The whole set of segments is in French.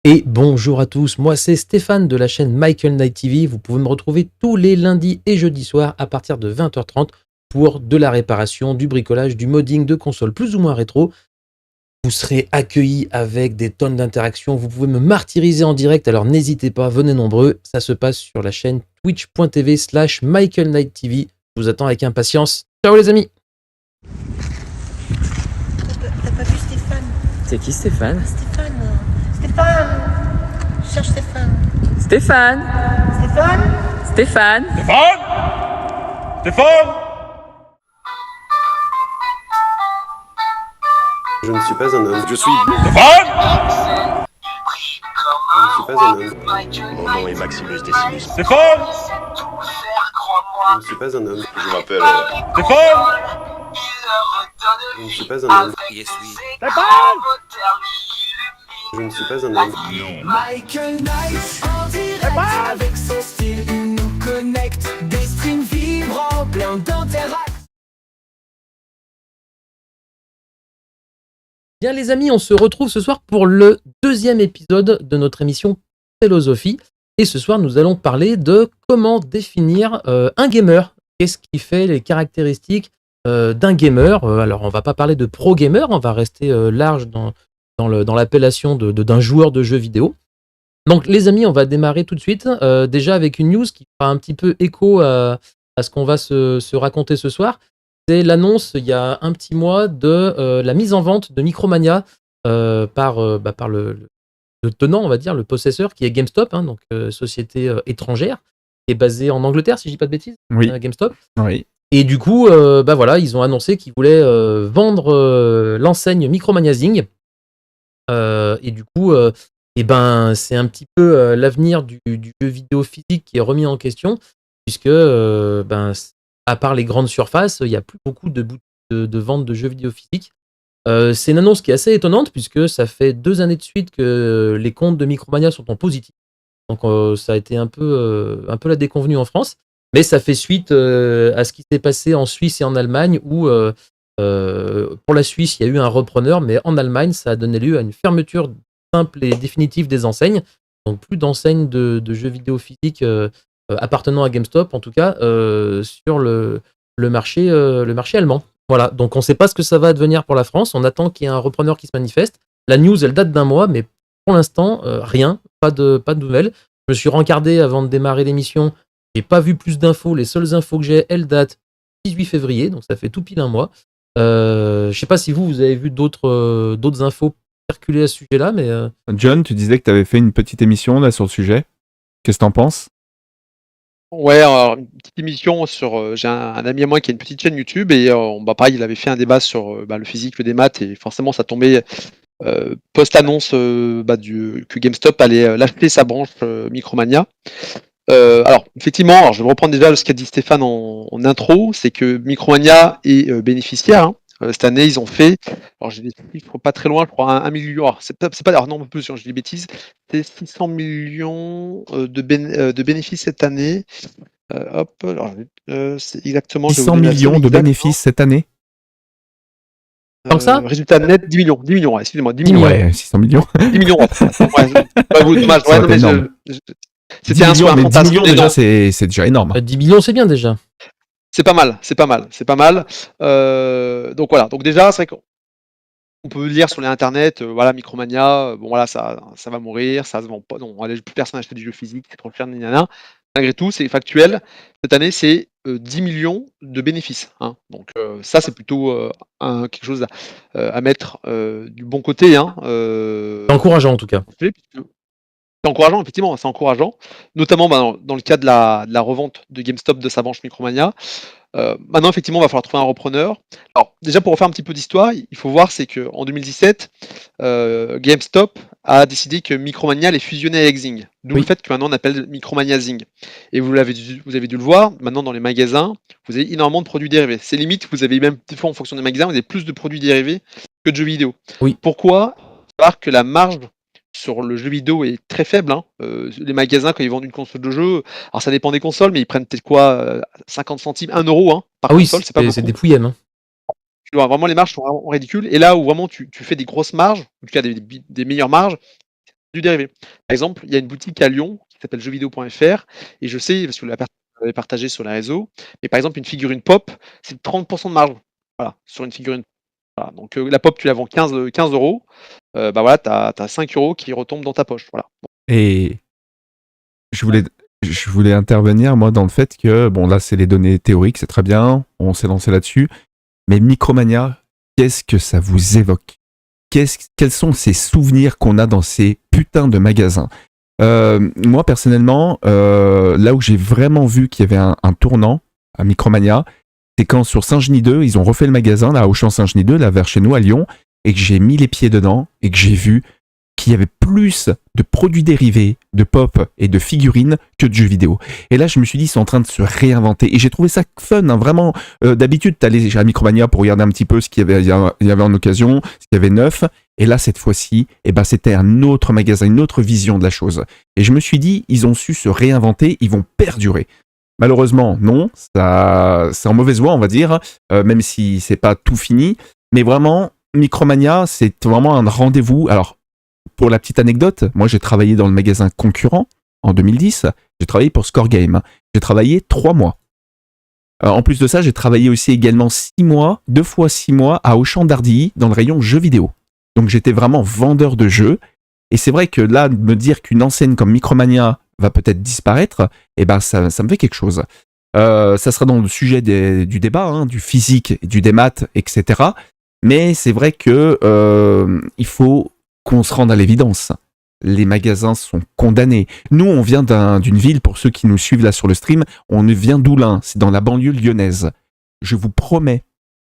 Et bonjour à tous, moi c'est Stéphane de la chaîne Michael Knight TV. Vous pouvez me retrouver tous les lundis et jeudis soirs à partir de 20h30 pour de la réparation, du bricolage, du modding de consoles plus ou moins rétro. Vous serez accueillis avec des tonnes d'interactions. Vous pouvez me martyriser en direct, alors n'hésitez pas, venez nombreux. Ça se passe sur la chaîne twitch.tv/Michael Knight TV. Je vous attends avec impatience. Ciao les amis. T'as pas vu Stéphane? C'est qui Stéphane? Stéphane, cherche Stéphane. Stéphane! Stéphane? Stéphane! Stéphane! Stéphane! Je ne suis pas un homme. Je suis Stéphane! Je ne suis pas un homme. Mon nom est Maximus Decimus. Stéphane! Je ne suis pas un homme. Je m'appelle Stéphane! Je ne suis pas un homme. Stéphane! Je ne suis pas un homme. Michael Knight en direct avec son style, il nous connecte. Des streams vibrants, plein d'interactions. Bien les amis, on se retrouve ce soir pour le deuxième épisode de notre émission Philosophie. Et ce soir, nous allons parler de comment définir un gamer. Qu'est-ce qui fait les caractéristiques d'un gamer. Alors, on va pas parler de pro gamer, on va rester large dans l'appellation d'un joueur de jeux vidéo. Donc les amis, on va démarrer tout de suite, déjà avec une news qui fera un petit peu écho à ce qu'on va se raconter ce soir. C'est l'annonce, il y a un petit mois, de la mise en vente de Micromania par le tenant, on va dire, le possesseur, qui est GameStop, hein, donc société étrangère, qui est basée en Angleterre, si je dis pas de bêtises, Oui. GameStop. Oui. Et du coup, voilà, ils ont annoncé qu'ils voulaient vendre l'enseigne Micromania Zing. Et du coup, c'est un petit peu l'avenir du jeu vidéo physique qui est remis en question, puisque à part les grandes surfaces, il n'y a plus beaucoup de boutiques de vente de jeux vidéo physiques. C'est une annonce qui est assez étonnante, puisque ça fait 2 années de suite que les comptes de Micromania sont en positif. Donc ça a été un peu la déconvenue en France, mais ça fait suite à ce qui s'est passé en Suisse et en Allemagne, où pour la Suisse, il y a eu un repreneur, mais en Allemagne, ça a donné lieu à une fermeture simple et définitive des enseignes. Donc plus d'enseignes de jeux vidéo physiques appartenant à GameStop, en tout cas sur le marché allemand. Voilà, donc on ne sait pas ce que ça va devenir pour la France. On attend qu'il y ait un repreneur qui se manifeste. La news, elle date d'1 mois, mais pour l'instant, rien, pas de nouvelles. Je me suis rencardé avant de démarrer l'émission. J'ai pas vu plus d'infos. Les seules infos que j'ai, elles datent 18 février, donc ça fait tout pile 1 mois. Je sais pas si vous avez vu d'autres infos circuler à ce sujet-là, mais John, tu disais que tu avais fait une petite émission là sur le sujet. Qu'est-ce que t'en penses? Ouais, alors, une petite émission sur. J'ai un ami à moi qui a une petite chaîne YouTube et pareil, il avait fait un débat sur le physique, le démat, et forcément ça tombait post-annonce que GameStop allait lâcher sa branche Micromania. Alors, effectivement, alors, je vais reprendre déjà ce qu'a dit Stéphane en intro, c'est que Micromania est bénéficiaire. Hein. Cette année, ils ont fait, alors j'ai des chiffres pas très loin, je crois 1 million, alors c'est pas, alors non, plus, je dis des bêtises, c'est 600 millions de bénéfices cette année. Hop, alors, c'est exactement... je vais vous 600 donner la millions somme de exacte. bénéfices cette année? Tant que ça Résultat net, 10 millions, ouais, excusez-moi, 10 millions. Ouais, 600 millions. 10 millions, dommage, Ça aurait non, été mais énorme. 10 10 millions, mais 10 fantasme millions énorme. déjà, c'est déjà énorme. 10 millions, c'est bien déjà. C'est pas mal. Donc voilà. Donc déjà, c'est vrai qu'on peut lire sur les internet, voilà, Micromania, bon voilà, ça va mourir, ça se vend pas, non, allez, plus personne n'achète du jeu physique, c'est trop cher, nanana. Malgré tout, c'est factuel. Cette année, c'est 10 millions de bénéfices. Hein. Donc ça, c'est plutôt quelque chose à mettre du bon côté. Hein, C'est encourageant en tout cas. c'est encourageant, effectivement, c'est encourageant, notamment dans le cas de la revente de GameStop de sa branche Micromania. Maintenant, effectivement, il va falloir trouver un repreneur. Alors, déjà, pour refaire un petit peu d'histoire, il faut voir, c'est qu'en 2017, GameStop a décidé que Micromania allait fusionner avec Zing. D'où Oui. le fait que maintenant on appelle Micromania Zing. Et vous avez dû le voir, maintenant dans les magasins, vous avez énormément de produits dérivés. C'est limite, vous avez même, des fois en fonction des magasins, vous avez plus de produits dérivés que de jeux vidéo. Oui. Pourquoi? Il faut savoir que la marge sur le jeu vidéo est très faible. Hein. Les magasins, quand ils vendent une console de jeu, alors ça dépend des consoles, mais ils prennent peut-être quoi, 50 centimes, 1 euro hein, par Ah oui, console, c'est pas c'est beaucoup. des pouillèmes. Hein. Tu vois, vraiment les marges sont vraiment ridicules. Et là où vraiment tu fais des grosses marges, en tout cas des meilleures marges, du dérivé. Par exemple, il y a une boutique à Lyon qui s'appelle jeuxvideo.fr et je sais, parce que la personne l'avait partagé sur les réseaux, mais par exemple, une figurine pop, c'est 30% de marge. Voilà, sur une figurine. Voilà. Donc la pop, tu la vends 15 €. Bah voilà, tu as 5 € qui retombent dans ta poche. Voilà. Et je voulais intervenir, moi, dans le fait que, bon, là, c'est les données théoriques, c'est très bien, on s'est lancé là-dessus, mais Micromania, qu'est-ce que ça vous évoque? Quels sont ces souvenirs qu'on a dans ces putains de magasins? Moi, personnellement, là où j'ai vraiment vu qu'il y avait un tournant à Micromania, c'est quand sur Saint-Genis 2, ils ont refait le magasin, là, au champ Saint-Genis 2, là, vers chez nous, à Lyon, et que j'ai mis les pieds dedans, et que j'ai vu qu'il y avait plus de produits dérivés, de pop et de figurines que de jeux vidéo. Et là, je me suis dit, ils sont en train de se réinventer. Et j'ai trouvé ça fun, hein, vraiment. D'habitude, tu allais à Micromania pour regarder un petit peu ce qu'il y avait en occasion, ce qu'il y avait neuf. Et là, cette fois-ci, c'était un autre magasin, une autre vision de la chose. Et je me suis dit, ils ont su se réinventer, ils vont perdurer. Malheureusement, non. C'est en mauvaise voie, on va dire, même si c'est pas tout fini. Mais vraiment, Micromania, c'est vraiment un rendez-vous. Alors, pour la petite anecdote, moi j'ai travaillé dans le magasin concurrent en 2010, j'ai travaillé pour Score Game, j'ai travaillé 3 mois. En plus de ça, j'ai travaillé aussi également 6 mois, 2 fois 6 mois à Auchan d'Ardilly dans le rayon jeux vidéo. Donc j'étais vraiment vendeur de jeux, et c'est vrai que là, de me dire qu'une enseigne comme Micromania va peut-être disparaître, ça me fait quelque chose. Ça sera dans le sujet du débat, hein, du physique, du démat, etc. Mais c'est vrai que il faut qu'on se rende à l'évidence. Les magasins sont condamnés. Nous, on vient d'une ville, pour ceux qui nous suivent là sur le stream, on vient d'Oulin, c'est dans la banlieue lyonnaise. Je vous promets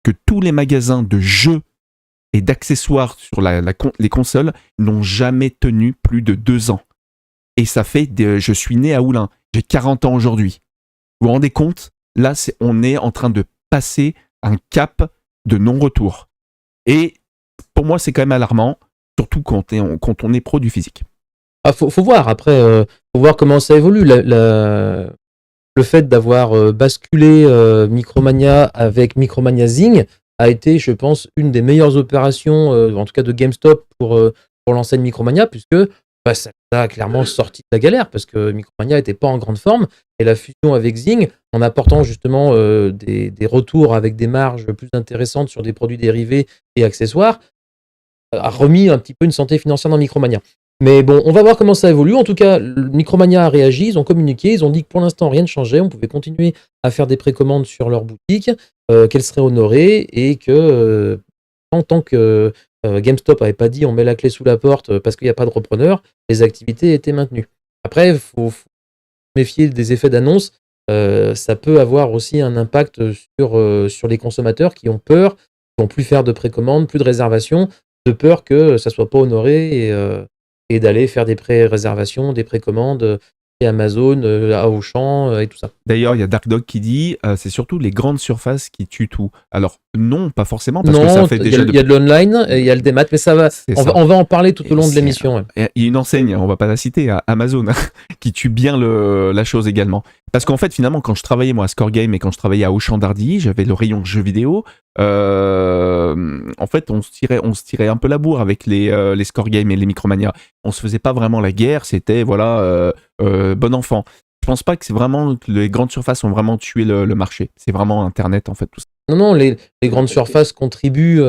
que tous les magasins de jeux et d'accessoires sur les consoles n'ont jamais tenu plus de 2 ans. Et ça fait, je suis né à Oulin, j'ai 40 ans aujourd'hui. Vous vous rendez compte? Là, on est en train de passer un cap de non-retour. Et pour moi, c'est quand même alarmant. Surtout quand on est pro du physique. Ah, faut voir après, faut voir comment ça évolue. Le fait d'avoir basculé Micromania avec Micromania Zing a été, je pense, une des meilleures opérations, en tout cas de GameStop pour l'enseigne Micromania, puisque ça a clairement sorti de la galère, parce que Micromania n'était pas en grande forme, et la fusion avec Zing, en apportant justement des retours avec des marges plus intéressantes sur des produits dérivés et accessoires, a remis un petit peu une santé financière dans Micromania. Mais bon, on va voir comment ça évolue. En tout cas, Micromania a réagi, ils ont communiqué, ils ont dit que pour l'instant, rien ne changeait, on pouvait continuer à faire des précommandes sur leur boutique, qu'elles seraient honorées, et que tant que GameStop n'avait pas dit on met la clé sous la porte parce qu'il n'y a pas de repreneur, les activités étaient maintenues. Après, il faut méfier des effets d'annonce. Ça peut avoir aussi un impact sur les consommateurs qui ont peur, qui ne vont plus faire de précommandes, plus de réservations, de peur que ça ne soit pas honoré et d'aller faire des pré-réservations, des précommandes chez Amazon, à Auchan et tout ça. D'ailleurs, il y a Dark Dog qui dit c'est surtout les grandes surfaces qui tuent tout. Alors non, pas forcément, parce que ça fait déjà... Il y a de l'online et il y a le démat, mais on va en parler tout au long de l'émission. Ouais. Il y a une enseigne, on va pas la citer, Amazon, qui tue bien la chose également. Parce qu'en fait, finalement, quand je travaillais moi à Score Game et quand je travaillais à Auchan d'Ardilly, j'avais le rayon jeux vidéo. En fait, on se tirait un peu la bourre avec les Score Game et les Micromania. On se faisait pas vraiment la guerre, c'était bon enfant. Je pense pas que c'est vraiment que les grandes surfaces ont vraiment tué le marché. C'est vraiment Internet en fait tout ça. Non, les grandes surfaces contribuent.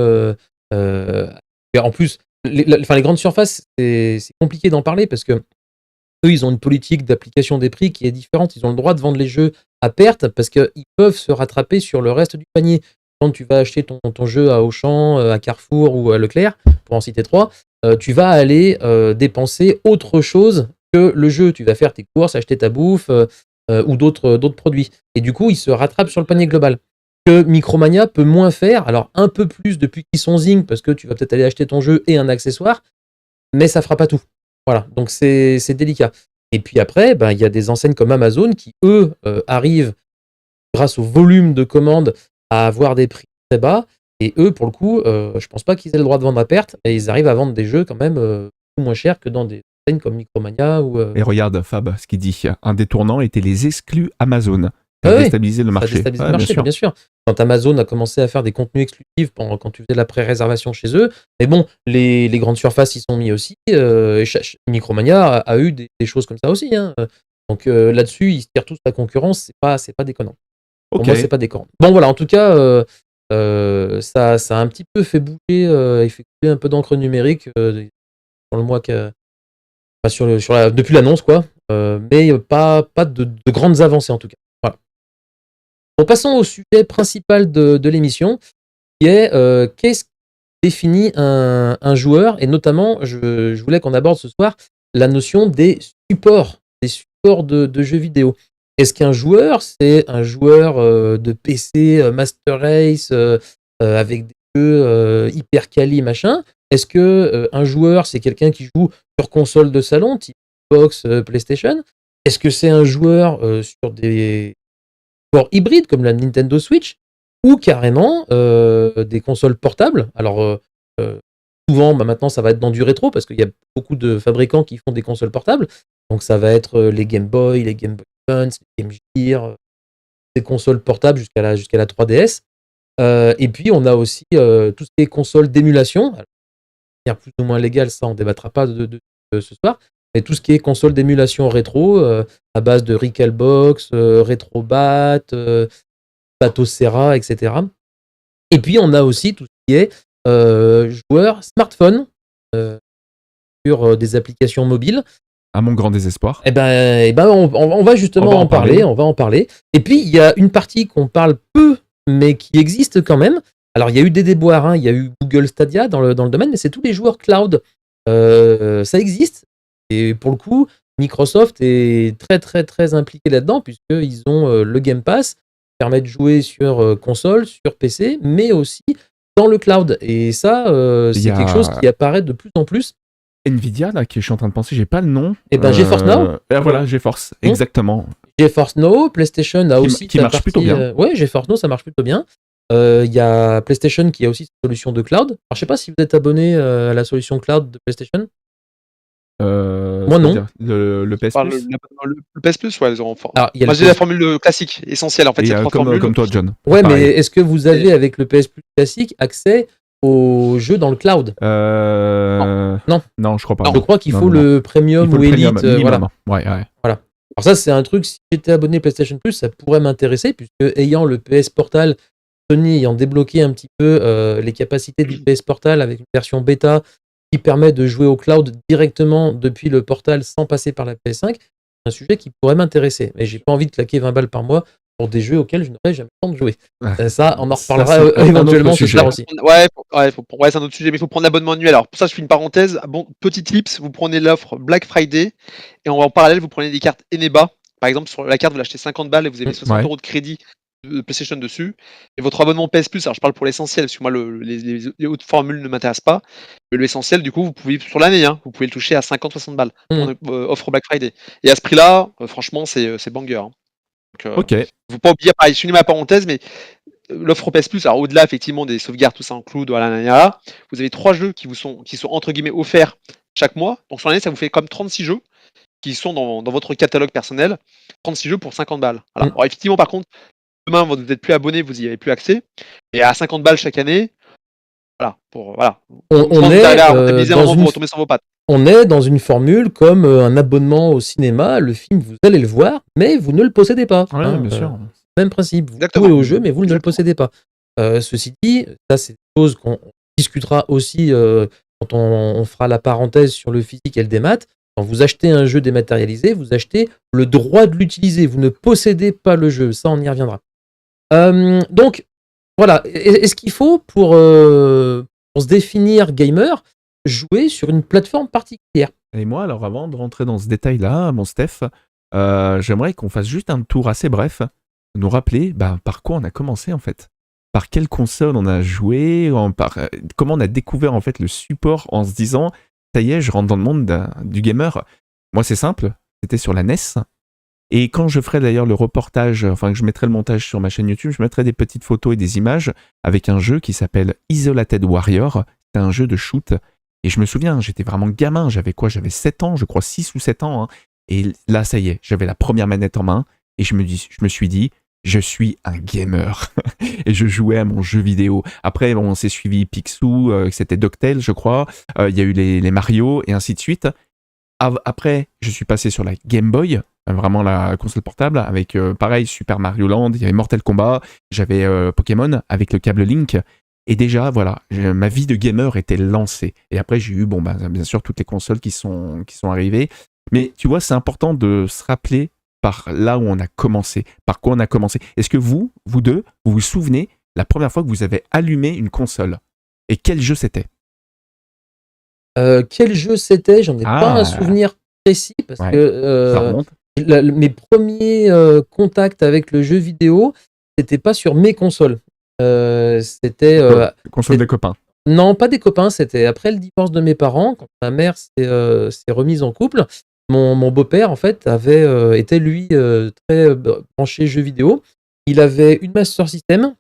En plus, les grandes surfaces, c'est compliqué d'en parler parce que eux, ils ont une politique d'application des prix qui est différente. Ils ont le droit de vendre les jeux à perte parce qu'ils peuvent se rattraper sur le reste du panier. Quand tu vas acheter ton jeu à Auchan, à Carrefour ou à Leclerc, pour en citer 3, tu vas aller dépenser autre chose que le jeu. Tu vas faire tes courses, acheter ta bouffe ou d'autres produits. Et du coup, ils se rattrapent sur le panier global. Que Micromania peut moins faire, alors un peu plus depuis qu'ils sont Zing, parce que tu vas peut-être aller acheter ton jeu et un accessoire, mais ça fera pas tout. Voilà, donc c'est délicat. Et puis après, il y a des enseignes comme Amazon qui, eux, arrivent, grâce au volume de commandes, à avoir des prix très bas. Et eux, pour le coup, je pense pas qu'ils aient le droit de vendre à perte, et ils arrivent à vendre des jeux quand même beaucoup moins chers que dans des enseignes comme Micromania. Et regarde, Fab, ce qu'il dit. Un des tournants était les exclus Amazon. Ça a Ah oui, déstabilisé le ça marché. déstabilise Ouais, le marché, bien sûr. bien sûr. Quand Amazon a commencé à faire des contenus exclusifs quand tu faisais la pré-réservation chez eux, mais bon, les grandes surfaces y sont mis aussi, et Micromania a eu des choses comme ça aussi, hein. Donc là-dessus, ils se tirent tous la concurrence, c'est pas déconnant. Pour Ok. moi, c'est pas déconnant. Bon, voilà, en tout cas, ça a un petit peu fait bouger, et fait couler un peu d'encre numérique dans le mois depuis l'annonce, quoi. Mais pas de grandes avancées, en tout cas. Voilà. Bon, passons au sujet principal de l'émission, qui est qu'est-ce qui définit un joueur, et notamment, je voulais qu'on aborde ce soir la notion des supports de jeux vidéo. Est-ce qu'un joueur, c'est un joueur de PC Master Race avec des jeux hyper quali, machin? Est-ce que un joueur, c'est quelqu'un qui joue sur console de salon, type Xbox, PlayStation? Est-ce que c'est un joueur sur des supports hybrides comme la Nintendo Switch, ou carrément des consoles portables? Alors souvent, maintenant, ça va être dans du rétro parce qu'il y a beaucoup de fabricants qui font des consoles portables. Donc ça va être les Game Boy, les Game Boy Advance, les Game Gear, des consoles portables jusqu'à la 3DS. Et puis on a aussi tout ce qui est consoles d'émulation. Alors, de manière plus ou moins légale, ça on débattra pas de ce soir. Mais tout ce qui est console d'émulation rétro, à base de Recalbox, Retrobat, Batocera, etc. Et puis on a aussi tout ce qui est joueurs smartphone sur des applications mobiles. À mon grand désespoir. Eh ben, on va justement en parler. On va en parler. Et puis, il y a une partie qu'on parle peu, mais qui existe quand même. Alors, il y a eu des déboires, hein. Il y a eu Google Stadia dans le domaine, mais c'est tous les joueurs cloud. Ça existe. Et pour le coup, Microsoft est très, très, très impliqué là-dedans, puisqu'ils ont le Game Pass, qui permet de jouer sur console, sur PC, mais aussi dans le cloud. Et ça, c'est quelque chose qui apparaît de plus en plus. Nvidia, là, je suis en train de penser, j'ai pas le nom. Eh ben, GeForce Now. Voilà, GeForce, exactement. GeForce Now, PlayStation a aussi qui marche plutôt bien. Ouais, GeForce Now, ça marche plutôt bien. Il y a PlayStation qui a aussi une solution de cloud. Alors, je sais pas si vous êtes abonné à la solution cloud de PlayStation. Moi, non. Le PS Plus. Le PS Plus, ouais, ils ont. Alors, il y a Moi, j'ai la formule classique, essentielle. En fait, il y a trois formules. Comme toi, John. Ouais, Pareil. mais est-ce que vous avez, avec le PS Plus classique, accès aux jeux dans le cloud? Non, je crois pas. Non, je crois qu'il faut le premium ou Elite. Voilà. Ouais. Alors ça, c'est un truc, si j'étais abonné PlayStation Plus, ça pourrait m'intéresser, puisque ayant le PS Portal, Sony ayant débloqué un petit peu les capacités du PS Portal avec une version bêta qui permet de jouer au cloud directement depuis le Portal sans passer par la PS5, c'est un sujet qui pourrait m'intéresser. Mais j'ai pas envie de claquer 20 balles par mois pour des jeux auxquels je n'aurais jamais le temps de jouer. Ça, on en reparlera éventuellement ce soir aussi. Ouais, c'est un autre sujet, mais il faut prendre l'abonnement annuel. Alors, pour ça, je fais une parenthèse. Bon, petit tips, vous prenez l'offre Black Friday et en parallèle, vous prenez des cartes Eneba. Par exemple, sur la carte, vous l'achetez 50 balles et vous avez 60 euros de crédit de PlayStation dessus. Et votre abonnement PS Plus, alors je parle pour l'essentiel, parce que moi, les autres formules ne m'intéressent pas. Mais l'essentiel, du coup, vous pouvez, sur l'année, vous pouvez le toucher à 50-60 balles. Offre Black Friday. Et à ce prix-là, franchement, c'est banger. Donc, ok. Faut pas oublier, pareil, je finis ma parenthèse, mais l'offre PS Plus, alors au-delà effectivement des sauvegardes, tout ça inclut, voilà, vous avez 3 jeux qui sont entre guillemets offerts chaque mois. Donc sur l'année, ça vous fait comme 36 jeux qui sont dans votre catalogue personnel. 36 jeux pour 50 balles. Voilà. Alors effectivement, par contre, demain, vous n'êtes plus abonné, vous n'y avez plus accès. Et à 50 balles chaque année, voilà. On est retomber sur vos pattes. On est dans une formule comme un abonnement au cinéma. Le film, vous allez le voir, mais vous ne le possédez pas. Ouais, bien sûr. Même principe. Vous jouez au jeu, mais vous ne le possédez pas. Ceci dit, ça, c'est des choses qu'on discutera aussi quand on fera la parenthèse sur le physique et le démat. Quand vous achetez un jeu dématérialisé, vous achetez le droit de l'utiliser. Vous ne possédez pas le jeu. Ça, on y reviendra. Donc, voilà. Est-ce qu'il faut, pour se définir gamer, jouer sur une plateforme particulière? Et moi, alors avant de rentrer dans ce détail-là, mon Steph, j'aimerais qu'on fasse juste un tour assez bref, nous rappeler par quoi on a commencé en fait. Par quelle console on a joué, comment on a découvert en fait le support en se disant ça y est, je rentre dans le monde du gamer. Moi, c'est simple, c'était sur la NES. Et quand je ferai d'ailleurs le reportage, enfin que je mettrai le montage sur ma chaîne YouTube, je mettrai des petites photos et des images avec un jeu qui s'appelle Isolated Warrior. C'est un jeu de shoot. Et je me souviens, j'étais vraiment gamin, j'avais 7 ans, je crois 6 ou 7 ans. Et là, ça y est, j'avais la première manette en main. Et je me suis dit, je suis un gamer et je jouais à mon jeu vidéo. Après, on s'est suivi Picsou, c'était DuckTales, je crois. Il y a eu les Mario et ainsi de suite. Après, je suis passé sur la Game Boy, vraiment la console portable, avec pareil, Super Mario Land, il y avait Mortal Kombat, j'avais Pokémon avec le câble Link. Et déjà, voilà, ma vie de gamer était lancée. Et après, j'ai eu, bien sûr, toutes les consoles qui sont arrivées. Mais tu vois, c'est important de se rappeler par là où on a commencé, par quoi on a commencé. Est-ce que vous deux, vous vous souvenez la première fois que vous avez allumé une console? Et quel jeu c'était? Quel jeu c'était? J'en ai pas un souvenir précis parce Ouais, que ça remonte. mes premiers contacts avec le jeu vidéo, c'était pas sur mes consoles. C'était Console des copains. non, pas des copains, c'était après le divorce de mes parents, quand ma mère s'est remise en couple. Mon beau-père, en fait, était lui très branché jeux vidéo. Il avait une Master System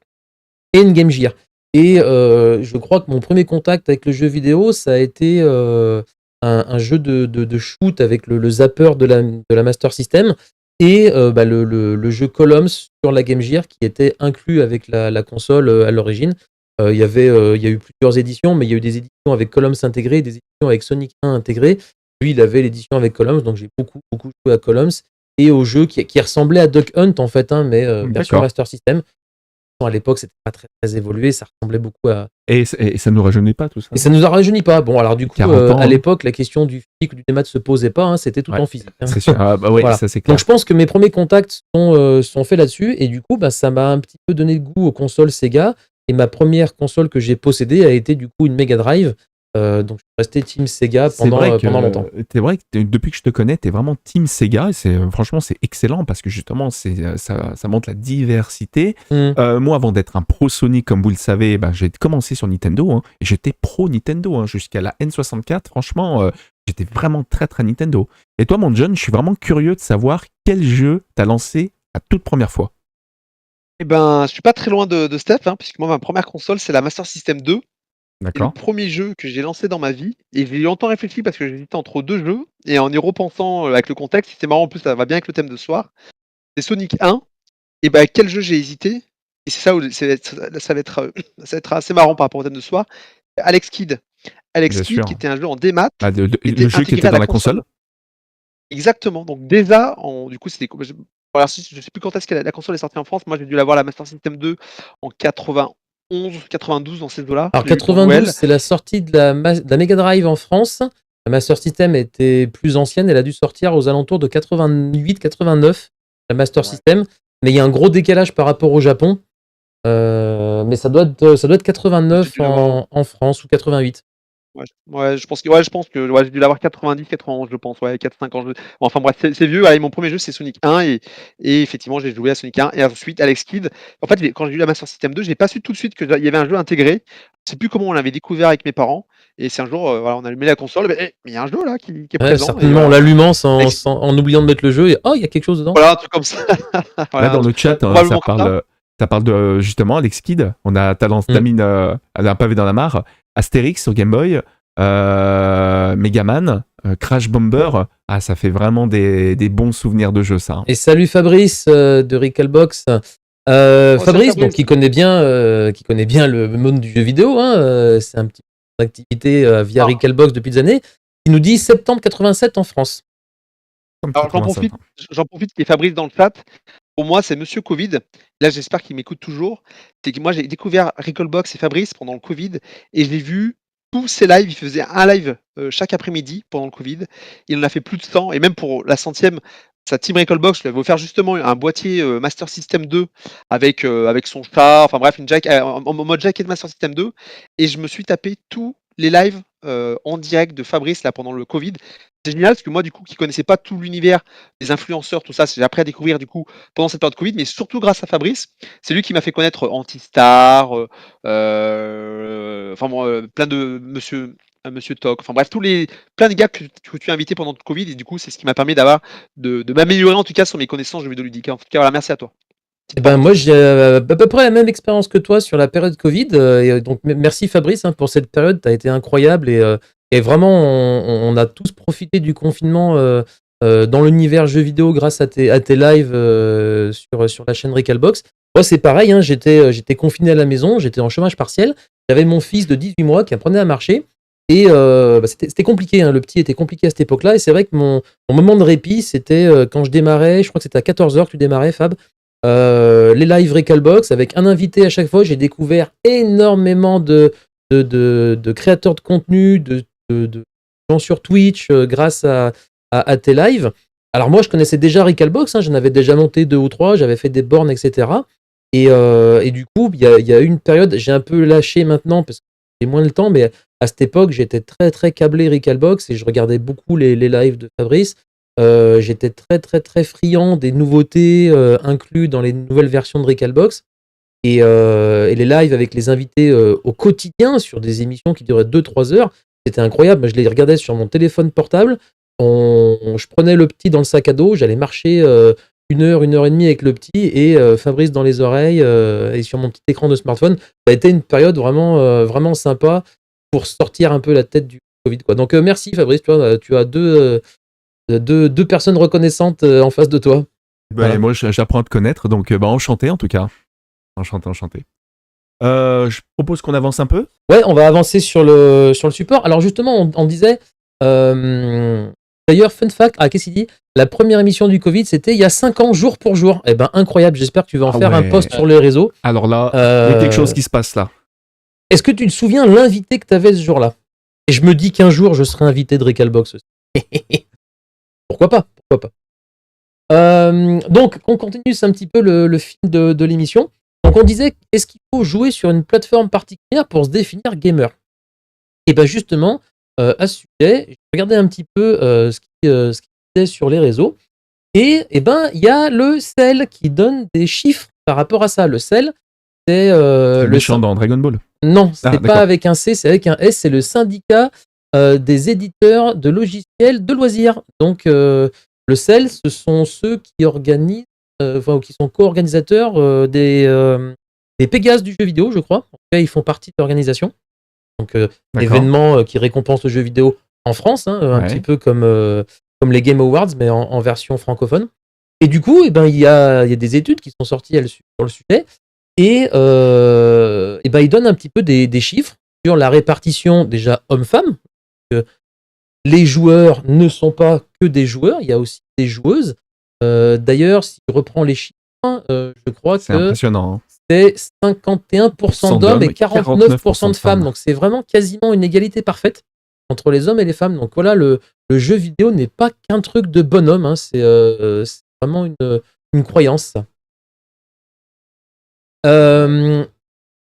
et une Game Gear. Et je crois que mon premier contact avec le jeu vidéo, ça a été un jeu de shoot avec le zapper de la Master System et le jeu Columns sur la Game Gear qui était inclus avec la console à l'origine. Il y a eu plusieurs éditions, mais il y a eu des éditions avec Columns intégré, des éditions avec Sonic 1 intégré. Lui, il avait l'édition avec Columns, donc j'ai beaucoup joué à Columns et au jeu qui ressemblait à Duck Hunt en fait, mais version D'accord. Master System. À l'époque, c'était pas très, très évolué, ça ressemblait beaucoup à. Et ça ne nous rajeunit pas tout ça? Et ça nous a rajeuni pas. Bon, alors du coup, 40 ans, à l'époque, la question du physique ou du démat se posait pas, c'était tout Ouais, en physique. c'est sûr. Ah, bah ouais, Voilà. ça c'est clair. Donc je pense que mes premiers contacts sont faits là-dessus, et du coup, ça m'a un petit peu donné le goût aux consoles Sega. Et ma première console que j'ai possédée a été du coup une Mega Drive. Donc je suis resté Team Sega pendant longtemps. C'est vrai que depuis que je te connais, tu es vraiment Team Sega. Et franchement, c'est excellent parce que justement, ça montre la diversité. Moi, avant d'être un pro Sony, comme vous le savez, j'ai commencé sur Nintendo. Et j'étais pro Nintendo jusqu'à la N64. Franchement, j'étais vraiment très très Nintendo. Et toi, mon John, je suis vraiment curieux de savoir quel jeu t'as lancé la toute première fois. Eh ben, je suis pas très loin de Steph, puisque moi, ma première console, c'est la Master System 2. C'est le D'accord. premier jeu que j'ai lancé dans ma vie. Et j'ai longtemps réfléchi parce que j'hésitais entre deux jeux. Et en y repensant avec le contexte, c'était marrant, en plus, ça va bien avec le thème de ce soir. C'est Sonic 1. Et quel jeu j'ai hésité? Et c'est ça où ça va être assez marrant par rapport au thème de ce soir. Alex Kidd. Alex Bien Kidd, sûr. qui était un jeu en démat. Le jeu qui était dans la console. Exactement. Donc déjà, du coup, c'était. Alors, je sais plus quand est-ce que la console est sortie en France. Moi, j'ai dû l'avoir la Master System 2 en 91, 92 dans ces eaux-là. Alors Je l'ai eu pour 92, Noël. c'est la sortie de la Mega Drive en France. La Master System était plus ancienne, elle a dû sortir aux alentours de 88-89, la Master System. Mais il y a un gros décalage par rapport au Japon. Mais ça doit être 89 en France ou 88. Ouais, je pense que j'ai dû l'avoir 90, 91, je pense, 4-5 ans. Enfin bref, c'est vieux. Allez, mon premier jeu c'est Sonic 1 et effectivement j'ai joué à Sonic 1 et ensuite Alex Kidd. En fait, quand j'ai eu la Master System 2, j'ai pas su tout de suite qu'il y avait un jeu intégré. Je sais plus comment on l'avait découvert avec mes parents et c'est un jour, on a allumé la console, mais il y a un jeu là qui est présent. Certainement, en l'allumant en oubliant de mettre le jeu et il y a quelque chose dedans. Voilà, un truc comme ça. Là, dans le chat, ça parle de justement Alex Kidd. T'as mis un pavé dans la mare. Astérix sur Game Boy, Megaman, Crash Bomber. Ah, ça fait vraiment des bons souvenirs de jeu, ça. Et salut Fabrice de Recalbox. Fabrice, donc qui connaît bien le monde du jeu vidéo. C'est un petit peu d'activité via Recalbox depuis des années. Il nous dit septembre 87 en France. Alors j'en profite qu'il y ait Fabrice dans le chat. Pour moi, c'est Monsieur Covid. Là, j'espère qu'il m'écoute toujours. C'est que moi, j'ai découvert Recalbox et Fabrice pendant le Covid et j'ai vu tous ses lives. Il faisait un live chaque après-midi pendant le Covid. Il en a fait plus de 100 et même pour la 100e, sa team Recalbox lui avait offert justement un boîtier Master System 2 avec son chat. Enfin bref, en mode jacket Master System 2. Et je me suis tapé tous les lives en direct de Fabrice là pendant le Covid. C'est génial parce que moi, du coup, qui connaissais pas tout l'univers des influenceurs, tout ça, j'ai appris à découvrir du coup pendant cette période de Covid, mais surtout grâce à Fabrice. C'est lui qui m'a fait connaître Antistar, plein de Monsieur Toc, enfin bref, plein de gars que tu as invités pendant le Covid, et du coup, c'est ce qui m'a permis de m'améliorer en tout cas sur mes connaissances de vidéo ludique. En tout cas, voilà, merci à toi. Moi, j'ai à peu près la même expérience que toi sur la période Covid. Et donc, merci Fabrice pour cette période. Tu as été incroyable et vraiment, on a tous profité du confinement dans l'univers jeux vidéo grâce à tes lives sur la chaîne Recalbox. Moi, c'est pareil, hein, j'étais confiné à la maison, j'étais en chômage partiel. J'avais mon fils de 18 mois qui apprenait à marcher. Et c'était compliqué, hein, le petit était compliqué à cette époque-là. Et c'est vrai que mon moment de répit, c'était quand je démarrais, je crois que c'était à 14h que tu démarrais, Fab. Les lives Recalbox avec un invité à chaque fois. J'ai découvert énormément de créateurs de contenu, de gens sur Twitch grâce à tes lives. Alors moi, je connaissais déjà Recalbox, hein, j'en avais déjà monté 2 ou 3, j'avais fait des bornes, etc. Et du coup, il y a eu une période, j'ai un peu lâché maintenant parce que j'ai moins le temps, mais à cette époque, j'étais très très câblé Recalbox et je regardais beaucoup les lives de Fabrice. J'étais très très très friand des nouveautés inclus dans les nouvelles versions de Recalbox. Et les lives avec les invités au quotidien sur des émissions qui duraient 2-3 heures, c'était incroyable. Moi, je les regardais sur mon téléphone portable. Je prenais le petit dans le sac à dos, j'allais marcher 1 heure, 1 heure et demie avec le petit et Fabrice dans les oreilles et sur mon petit écran de smartphone. Ça a été une période vraiment, vraiment sympa pour sortir un peu la tête du Covid, quoi. Donc merci Fabrice, tu as deux personnes reconnaissantes en face de toi. Voilà. Moi, j'apprends à te connaître, donc enchanté en tout cas. Enchanté. Je propose qu'on avance un peu. Ouais, on va avancer sur le support. Alors justement, on disait... D'ailleurs, fun fact, qu'est-ce qu'il dit ? La première émission du Covid, c'était il y a 5 ans, jour pour jour. Eh ben, incroyable, j'espère que tu vas en faire un post sur les réseaux. Alors là, il y a quelque chose qui se passe là. Est-ce que tu te souviens l'invité que tu avais ce jour-là ? Et je me dis qu'un jour, je serai invité de Recalbox aussi. Pourquoi pas ? Donc, on continue un petit peu le fil de l'émission. Donc, on disait, est-ce qu'il faut jouer sur une plateforme particulière pour se définir gamer ? Et bien justement, à ce sujet, j'ai regardé un petit peu ce qui était sur les réseaux. Et ben, il y a le CEL qui donne des chiffres par rapport à ça. Le CEL, c'est le méchant dans Dragon Ball. Non, c'est pas avec un C, c'est avec un S. C'est le syndicat des éditeurs de logiciels de loisirs. Donc, le CEL, ce sont ceux qui organisent, ou qui sont co-organisateurs des Pégases du jeu vidéo, je crois. En tout cas, ils font partie de l'organisation. Donc, événement qui récompense le jeu vidéo en France, hein, un petit peu comme les Game Awards, mais en version francophone. Et du coup, il y a des études qui sont sorties sur le sujet, et ils donnent un petit peu des chiffres sur la répartition déjà hommes-femmes. Les joueurs ne sont pas que des joueurs, il y a aussi des joueuses. D'ailleurs, si je reprends les chiffres, je crois que... C'est impressionnant, hein. C'est 51% d'hommes et 49% de femmes. Donc c'est vraiment quasiment une égalité parfaite entre les hommes et les femmes. Donc voilà, le jeu vidéo n'est pas qu'un truc de bonhomme, hein. C'est vraiment une croyance, ça.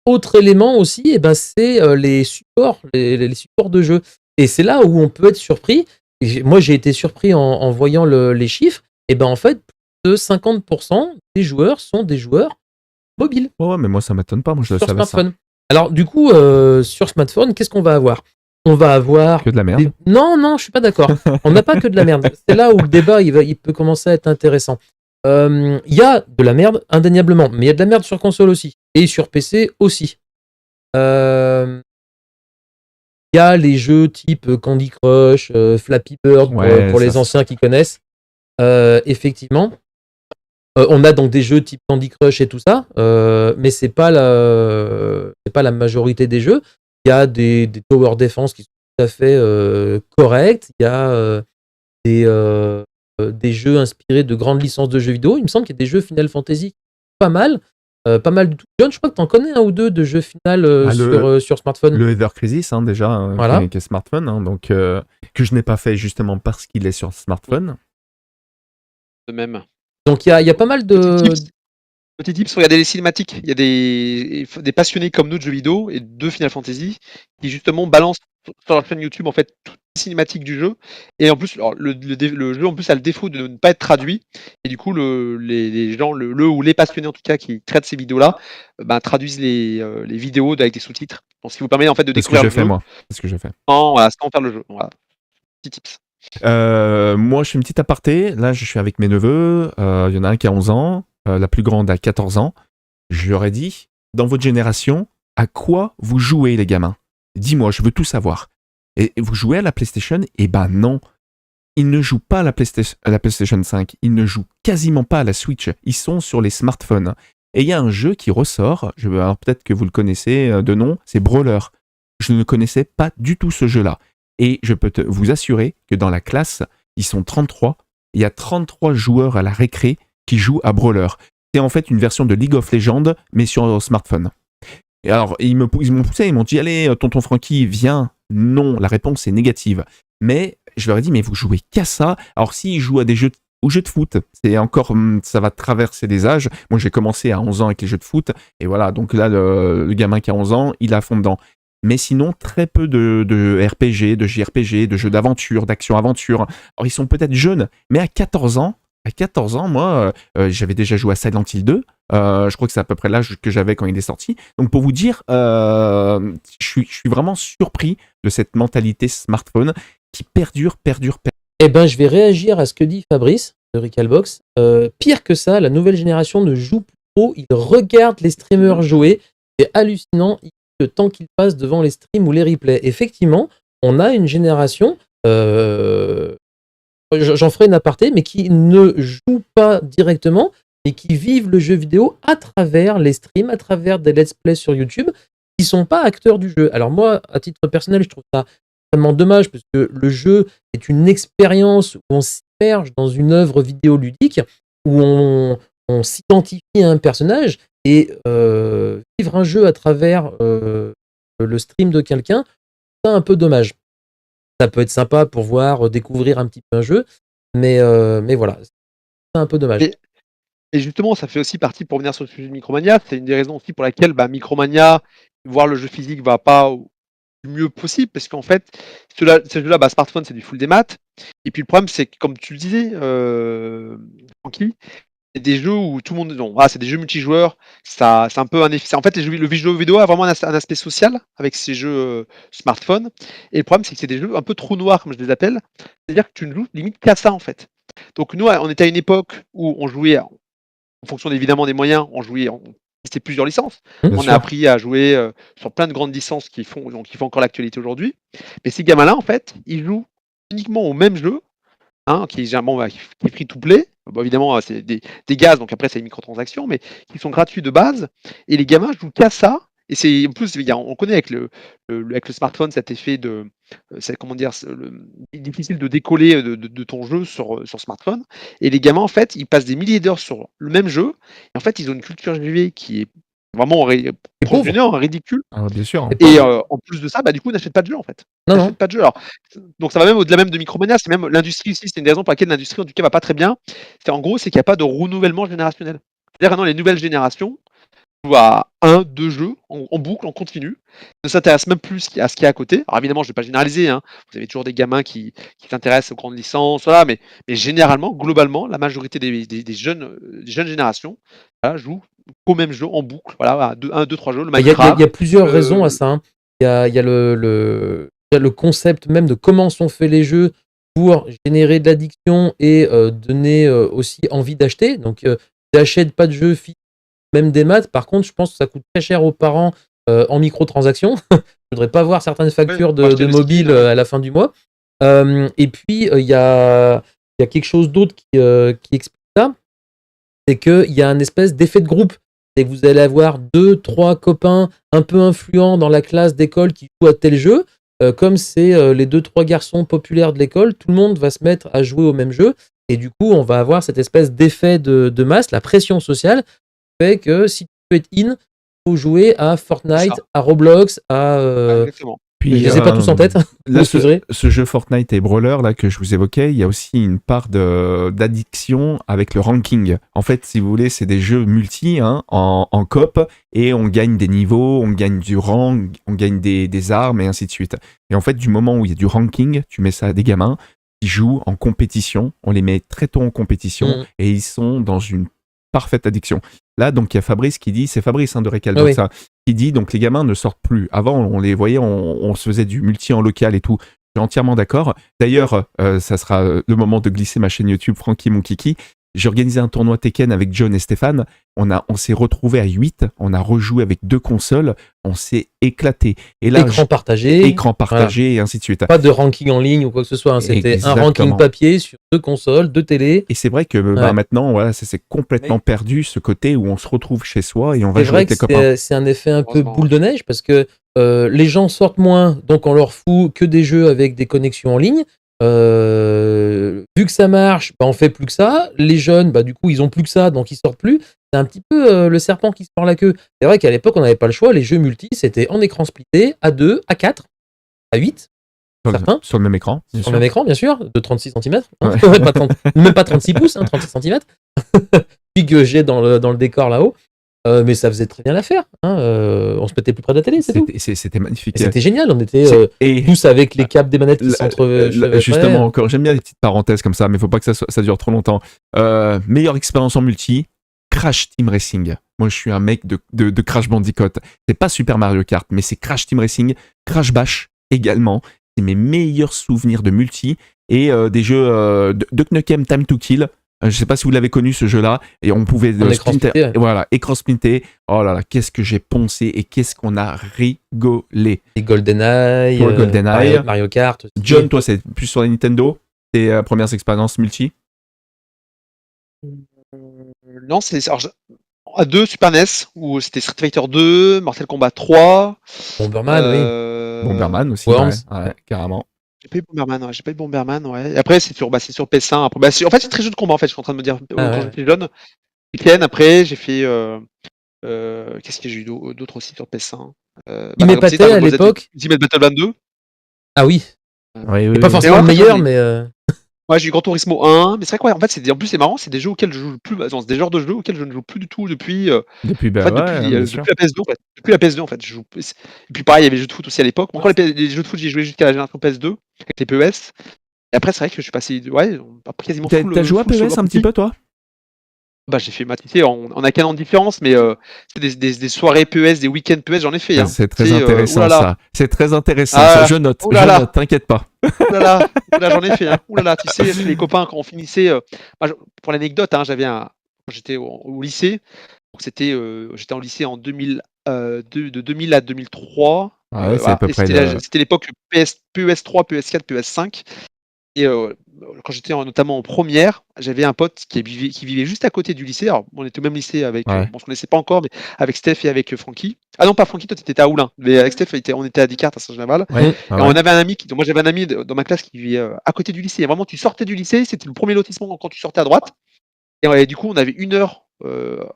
Autre élément aussi, c'est les supports, les supports de jeu. Et c'est là où on peut être surpris. Moi, j'ai été surpris en voyant les chiffres. Et en fait, plus de 50% des joueurs sont des joueurs mobiles. Ouais, mais moi, ça m'étonne pas. Moi, je le savais, smartphone. Ça. Alors, du coup, sur smartphone, qu'est-ce qu'on va avoir ? On va avoir... Que de la merde. Non, je suis pas d'accord. On n'a pas que de la merde. C'est là où le débat, il peut commencer à être intéressant. Il y a de la merde, indéniablement. Mais il y a de la merde sur console aussi. Et sur PC aussi. Il y a les jeux type Candy Crush, Flappy Bird, pour les anciens qui connaissent. Effectivement. On a donc des jeux type Candy Crush et tout ça, mais c'est pas la majorité des jeux. Il y a des tower defense qui sont tout à fait corrects. Il y a des jeux inspirés de grandes licences de jeux vidéo. Il me semble qu'il y a des jeux Final Fantasy pas mal du tout. John, je crois que tu en connais un ou deux de jeux Final sur smartphone. Le Ever Crisis, hein, déjà, voilà. qui est smartphone, hein, donc que je n'ai pas fait justement parce qu'il est sur smartphone. De même. Donc il y a pas mal de... Petit tips, regardez les cinématiques. Il y a des passionnés comme nous de jeux vidéo et de Final Fantasy qui justement balancent sur leur chaîne YouTube en fait toutes les cinématiques du jeu. Et en plus, alors, le jeu en plus a le défaut de ne pas être traduit. Et du coup, les gens, ou les passionnés en tout cas qui traitent ces vidéos-là, traduisent les vidéos avec des sous-titres. Donc ce qui vous permet en fait de découvrir le jeu. C'est ce que j'ai fait. Sans faire le jeu. Voilà. Petit tips. Moi, je suis une petite aparté. Là, je suis avec mes neveux. Il y en a un qui a 11 ans. La plus grande a 14 ans. Je leur ai dit, dans votre génération, à quoi vous jouez, les gamins ? Dis-moi, je veux tout savoir. Et vous jouez à la PlayStation ? Eh ben non. ils ne jouent pas à la PlayStation 5, ils ne jouent quasiment pas à la Switch, ils sont sur les smartphones. Et il y a un jeu qui ressort, alors peut-être que vous le connaissez de nom, c'est Brawler. Je ne connaissais pas du tout ce jeu-là. Et je peux vous assurer que dans la classe, ils sont 33, il y a 33 joueurs à la récré qui jouent à Brawler. C'est en fait une version de League of Legends, mais sur smartphone. Et alors, ils m'ont poussé, ils m'ont dit, allez, tonton Francky, viens. Non, la réponse est négative. Mais je leur ai dit, mais vous jouez qu'à ça. Alors, s'ils jouent à des jeux de foot, c'est encore, ça va traverser des âges. Moi, j'ai commencé à 11 ans avec les jeux de foot. Et voilà, donc là, le gamin qui a 11 ans, il est à fond dedans. Mais sinon, très peu de RPG, de JRPG, de jeux d'aventure, d'action-aventure. Alors, ils sont peut-être jeunes, mais à 14 ans, moi, j'avais déjà joué à Silent Hill 2. Je crois que c'est à peu près l'âge que j'avais quand il est sorti. Donc, pour vous dire, je suis vraiment surpris de cette mentalité smartphone qui perdure. Eh ben, je vais réagir à ce que dit Fabrice de Recalbox. Pire que ça, la nouvelle génération ne joue plus trop. Ils regardent les streamers jouer. C'est hallucinant le temps qu'ils passent devant les streams ou les replays. Effectivement, on a une génération, j'en ferai une aparté, mais qui ne joue pas directement, mais qui vivent le jeu vidéo à travers les streams, à travers des let's play sur YouTube, qui ne sont pas acteurs du jeu. Alors moi, à titre personnel, je trouve ça extrêmement dommage, parce que le jeu est une expérience où on s'immerge dans une œuvre vidéoludique, où on s'identifie à un personnage, et vivre un jeu à travers le stream de quelqu'un, c'est un peu dommage. Ça peut être sympa pour voir, découvrir un petit peu un jeu, mais voilà, c'est un peu dommage. Et justement, ça fait aussi partie, pour revenir sur le sujet de Micromania, c'est une des raisons aussi pour laquelle Micromania, voir le jeu physique va pas du mieux possible, parce qu'en fait, ce jeu-là, smartphone, c'est du full démat. Et puis le problème, c'est que, comme tu le disais, Francky, c'est des jeux où tout le monde. Non, c'est des jeux multijoueurs. Ça, c'est un peu un effet. En fait, le jeu vidéo a vraiment un aspect social avec ces jeux smartphone. Et le problème, c'est que c'est des jeux un peu trou noir, comme je les appelle. C'est-à-dire que tu ne joues limite qu'à ça, en fait. Donc, nous, on était à une époque où on jouait, en fonction évidemment des moyens, on testait plusieurs licences. On a appris à jouer sur plein de grandes licences qui font encore l'actualité aujourd'hui. Mais ces gamins-là, en fait, ils jouent uniquement au même jeu. Qui est free to play. Bon, évidemment, c'est des gaz, donc après, c'est une microtransaction, mais qui sont gratuits de base. Et les gamins jouent qu'à ça. Et c'est en plus, on connaît avec le smartphone cet effet de. Difficile de décoller de ton jeu sur smartphone. Et les gamins, en fait, ils passent des milliers d'heures sur le même jeu. Et en fait, ils ont une culture JV qui est vraiment proche du néant, ridicule. Ah, bien sûr. Et en plus de ça, du coup, n'achète pas de jeu en fait. N'achète pas de jeu. Alors, donc ça va même au-delà même de Micromania, c'est même l'industrie ici, c'est une des raisons pour laquelle l'industrie en tout cas va pas très bien. En gros, c'est qu'il n'y a pas de renouvellement générationnel. C'est-à-dire maintenant les nouvelles générations jouent à 1-2 jeux en boucle, en continu, ne s'intéressent même plus à ce qu'il y a à côté. Alors évidemment, je ne vais pas généraliser, vous avez toujours des gamins qui s'intéressent aux grandes licences, voilà, mais généralement, globalement, la majorité des jeunes générations jouent au même jeu en boucle, voilà, 1, 2, 3 jeux, le Minecraft. Il y a plusieurs raisons à ça. Il y a le concept même de comment sont faits les jeux pour générer de l'addiction et donner aussi envie d'acheter. Donc, n'achète pas de jeux même des maths. Par contre, je pense que ça coûte très cher aux parents en microtransactions. Je voudrais pas voir certaines factures de mobile à la fin du mois. Et puis, il y a quelque chose d'autre qui explique ça. C'est qu'il y a un espèce d'effet de groupe. C'est que vous allez avoir 2-3 copains un peu influents dans la classe d'école qui jouent à tel jeu. Comme c'est les 2-3 garçons populaires de l'école, tout le monde va se mettre à jouer au même jeu. Et du coup, on va avoir cette espèce d'effet de masse, la pression sociale, fait que si tu veux être in, il faut jouer à Fortnite, à Roblox, Exactement. Puis, je les ai pas tous en tête. Là, ce jeu Fortnite et Brawler là que je vous évoquais, il y a aussi une part d'addiction avec le ranking. En fait, si vous voulez, c'est des jeux multi en coop et on gagne des niveaux, on gagne du rang, on gagne des armes et ainsi de suite. Et en fait, du moment où il y a du ranking, tu mets ça à des gamins qui jouent en compétition, on les met très tôt en compétition et ils sont dans une parfaite addiction. Là, donc, il y a Fabrice qui dit, c'est Fabrice de Recalbox, ça, qui dit, donc, les gamins ne sortent plus. Avant, on les voyait, on se faisait du multi en local et tout. Je suis entièrement d'accord. D'ailleurs, ça sera le moment de glisser ma chaîne YouTube, Francky Mon Kiki. J'ai organisé un tournoi Tekken avec John et Stéphane. On s'est retrouvés à 8. On a rejoué avec 2 consoles. On s'est éclaté. Et là, Écran partagé. et ainsi de suite. Pas de ranking en ligne ou quoi que ce soit. Hein. C'était Exactement. un ranking papier sur 2 consoles, 2 télés. Et c'est vrai que maintenant, voilà, c'est complètement perdu ce côté où on se retrouve chez soi et on va C'est jouer vrai avec que les copains. c'est un effet un peu Heureusement. boule de neige parce que les gens sortent moins, donc on leur fout que des jeux avec des connexions en ligne. Vu que ça marche, on fait plus que ça. Les jeunes, du coup, ils ont plus que ça, donc ils sortent plus. C'est un petit peu le serpent qui se mord la queue. C'est vrai qu'à l'époque, on n'avait pas le choix. Les jeux multi, c'était en écran splitté, à 2, à 4, à 8, certains. Sur le même écran. bien Sur sûr. le même écran, bien sûr, de 36 cm. Ouais. Même pas 36 pouces, 36 cm. Puis que j'ai dans le décor là-haut. Mais ça faisait très bien l'affaire. On se mettait plus près de la télé, c'est tout. C'était magnifique. Et c'était génial, on était Et tous avec les câbles des manettes qui justement, encore, j'aime bien les petites parenthèses comme ça, mais il faut pas que ça dure trop longtemps. Meilleure expérience en multi, Crash Team Racing. Moi, je suis un mec de Crash Bandicoot. C'est pas Super Mario Kart, mais c'est Crash Team Racing, Crash Bash également. C'est mes meilleurs souvenirs de multi et des jeux de Knuck'em Time to Kill. Je sais pas si vous l'avez connu ce jeu-là et on pouvait écran splitté, ouais. voilà, écran splinté. Oh là là, qu'est-ce que j'ai poncé et qu'est-ce qu'on a rigolé. Et GoldenEye, Pour le GoldenEye. Mario Kart. Aussi. John, toi, c'est plus sur la Nintendo, tes premières expériences multi. Non, à 2 Super NES où c'était Street Fighter 2, Mortal Kombat 3. Bomberman, oui. Bomberman aussi, Worms. ouais, carrément. J'ai pas eu Bomberman, j'ai pas eu Bomberman, ouais. Et après, c'est sur PS1. Après, en fait, c'est très jeu de combat, en fait, je suis en train de me dire, quand ouais. j'étais jeune. Weekend, après, j'ai fait. Qu'est-ce que j'ai eu d'autre aussi sur PS1 Il m'épatait à l'époque. Ultimate Battle 22. Ah oui. Oui, Pas forcément le meilleur, mais. Ouais, j'ai eu Gran Turismo 1, mais c'est vrai que, ouais, en fait, en plus, c'est marrant, c'est des jeux auxquels je joue le plus. C'est des genres de jeux auxquels je ne joue plus du tout depuis. Depuis En fait, depuis la PS2, en fait. Depuis la PS2, en fait. Et puis, pareil, il y avait les jeux de foot aussi à l'époque. Bon, encore les jeux de foot, j'ai joué jusqu'à la génération PS2, avec les PES. Et après, c'est vrai que je suis passé. Ouais, quasiment full. T'as joué à PES un petit peu, toi? J'ai fait on a qu'un an de différence, mais c'est des soirées PES, des week-ends PES, j'en ai fait. Hein. C'est très intéressant ça. C'est très intéressant. Je note. T'inquiète pas. Oulala, j'en ai fait. Hein. Oulala, tu sais, les copains, quand on finissait. Pour l'anecdote, hein, quand j'étais au lycée, j'étais en lycée en 2000, de 2000 à 2003. Ouais, c'est à peu près. C'était l'époque PES3, PES4, PES5. Et quand j'étais notamment en première, j'avais un pote qui vivait juste à côté du lycée. Alors, on était au même lycée avec, on se connaissait pas encore, mais avec Steph et avec Francky. Ah non, pas Francky, toi tu étais à Oulin. Mais avec Steph, on était à Descartes, à Saint-Genaval. Ouais. Et on avait un ami, moi j'avais un ami dans ma classe qui vivait à côté du lycée. Et vraiment, tu sortais du lycée, c'était le premier lotissement quand tu sortais à droite. Et du coup, on avait 1 heure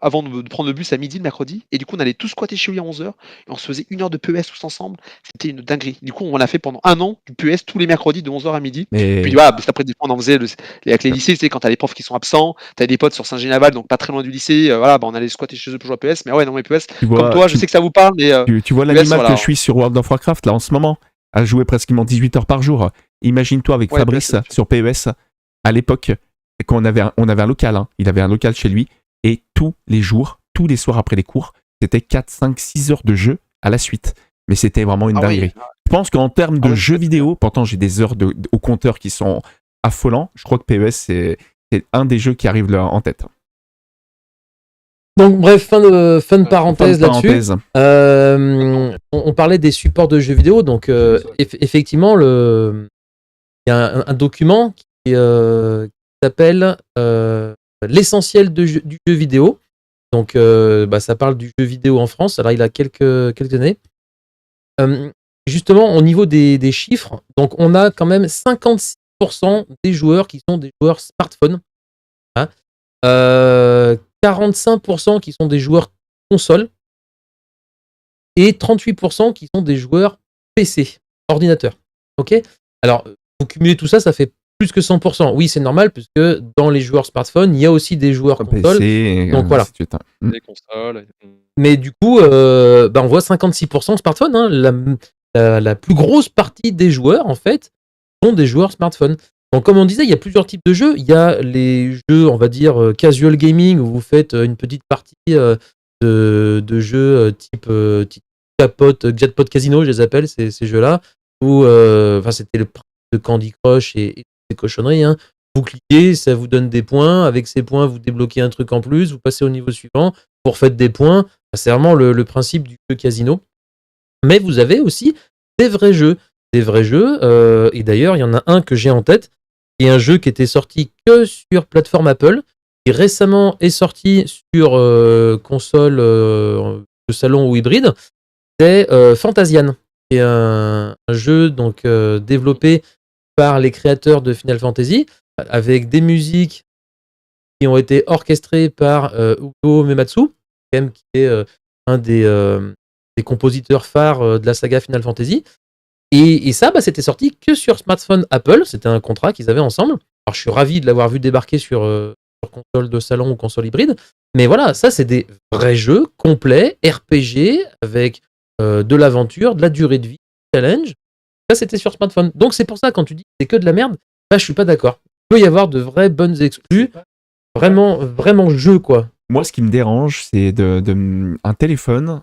avant de prendre le bus à midi le mercredi. Et du coup, on allait tous squatter chez lui à 11h. Et on se faisait 1 heure de PES tous ensemble. C'était une dinguerie. Du coup, on l'a fait pendant 1 an, du PES tous les mercredis de 11h à midi. Mais... Puis voilà, après, des fois, on en faisait avec les lycées, tu sais, quand t'as les profs qui sont absents, t'as des potes sur Saint-Genaval, donc pas très loin du lycée. On allait squatter chez eux pour jouer à PES. Mais ouais, non, mais PES, comme toi, je sais que ça vous parle. Mais tu vois l'animal que je suis sur World of Warcraft, là, en ce moment, à jouer pratiquement 18 heures par jour. Imagine-toi avec Fabrice sur PES, à l'époque, quand on avait un local, hein. Il avait un local chez lui. Et tous les jours, tous les soirs après les cours, c'était 4, 5, 6 heures de jeu à la suite. Mais c'était vraiment une dinguerie. Oui. Je pense qu'en termes de jeux vidéo, pourtant j'ai des heures au compteur qui sont affolants, je crois que PES, c'est un des jeux qui arrive là en tête. Donc bref, fin de parenthèse là-dessus. On parlait des supports de jeux vidéo, donc effectivement, il y a un document qui s'appelle l'essentiel du jeu vidéo. Donc ça parle du jeu vidéo en France. Alors il a quelques années. Justement, au niveau des chiffres, donc on a quand même 56% des joueurs qui sont des joueurs smartphone. Hein, 45% qui sont des joueurs console. Et 38% qui sont des joueurs PC, ordinateur. Ok ? Alors, vous cumulez tout ça, ça fait plus que 100%. Oui, c'est normal, puisque dans les joueurs smartphone, il y a aussi des joueurs console. PC, donc voilà. Les consoles. Mais du coup, on voit 56% smartphone. Hein, la plus grosse partie des joueurs, en fait, sont des joueurs smartphone. Donc, comme on disait, il y a plusieurs types de jeux. Il y a les jeux, on va dire, casual gaming, où vous faites une petite partie de jeux type Jackpot Casino, je les appelle, ces jeux-là. Où, c'était le principe de Candy Crush et des cochonneries. Hein. Vous cliquez, ça vous donne des points. Avec ces points, vous débloquez un truc en plus, vous passez au niveau suivant, vous refaites des points. C'est vraiment le principe du jeu casino. Mais vous avez aussi des vrais jeux. Des vrais jeux, et d'ailleurs, il y en a un que j'ai en tête, qui est un jeu qui était sorti que sur plateforme Apple, qui récemment est sorti sur console de salon ou hybride. C'est Fantasian, qui est un jeu donc, développé par les créateurs de Final Fantasy, avec des musiques qui ont été orchestrées par Ugo Uematsu, qui est un des compositeurs phares de la saga Final Fantasy. Et ça, c'était sorti que sur smartphone Apple. C'était un contrat qu'ils avaient ensemble. Alors, je suis ravi de l'avoir vu débarquer sur console de salon ou console hybride. Mais voilà, ça, c'est des vrais jeux complets, RPG, avec de l'aventure, de la durée de vie, challenge. Ça, c'était sur smartphone. Donc, c'est pour ça, quand tu dis que c'est que de la merde, je suis pas d'accord. Il peut y avoir de vraies bonnes exclus. Vraiment, vraiment jeu, quoi. Moi, ce qui me dérange, c'est un téléphone.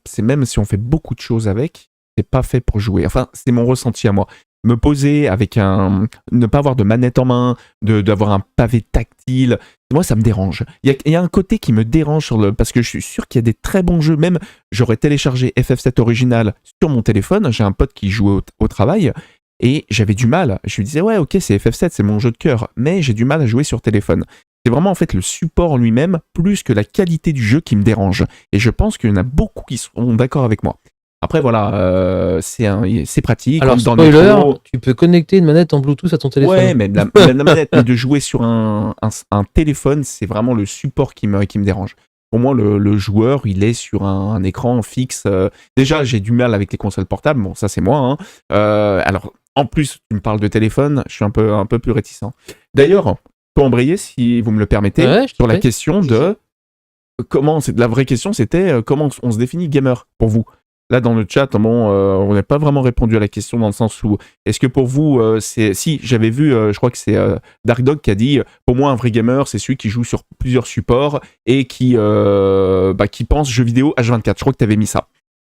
C'est même si on fait beaucoup de choses avec, c'est pas fait pour jouer. Enfin, c'est mon ressenti à moi. Me poser avec ne pas avoir de manette en main, d'avoir un pavé tactile, moi, ça me dérange. Il y a un côté qui me dérange parce que je suis sûr qu'il y a des très bons jeux. Même, j'aurais téléchargé FF7 original sur mon téléphone. J'ai un pote qui jouait au travail et j'avais du mal. Je lui disais, ouais, ok, c'est FF7, c'est mon jeu de cœur, mais j'ai du mal à jouer sur téléphone. C'est vraiment en fait le support lui-même plus que la qualité du jeu qui me dérange. Et je pense qu'il y en a beaucoup qui seront d'accord avec moi. Après, voilà, c'est pratique. Alors, dans spoiler, tu peux connecter une manette en Bluetooth à ton téléphone. Ouais, mais la manette, mais de jouer sur un téléphone, c'est vraiment le support qui me dérange. Pour moi, le joueur, il est sur un écran fixe. Déjà, j'ai du mal avec les consoles portables. Bon, ça, c'est moi. Hein. Alors, en plus, tu me parles de téléphone, je suis un peu plus réticent. D'ailleurs, pour embrayer, si vous me le permettez, sur la question de comment. La vraie question, c'était comment on se définit gamer pour vous. Là, dans le chat, on n'a pas vraiment répondu à la question dans le sens où, est-ce que pour vous, si, j'avais vu, je crois que c'est Dark Dog qui a dit, pour moi, un vrai gamer, c'est celui qui joue sur plusieurs supports et qui pense jeux vidéo H24. Je crois que tu avais mis ça.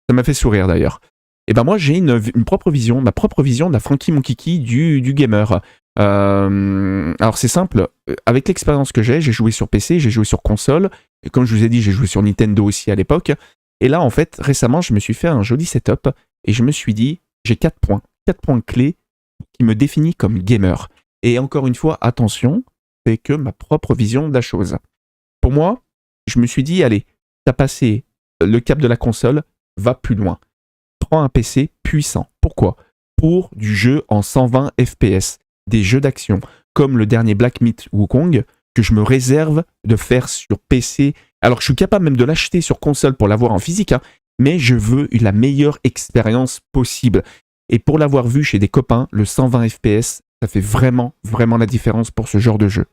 Ça m'a fait sourire, d'ailleurs. Et moi, j'ai une propre vision, ma propre vision de la Frankie mon kiki du gamer. Alors, c'est simple. Avec l'expérience que j'ai joué sur PC, j'ai joué sur console. Et comme je vous ai dit, j'ai joué sur Nintendo aussi à l'époque. Et là, en fait, récemment, je me suis fait un joli setup et je me suis dit, j'ai 4 points clés qui me définissent comme gamer. Et encore une fois, attention, c'est que ma propre vision de la chose. Pour moi, je me suis dit, allez, t'as passé le cap de la console, va plus loin. Prends un PC puissant. Pourquoi ? Pour du jeu en 120 FPS, des jeux d'action, comme le dernier Black Myth Wukong, que je me réserve de faire sur PC. Alors, je suis capable même de l'acheter sur console pour l'avoir en physique, hein, mais je veux la meilleure expérience possible. Et pour l'avoir vu chez des copains, le 120 FPS, ça fait vraiment, vraiment la différence pour ce genre de jeu.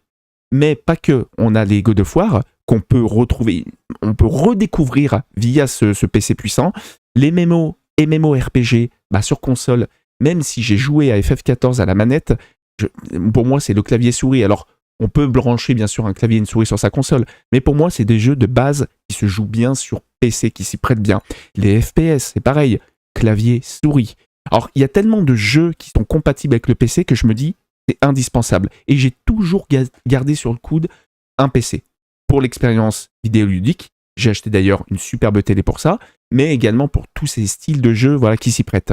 Mais pas que, on a les God of War qu'on peut retrouver, on peut redécouvrir via ce PC puissant. Les MMORPG sur console, même si j'ai joué à FF14 à la manette, pour moi, c'est le clavier souris. Alors, on peut brancher bien sûr un clavier et une souris sur sa console, mais pour moi, c'est des jeux de base qui se jouent bien sur PC, qui s'y prêtent bien. Les FPS, c'est pareil, clavier, souris. Alors, il y a tellement de jeux qui sont compatibles avec le PC que je me dis, c'est indispensable. Et j'ai toujours gardé sur le coude un PC. Pour l'expérience vidéoludique, j'ai acheté d'ailleurs une superbe télé pour ça, mais également pour tous ces styles de jeux qui s'y prêtent.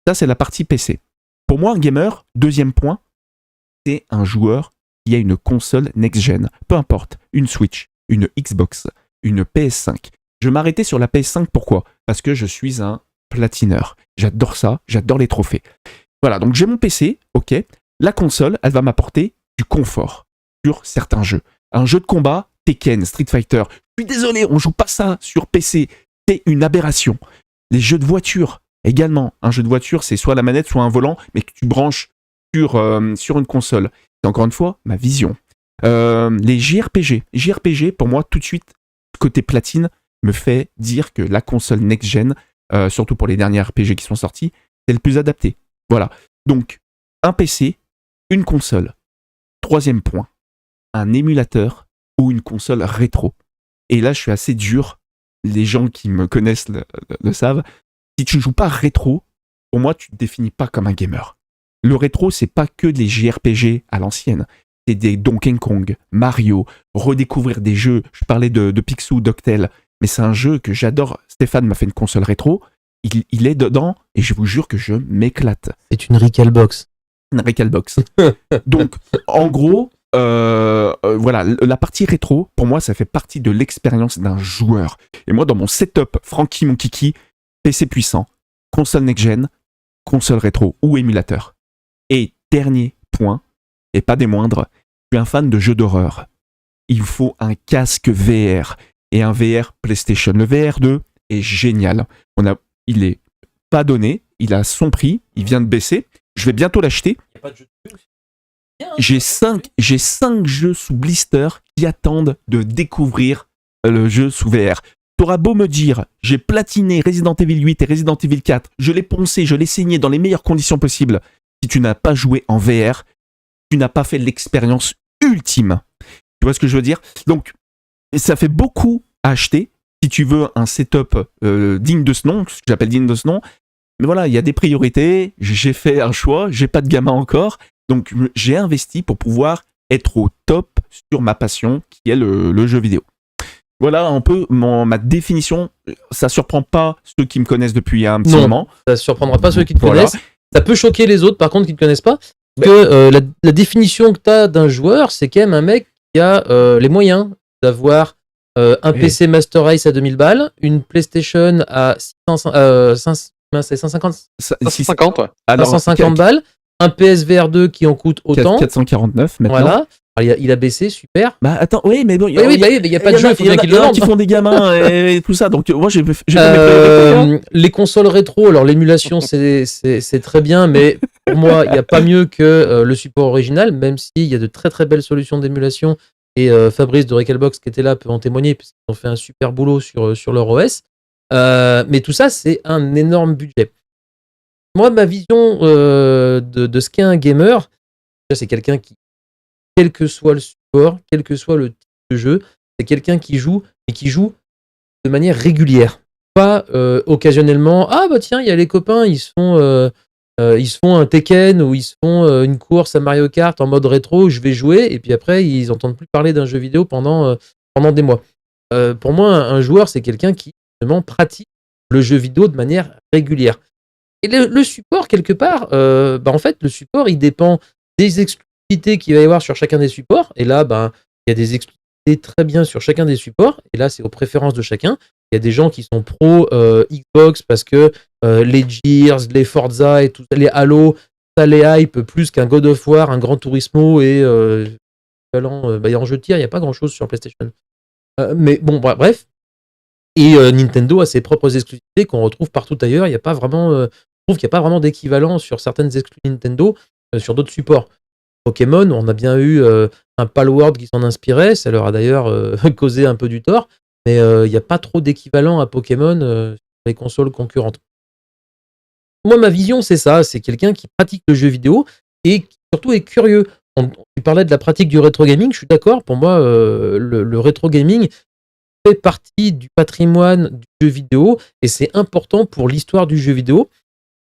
Ça, c'est la partie PC. Pour moi, un gamer, deuxième point, c'est un joueur qui a une console next-gen, peu importe, une Switch, une Xbox, une PS5. Je m'arrêtais sur la PS5, pourquoi ? Parce que je suis un platineur. J'adore ça, j'adore les trophées. Voilà, donc j'ai mon PC, ok. La console, elle va m'apporter du confort sur certains jeux. Un jeu de combat, Tekken, Street Fighter. Je suis désolé, on joue pas ça sur PC. C'est une aberration. Les jeux de voiture, également. Un jeu de voiture, c'est soit la manette, soit un volant, mais que tu branches sur une console. C'est encore une fois ma vision. Les JRPG. JRPG, pour moi, tout de suite, côté platine, me fait dire que la console next-gen, surtout pour les derniers RPG qui sont sortis, c'est le plus adapté. Voilà. Donc, un PC, une console. Troisième point, un émulateur ou une console rétro. Et là, je suis assez dur. Les gens qui me connaissent le savent. Si tu ne joues pas rétro, pour moi, tu ne te définis pas comme un gamer. Le rétro, c'est pas que des JRPG à l'ancienne. c'est des Donkey Kong, Mario, redécouvrir des jeux. Je parlais de Picsou, d'Octel, mais c'est un jeu que j'adore. Stéphane m'a fait une console rétro. Il est dedans et je vous jure que je m'éclate. C'est une Recalbox. Une Recalbox. Donc, en gros, voilà, la partie rétro, pour moi, ça fait partie de l'expérience d'un joueur. Et moi, dans mon setup, Francky mon kiki, PC puissant, console next-gen, console rétro ou émulateur. Et dernier point, et pas des moindres, je suis un fan de jeux d'horreur. Il faut un casque VR et un VR PlayStation. Le VR 2 est génial. Il est pas donné, il a son prix, il vient de baisser. Je vais bientôt l'acheter. J'ai 5 jeux sous blister qui attendent de découvrir le jeu sous VR. T'auras beau me dire, j'ai platiné Resident Evil 8 et Resident Evil 4, je l'ai poncé, je l'ai saigné dans les meilleures conditions possibles. Si tu n'as pas joué en VR, tu n'as pas fait l'expérience ultime. Tu vois ce que je veux dire? Donc, ça fait beaucoup à acheter si tu veux un setup digne de ce nom, ce que j'appelle digne de ce nom. Mais voilà, il y a des priorités, j'ai fait un choix, j'ai pas de gamin encore, donc j'ai investi pour pouvoir être au top sur ma passion qui est le jeu vidéo. Voilà un peu ma définition. Ça surprend pas ceux qui me connaissent depuis un petit moment. Ça surprendra pas ceux qui te Voilà. connaissent. Ça peut choquer les autres, par contre, qui ne te connaissent pas. Que la définition que tu as d'un joueur, c'est quand même un mec qui a les moyens d'avoir un PC Master Race à 2000 balles, une PlayStation à 550 550, ouais. Alors, 550 balles, un PSVR 2 qui en coûte autant. 449 maintenant. Voilà. Alors, il a baissé, super. Bah attends, oui, mais bon, il Oui, il n'y a pas de jeu, il faut bien qu'ils le vendent. qui font des gamins et tout ça. Donc moi, j'ai fait mes priorités. Les consoles rétro, alors l'émulation, c'est très bien, mais pour moi, il n'y a pas mieux que le support original, même s'il y a de très très belles solutions d'émulation. Et Fabrice de Recalbox qui était là peut en témoigner, puisqu'ils ont fait un super boulot sur leur OS. Mais tout ça, c'est un énorme budget. Moi, ma vision de ce qu'est un gamer, c'est quelqu'un qui, quel que soit le support, quel que soit le type de jeu, c'est quelqu'un qui joue, et qui joue de manière régulière. Pas occasionnellement, ah bah tiens, il y a les copains, ils se font un Tekken ou ils se font une course à Mario Kart en mode rétro, je vais jouer, et puis après, ils n'entendent plus parler d'un jeu vidéo pendant des mois. Pour moi, un joueur, c'est quelqu'un qui justement pratique le jeu vidéo de manière régulière. Et le support, quelque part, en fait, le support, il dépend des exclusivités qu'il va y avoir sur chacun des supports. Et là, il y a des exclusivités très bien sur chacun des supports. Et là, c'est aux préférences de chacun. Il y a des gens qui sont pro Xbox parce que les Gears, les Forza et tout, les Halo, ça les hype plus qu'un God of War, un Gran Turismo et en jeu de tir, il n'y a pas grand-chose sur PlayStation. Mais bon, bref. Et Nintendo a ses propres exclusivités qu'on retrouve partout ailleurs. Il n'y a pas vraiment, je trouve qu'il n'y a pas vraiment d'équivalent sur certaines exclus Nintendo sur d'autres supports. Pokémon, on a bien eu un Palworld qui s'en inspirait, ça leur a d'ailleurs causé un peu du tort, mais il n'y a pas trop d'équivalent à Pokémon sur les consoles concurrentes. Moi, ma vision, c'est ça, c'est quelqu'un qui pratique le jeu vidéo et qui surtout est curieux. Tu parlais de la pratique du rétro gaming, je suis d'accord, pour moi, le rétro gaming fait partie du patrimoine du jeu vidéo et c'est important pour l'histoire du jeu vidéo,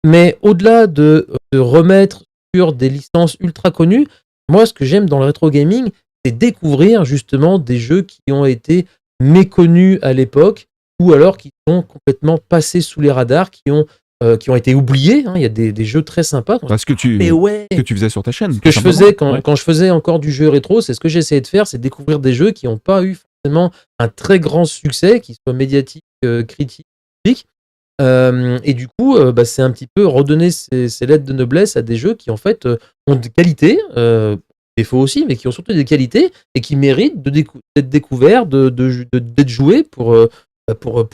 mais au-delà de remettre sur des licences ultra connues, moi ce que j'aime dans le rétro gaming, c'est découvrir justement des jeux qui ont été méconnus à l'époque ou alors qui sont complètement passés sous les radars, qui ont été oubliés. Il y a des jeux très sympas. Parce que tu faisais sur ta chaîne. Ce que je faisais quand je faisais encore du jeu rétro, c'est ce que j'essayais de faire, c'est découvrir des jeux qui n'ont pas eu forcément un très grand succès, qui soient médiatiques, critiques, et du coup, c'est un petit peu redonner ces lettres de noblesse à des jeux qui en fait ont des qualités, défauts aussi, mais qui ont surtout des qualités et qui méritent d'être découverts, d'être joués pour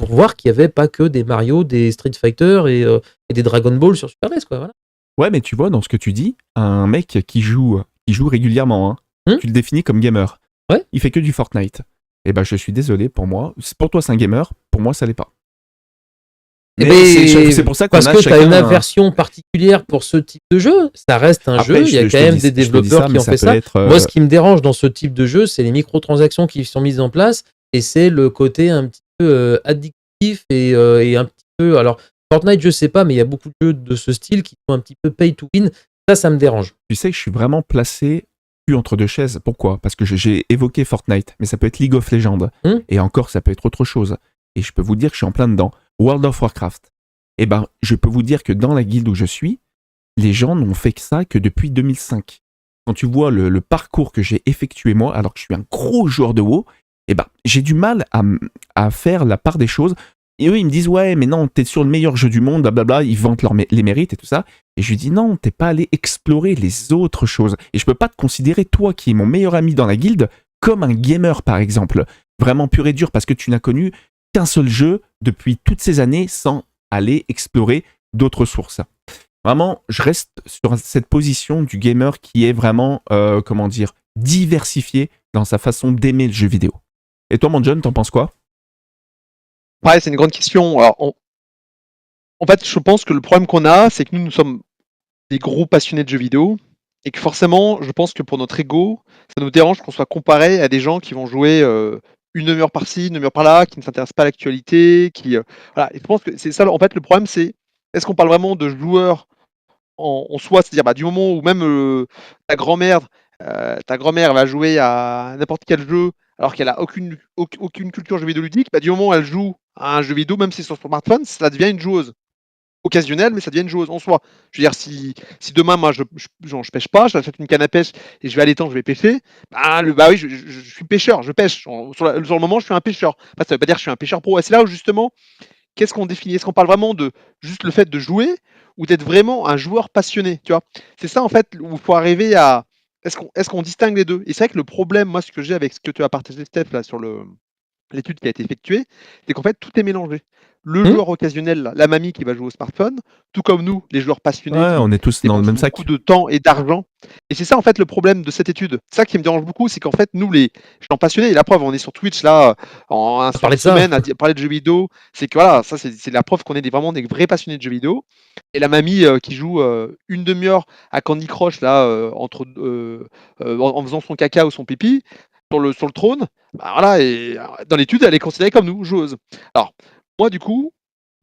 voir qu'il n'y avait pas que des Mario, des Street Fighter et des Dragon Ball sur Super NES, quoi. Voilà. Ouais, mais tu vois, dans ce que tu dis, un mec qui joue régulièrement, tu le définis comme gamer. Ouais. Il fait que du Fortnite. Et je suis désolé, pour moi. Pour toi, c'est un gamer. Pour moi, ça l'est pas. Mais c'est pour ça qu'on parce que tu as une aversion particulière pour ce type de jeu. Ça reste un jeu. Il y a quand même des développeurs qui ont fait ça. Moi, ce qui me dérange dans ce type de jeu, c'est les microtransactions qui sont mises en place et c'est le côté un petit peu addictif et un petit peu. Alors, Fortnite, je sais pas, mais il y a beaucoup de jeux de ce style qui sont un petit peu pay to win. Ça me dérange. Tu sais que je suis vraiment placé cul entre deux chaises. Pourquoi? Parce que j'ai évoqué Fortnite, mais ça peut être League of Legends. Et encore, ça peut être autre chose. Et je peux vous dire que je suis en plein dedans. World of Warcraft. Eh ben, je peux vous dire que dans la guilde où je suis, les gens n'ont fait que ça que depuis 2005. Quand tu vois le parcours que j'ai effectué moi, alors que je suis un gros joueur de WoW, eh ben, j'ai du mal à faire la part des choses. Et eux, ils me disent, ouais, mais non, t'es sur le meilleur jeu du monde, blablabla, ils vantent les mérites et tout ça. Et je lui dis, non, t'es pas allé explorer les autres choses. Et je peux pas te considérer, toi, qui es mon meilleur ami dans la guilde, comme un gamer, par exemple. Vraiment pur et dur, parce que tu n'as connu qu'un seul jeu depuis toutes ces années sans aller explorer d'autres sources. Vraiment, je reste sur cette position du gamer qui est vraiment, diversifié dans sa façon d'aimer le jeu vidéo. Et toi, mon John, t'en penses quoi? Pareil, c'est une grande question. Alors, en fait, je pense que le problème qu'on a, c'est que nous sommes des gros passionnés de jeux vidéo et que forcément, je pense que pour notre ego, ça nous dérange qu'on soit comparé à des gens qui vont jouer une demi-heure par-ci, une demi-heure par-là, qui ne s'intéressent pas à l'actualité, voilà. Et je pense que c'est ça. En fait, le problème, c'est est-ce qu'on parle vraiment de joueurs en soi, c'est-à-dire du moment où même ta grand-mère va jouer à n'importe quel jeu alors qu'elle a aucune culture jeu vidéo ludique, du moment où elle joue à un jeu vidéo, même si c'est sur son smartphone, ça devient une joueuse occasionnelle, mais ça devient une joueuse en soi. Je veux dire, si demain, moi, je pêche pas, je achète une canne à pêche et je vais à l'étang, je vais pêcher, oui, je suis pêcheur, je pêche. Sur le moment, je suis un pêcheur. Enfin, ça veut pas dire que je suis un pêcheur pro. Et c'est là où, justement, qu'est-ce qu'on définit? Est-ce qu'on parle vraiment de juste le fait de jouer ou d'être vraiment un joueur passionné, tu vois? C'est ça, en fait, où il faut arriver à... Est-ce qu'on distingue les deux? Et c'est vrai que le problème, moi, ce que j'ai avec ce que tu as partagé, Steph, là, sur l'étude qui a été effectuée, c'est qu'en fait, tout est mélangé. Le joueur occasionnel, la mamie qui va jouer au smartphone, tout comme nous, les joueurs passionnés, Ouais, on est tous dans le même sac. beaucoup de temps et d'argent. Et c'est ça, en fait, le problème de cette étude. Ça qui me dérange beaucoup, c'est qu'en fait, nous, les gens passionnés, et la preuve, on est sur Twitch, là, en une semaine, à parler de jeux vidéo, c'est que voilà, ça, c'est la preuve qu'on est vraiment des vrais passionnés de jeux vidéo. Et la mamie qui joue une demi-heure à Candy Crush, là, en faisant son caca ou son pipi, sur le trône, voilà, et dans l'étude, elle est considérée comme nous, joueuse. Alors, moi, du coup,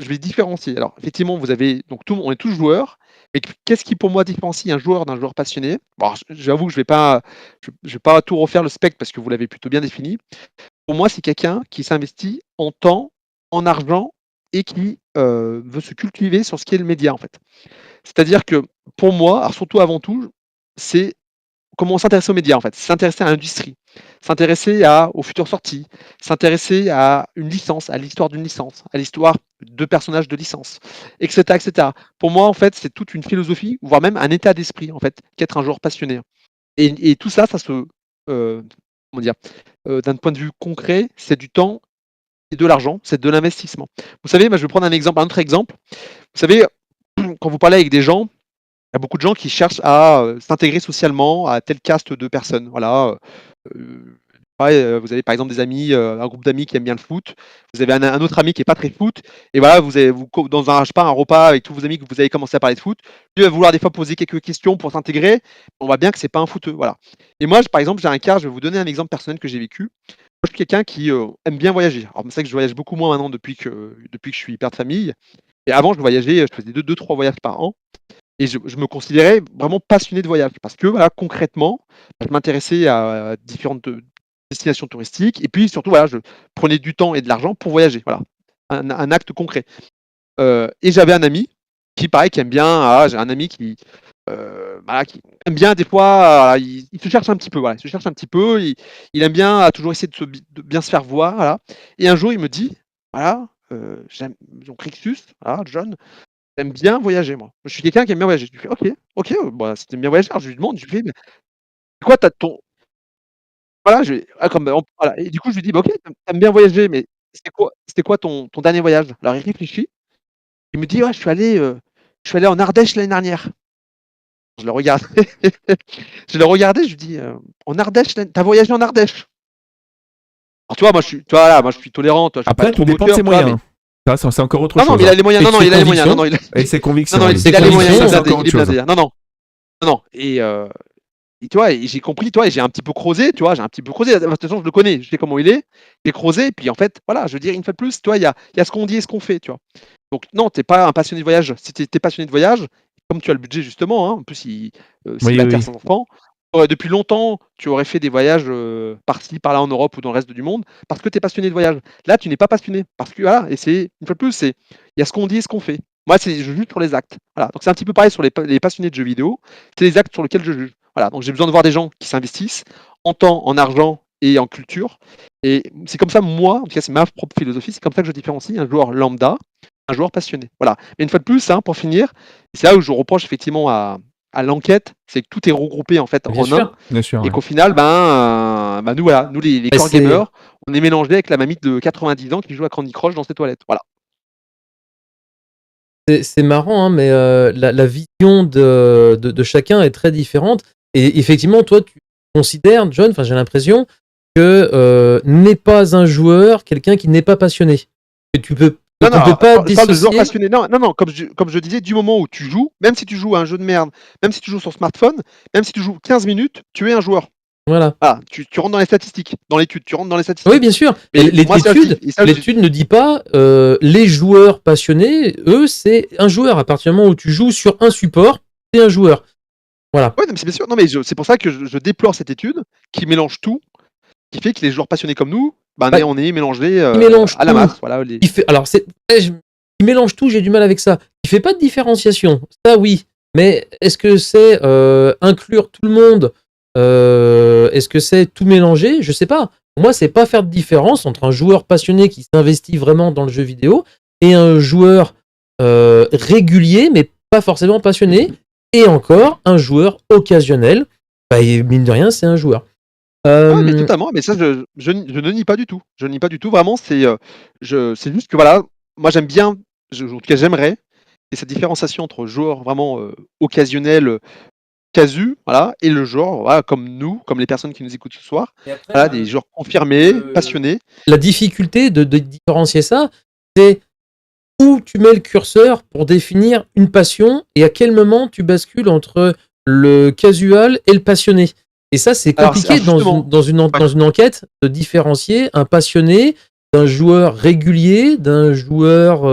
je vais différencier. Alors, effectivement, vous avez donc on est tous joueurs. Mais qu'est-ce qui, pour moi, différencie un joueur d'un joueur passionné? Bon, j'avoue que je vais pas tout refaire le spectre parce que vous l'avez plutôt bien défini. Pour moi, c'est quelqu'un qui s'investit en temps, en argent et qui veut se cultiver sur ce qui est le média, en fait. C'est-à-dire que, pour moi, alors surtout avant tout, c'est comment s'intéresser aux médias, en fait. S'intéresser à l'industrie, s'intéresser aux futures sorties, s'intéresser à une licence, à l'histoire d'une licence, à l'histoire de personnages de licence, etc., etc. Pour moi, en fait, c'est toute une philosophie, voire même un état d'esprit, en fait, qu'être un joueur passionné. Et tout ça, ça se... comment dire, d'un point de vue concret, c'est du temps et de l'argent, c'est de l'investissement. Vous savez, moi, je vais prendre un autre exemple. Vous savez, quand vous parlez avec des gens, il y a beaucoup de gens qui cherchent à s'intégrer socialement à tel caste de personnes. Voilà. Vous avez par exemple des amis, un groupe d'amis qui aiment bien le foot. Vous avez un autre ami qui n'est pas très foot. Et voilà, vous dans un repas avec tous vos amis que vous avez commencé à parler de foot. Lui va vouloir des fois poser quelques questions pour s'intégrer. On voit bien que c'est pas un footeux. Voilà. Et moi, par exemple, j'ai un cas. Je vais vous donner un exemple personnel que j'ai vécu. Moi, je suis quelqu'un qui aime bien voyager. Alors, c'est vrai que je voyage beaucoup moins maintenant depuis que je suis père de famille. Et avant, je voyageais, je faisais 2-3 voyages par an. Et je me considérais vraiment passionné de voyage parce que voilà, concrètement, je m'intéressais à différentes destinations touristiques et puis surtout, voilà, je prenais du temps et de l'argent pour voyager. Voilà, un acte concret. Et j'avais un ami qui, pareil, qui aime bien. J'ai un ami qui aime bien des fois. Il se cherche un petit peu. Voilà, il se cherche un petit peu. Il aime bien toujours essayer de bien se faire voir. Voilà. Et un jour, il me dit, voilà, j'aime donc Rixus, voilà, John. J'aime bien voyager, moi. Je suis quelqu'un qui aime bien voyager. Je lui fais OK, bah, si tu aimes bien voyager, alors je lui demande, je lui fais, mais c'est quoi voilà, voilà. Et du coup, je lui dis, bah, OK, t'aimes bien voyager, mais c'était quoi ton dernier voyage? Alors il réfléchit, il me dit, ouais, je suis allé en Ardèche l'année dernière. Je le regardais, je lui dis, en Ardèche, t'as voyagé en Ardèche? Alors tu vois, moi je suis tolérant, je suis Après, pas tout trop dépend de moqueur, ses tu vois, moyens. Ça, c'est encore autre chose. non, mais il a les moyens. Non, il a les moyens. Non, Et ses convictions. Non, il a les moyens. c'est encore Il est autre chose. blindé. Non. Et tu vois, et j'ai compris, toi, et j'ai un petit peu creusé, tu vois, De toute façon, je le connais, je sais comment il est. J'ai creusé, et puis en fait, voilà, je veux dire, une fois de plus, toi, il y a ce qu'on dit et ce qu'on fait, tu vois. Donc, non, t'es pas un passionné de voyage. Si t'es passionné de voyage, comme tu as le budget, justement, hein, en plus, célibataire sans enfant, depuis longtemps, tu aurais fait des voyages par-ci, par-là en Europe ou dans le reste du monde parce que tu es passionné de voyage. Là, tu n'es pas passionné parce que voilà, et c'est une fois de plus, il y a ce qu'on dit et ce qu'on fait. Moi, je juge sur les actes. Voilà, donc c'est un petit peu pareil sur les passionnés de jeux vidéo. C'est les actes sur lesquels je juge. Voilà, donc j'ai besoin de voir des gens qui s'investissent en temps, en argent et en culture. Et c'est comme ça, moi, en tout cas, c'est ma propre philosophie. C'est comme ça que je différencie un joueur lambda, un joueur passionné. Voilà. Mais une fois de plus, hein, pour finir, c'est là où je reproche effectivement à l'enquête, c'est que tout est regroupé en fait Bien en sûr. un, Bien sûr. et Ouais. qu'au final, nous voilà, nous les Bah, core c'est- gamers, on est mélangés avec la mamie de 90 ans qui joue à Candy Crush dans ses toilettes. Voilà. C'est marrant, hein, mais la vision de chacun est très différente. Et effectivement, toi, tu considères, John, j'ai l'impression que n'est pas un joueur quelqu'un qui n'est pas passionné. Que tu peux, Non, on peut pas je parle de joueurs dissocier. passionnés. Non, comme je disais, du moment où tu joues, même si tu joues à un jeu de merde, même si tu joues sur smartphone, même si tu joues 15 minutes, tu es un joueur. Voilà. Voilà, tu rentres dans les statistiques, dans l'étude, tu rentres dans les statistiques. Oui, bien sûr. Mais Et moi, ça, l'étude ne dit pas les joueurs passionnés, eux, c'est un joueur. À partir du moment où tu joues sur un support, c'est un joueur. Voilà. Ouais, non, mais c'est bien sûr. Non, mais c'est pour ça que je déplore cette étude qui mélange tout, qui fait que les joueurs passionnés comme nous, on est mélangés mélange à la tout. masse. Voilà, les... Alors, il mélange tout, j'ai du mal avec ça. Il fait pas de différenciation, ça oui. Mais est-ce que c'est inclure tout le monde Est-ce que c'est tout mélanger? Je sais pas. Pour moi, c'est pas faire de différence entre un joueur passionné qui s'investit vraiment dans le jeu vidéo et un joueur régulier, mais pas forcément passionné. Et encore, un joueur occasionnel. Et mine de rien, c'est un joueur. mais totalement, mais ça, je ne nie pas du tout. Je ne nie pas du tout, vraiment, c'est juste que voilà, moi j'aime bien, en tout cas j'aimerais, et cette différenciation entre joueur vraiment occasionnel, casu, voilà, et le joueur, voilà, comme nous, comme les personnes qui nous écoutent ce soir, voilà, des joueurs confirmés, passionnés. La difficulté de différencier ça, c'est où tu mets le curseur pour définir une passion et à quel moment tu bascules entre le casual et le passionné. Et ça, c'est compliqué dans une enquête de différencier un passionné d'un joueur régulier, d'un joueur...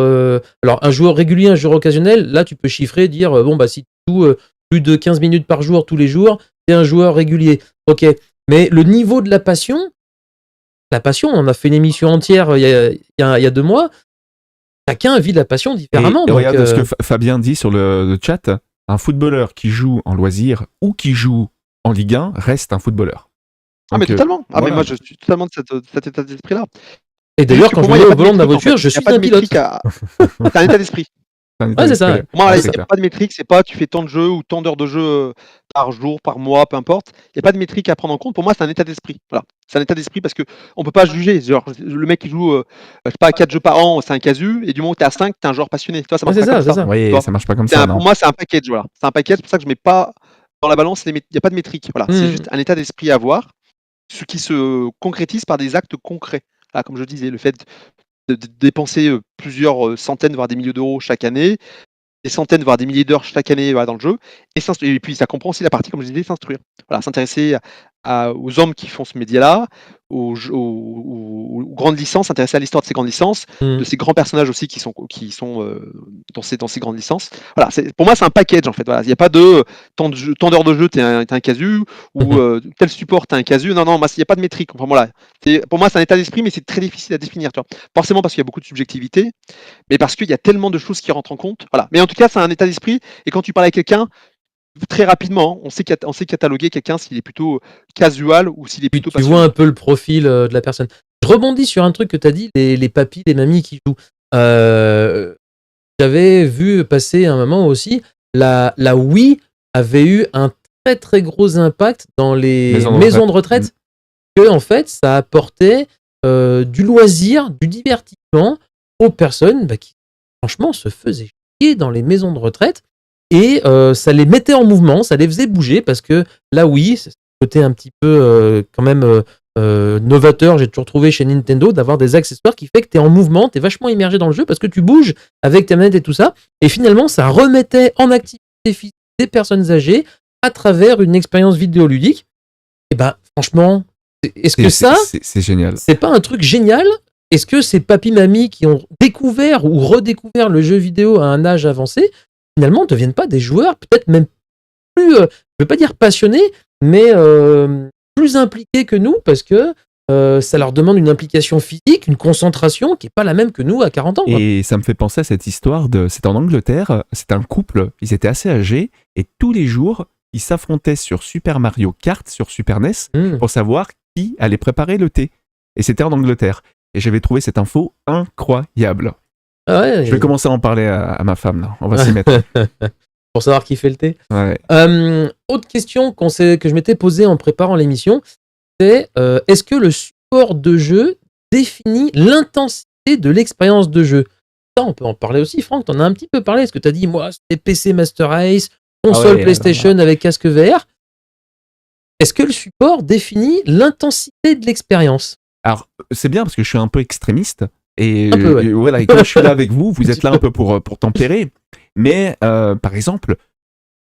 alors, un joueur régulier, un joueur occasionnel, là, tu peux chiffrer, dire, si tu joues plus de 15 minutes par jour, tous les jours, c'est un joueur régulier. Ok. Mais le niveau de la passion, on a fait une émission entière il y a 2 mois, chacun vit la passion différemment. Et regarde ce que Fabien dit sur le chat. Un footballeur qui joue en loisir ou qui joue en Ligue 1 reste un footballeur. Ah, mais totalement. Ah, voilà. mais moi, je suis totalement de cet état d'esprit-là. Et d'ailleurs, quand je me mets au volant de ma voiture, je suis un pilote. C'est un état d'esprit. Ouais, c'est ça. Pour moi, il n'y a pas de métrique, c'est pas tu fais tant de jeux ou tant d'heures de jeu par jour, par mois, peu importe. Il n'y a pas de métrique à prendre en compte. Pour moi, c'est un état d'esprit. Voilà. C'est un état d'esprit parce qu'on ne peut pas juger. Genre, le mec qui joue je sais pas, 4 jeux par an, c'est un casu, et du moment où tu es à 5, tu es un joueur passionné. Toi, ça marche pas comme ça. Oui, ça marche pas comme ça. Pour moi, c'est un package. Voilà. C'est un package, c'est pour ça que je ne mets pas dans la balance, il n'y a pas de métrique. Voilà. C'est juste un état d'esprit à avoir, ce qui se concrétise par des actes concrets. Là, comme je disais, le fait de dépenser plusieurs centaines, voire des milliers d'euros chaque année, des centaines, voire des milliers d'heures chaque année dans le jeu, et puis ça comprend aussi la partie, comme je disais, s'instruire. Voilà, s'intéresser aux hommes qui font ce média-là, aux grandes licences, s'intéresser à l'histoire de ces grandes licences, de ces grands personnages aussi qui sont dans ces grandes licences. Voilà, pour moi, c'est un package en fait. Voilà, il n'y a pas de tant d'heures de jeu, t'es un casu, ou tel support, t'es un casu. Non, il n'y a pas de métrique. Enfin, voilà. Pour moi, c'est un état d'esprit, mais c'est très difficile à définir. Tu vois. Forcément parce qu'il y a beaucoup de subjectivité, mais parce qu'il y a tellement de choses qui rentrent en compte. Voilà. Mais en tout cas, c'est un état d'esprit. Et quand tu parles avec quelqu'un, très rapidement, on sait cataloguer quelqu'un s'il est plutôt casual ou s'il est plutôt passionné. Tu vois un peu le profil de la personne. Je rebondis sur un truc que tu as dit, les papis, les mamies qui jouent. J'avais vu passer un moment aussi, la Wii avait eu un très très gros impact dans les maisons de retraite, que en fait ça apportait du loisir, du divertissement aux personnes qui franchement se faisaient chier dans les maisons de retraite. Et ça les mettait en mouvement, ça les faisait bouger parce que là, oui, c'est un côté un petit peu quand même novateur, j'ai toujours trouvé chez Nintendo, d'avoir des accessoires qui fait que tu es en mouvement, tu es vachement immergé dans le jeu parce que tu bouges avec ta manette et tout ça. Et finalement, ça remettait en activité des personnes âgées à travers une expérience vidéoludique. Et franchement, est-ce que c'est génial. C'est pas un truc génial? Est-ce que ces papy-mamies qui ont découvert ou redécouvert le jeu vidéo à un âge avancé finalement ne deviennent pas des joueurs peut-être même plus, je ne veux pas dire passionnés, mais plus impliqués que nous, parce que ça leur demande une implication physique, une concentration qui n'est pas la même que nous à 40 ans. Quoi. Et ça me fait penser à cette histoire c'était en Angleterre, c'était un couple, ils étaient assez âgés, et tous les jours, ils s'affrontaient sur Super Mario Kart, sur Super NES, pour savoir qui allait préparer le thé. Et c'était en Angleterre. Et j'avais trouvé cette info incroyable. Ah ouais, Je vais commencer à en parler à ma femme, là. On va s'y mettre. pour savoir qui fait le thé. Ouais. Autre question que je m'étais posée en préparant l'émission, c'est est-ce que le support de jeu définit l'intensité de l'expérience de jeu? Ça, on peut en parler aussi, Franck, t'en as un petit peu parlé, parce que t'as dit, moi, c'était PC Master Race, console PlayStation avec casque VR. Est-ce que le support définit l'intensité de l'expérience? Alors, c'est bien parce que je suis un peu extrémiste. Et, Un peu, ouais. et voilà, et quand je suis là avec vous, vous êtes là un peu pour tempérer. Mais, par exemple,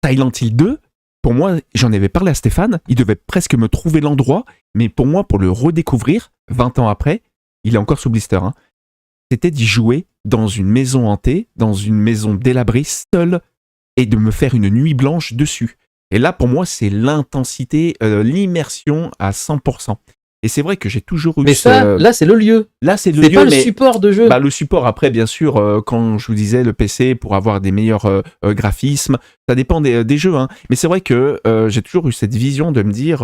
Silent Hill 2, pour moi, j'en avais parlé à Stéphane, il devait presque me trouver l'endroit, mais pour moi, pour le redécouvrir, 20 ans après, il est encore sous blister, hein, c'était d'y jouer dans une maison hantée, dans une maison délabrée, seule, et de me faire une nuit blanche dessus. Et là, pour moi, c'est l'intensité, l'immersion à 100%. Et c'est vrai que j'ai toujours eu Mais ça, là, c'est le lieu. Là, c'est le C'est lieu, pas le mais support de jeu. bah, le support, après, bien sûr, quand je vous disais le PC pour avoir des meilleurs graphismes, ça dépend des jeux. Hein. Mais c'est vrai que j'ai toujours eu cette vision de me dire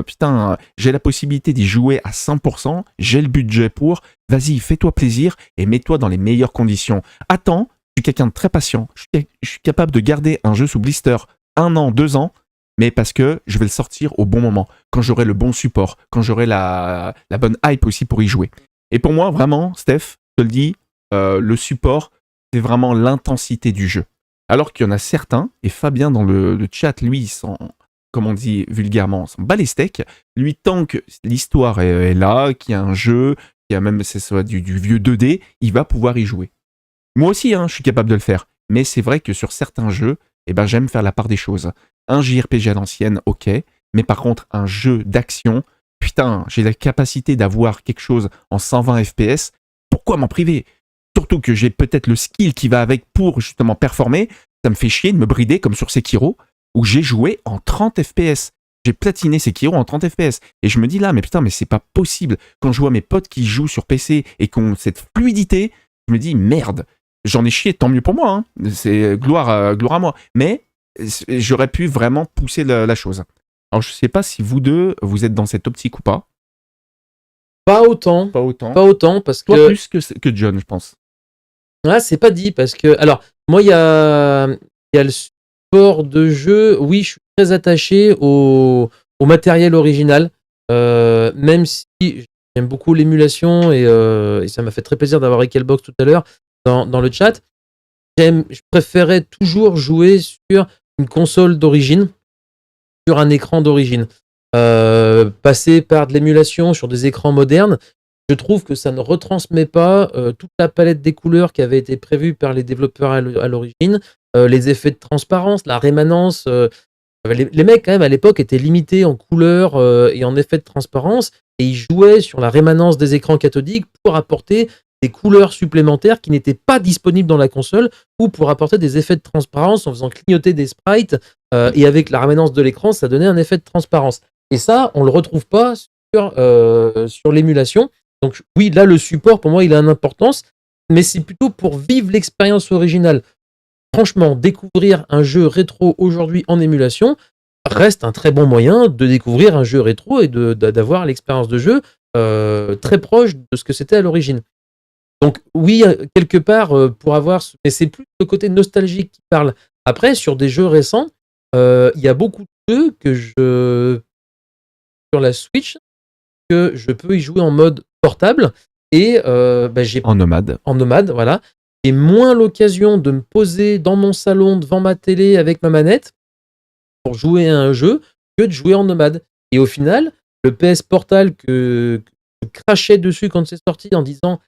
putain, j'ai la possibilité d'y jouer à 100%, j'ai le budget pour, vas-y, fais-toi plaisir et mets-toi dans les meilleures conditions. Attends, je suis quelqu'un de très patient, je suis capable de garder un jeu sous blister 1 an, 2 ans, mais parce que je vais le sortir au bon moment, quand j'aurai le bon support, quand j'aurai la bonne hype aussi pour y jouer. Et pour moi, vraiment, Steph, je te le dis, le support, c'est vraiment l'intensité du jeu. Alors qu'il y en a certains, et Fabien dans le chat, lui, comme on dit vulgairement, s'en bat les steaks. Lui, tant que l'histoire est là, qu'il y a un jeu, qu'il y a même du vieux 2D, il va pouvoir y jouer. Moi aussi, hein, je suis capable de le faire. Mais c'est vrai que sur certains jeux, eh ben, j'aime faire la part des choses. Un JRPG à l'ancienne, ok. Mais par contre, un jeu d'action, putain, j'ai la capacité d'avoir quelque chose en 120 FPS. Pourquoi m'en priver? Surtout que j'ai peut-être le skill qui va avec pour justement performer. Ça me fait chier de me brider comme sur Sekiro, où j'ai joué en 30 FPS. J'ai platiné Sekiro en 30 FPS. Et je me dis là, mais putain, mais c'est pas possible. Quand je vois mes potes qui jouent sur PC et qui ont cette fluidité, je me dis merde. J'en ai chié, tant mieux pour moi. Hein. C'est gloire à moi. Mais j'aurais pu vraiment pousser la chose. Alors, je sais pas si vous deux, vous êtes dans cette optique ou pas. Pas autant. Pas autant. Pas autant, parce Toi, que... plus que John, je pense. Ah, c'est pas dit, parce que... Alors, moi, il y a le support de jeu. Oui, je suis très attaché au matériel original. Même si j'aime beaucoup l'émulation, et ça m'a fait très plaisir d'avoir Ekelbox tout à l'heure dans le chat. Je préférais toujours jouer sur une console d'origine, sur un écran d'origine. Passer par de l'émulation sur des écrans modernes, je trouve que ça ne retransmet pas toute la palette des couleurs qui avait été prévue par les développeurs à l'origine, les effets de transparence, la rémanence. Les mecs, quand même, à l'époque, étaient limités en couleurs et en effets de transparence, et ils jouaient sur la rémanence des écrans cathodiques pour apporter des couleurs supplémentaires qui n'étaient pas disponibles dans la console, ou pour apporter des effets de transparence en faisant clignoter des sprites, et avec la rémanence de l'écran, ça donnait un effet de transparence. Et ça, on ne le retrouve pas sur l'émulation. Donc oui, là, le support, pour moi, il a une importance, mais c'est plutôt pour vivre l'expérience originale. Franchement, découvrir un jeu rétro aujourd'hui en émulation reste un très bon moyen de découvrir un jeu rétro et d'avoir l'expérience de jeu très proche de ce que c'était à l'origine. Donc oui, quelque part, pour avoir... Mais c'est plus le côté nostalgique qui parle. Après, sur des jeux récents, il y a beaucoup de jeux sur la Switch que je peux y jouer en mode portable, et j'ai... En nomade. En nomade, voilà. J'ai moins l'occasion de me poser dans mon salon devant ma télé avec ma manette pour jouer à un jeu que de jouer en nomade. Et au final, le PS Portal que je crachais dessus quand c'est sorti en disant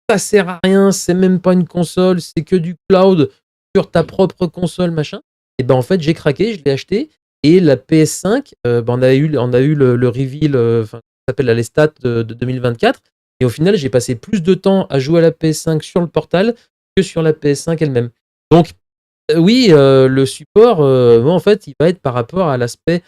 ça sert à rien, c'est même pas une console, c'est que du cloud sur ta propre console, machin. Et ben en fait, j'ai craqué, je l'ai acheté, et la PS5, on a eu le reveal, ça s'appelle les stats de 2024, et au final, j'ai passé plus de temps à jouer à la PS5 sur le Portal que sur la PS5 elle-même. Donc oui, le support, moi en fait, il va être par rapport à l'aspect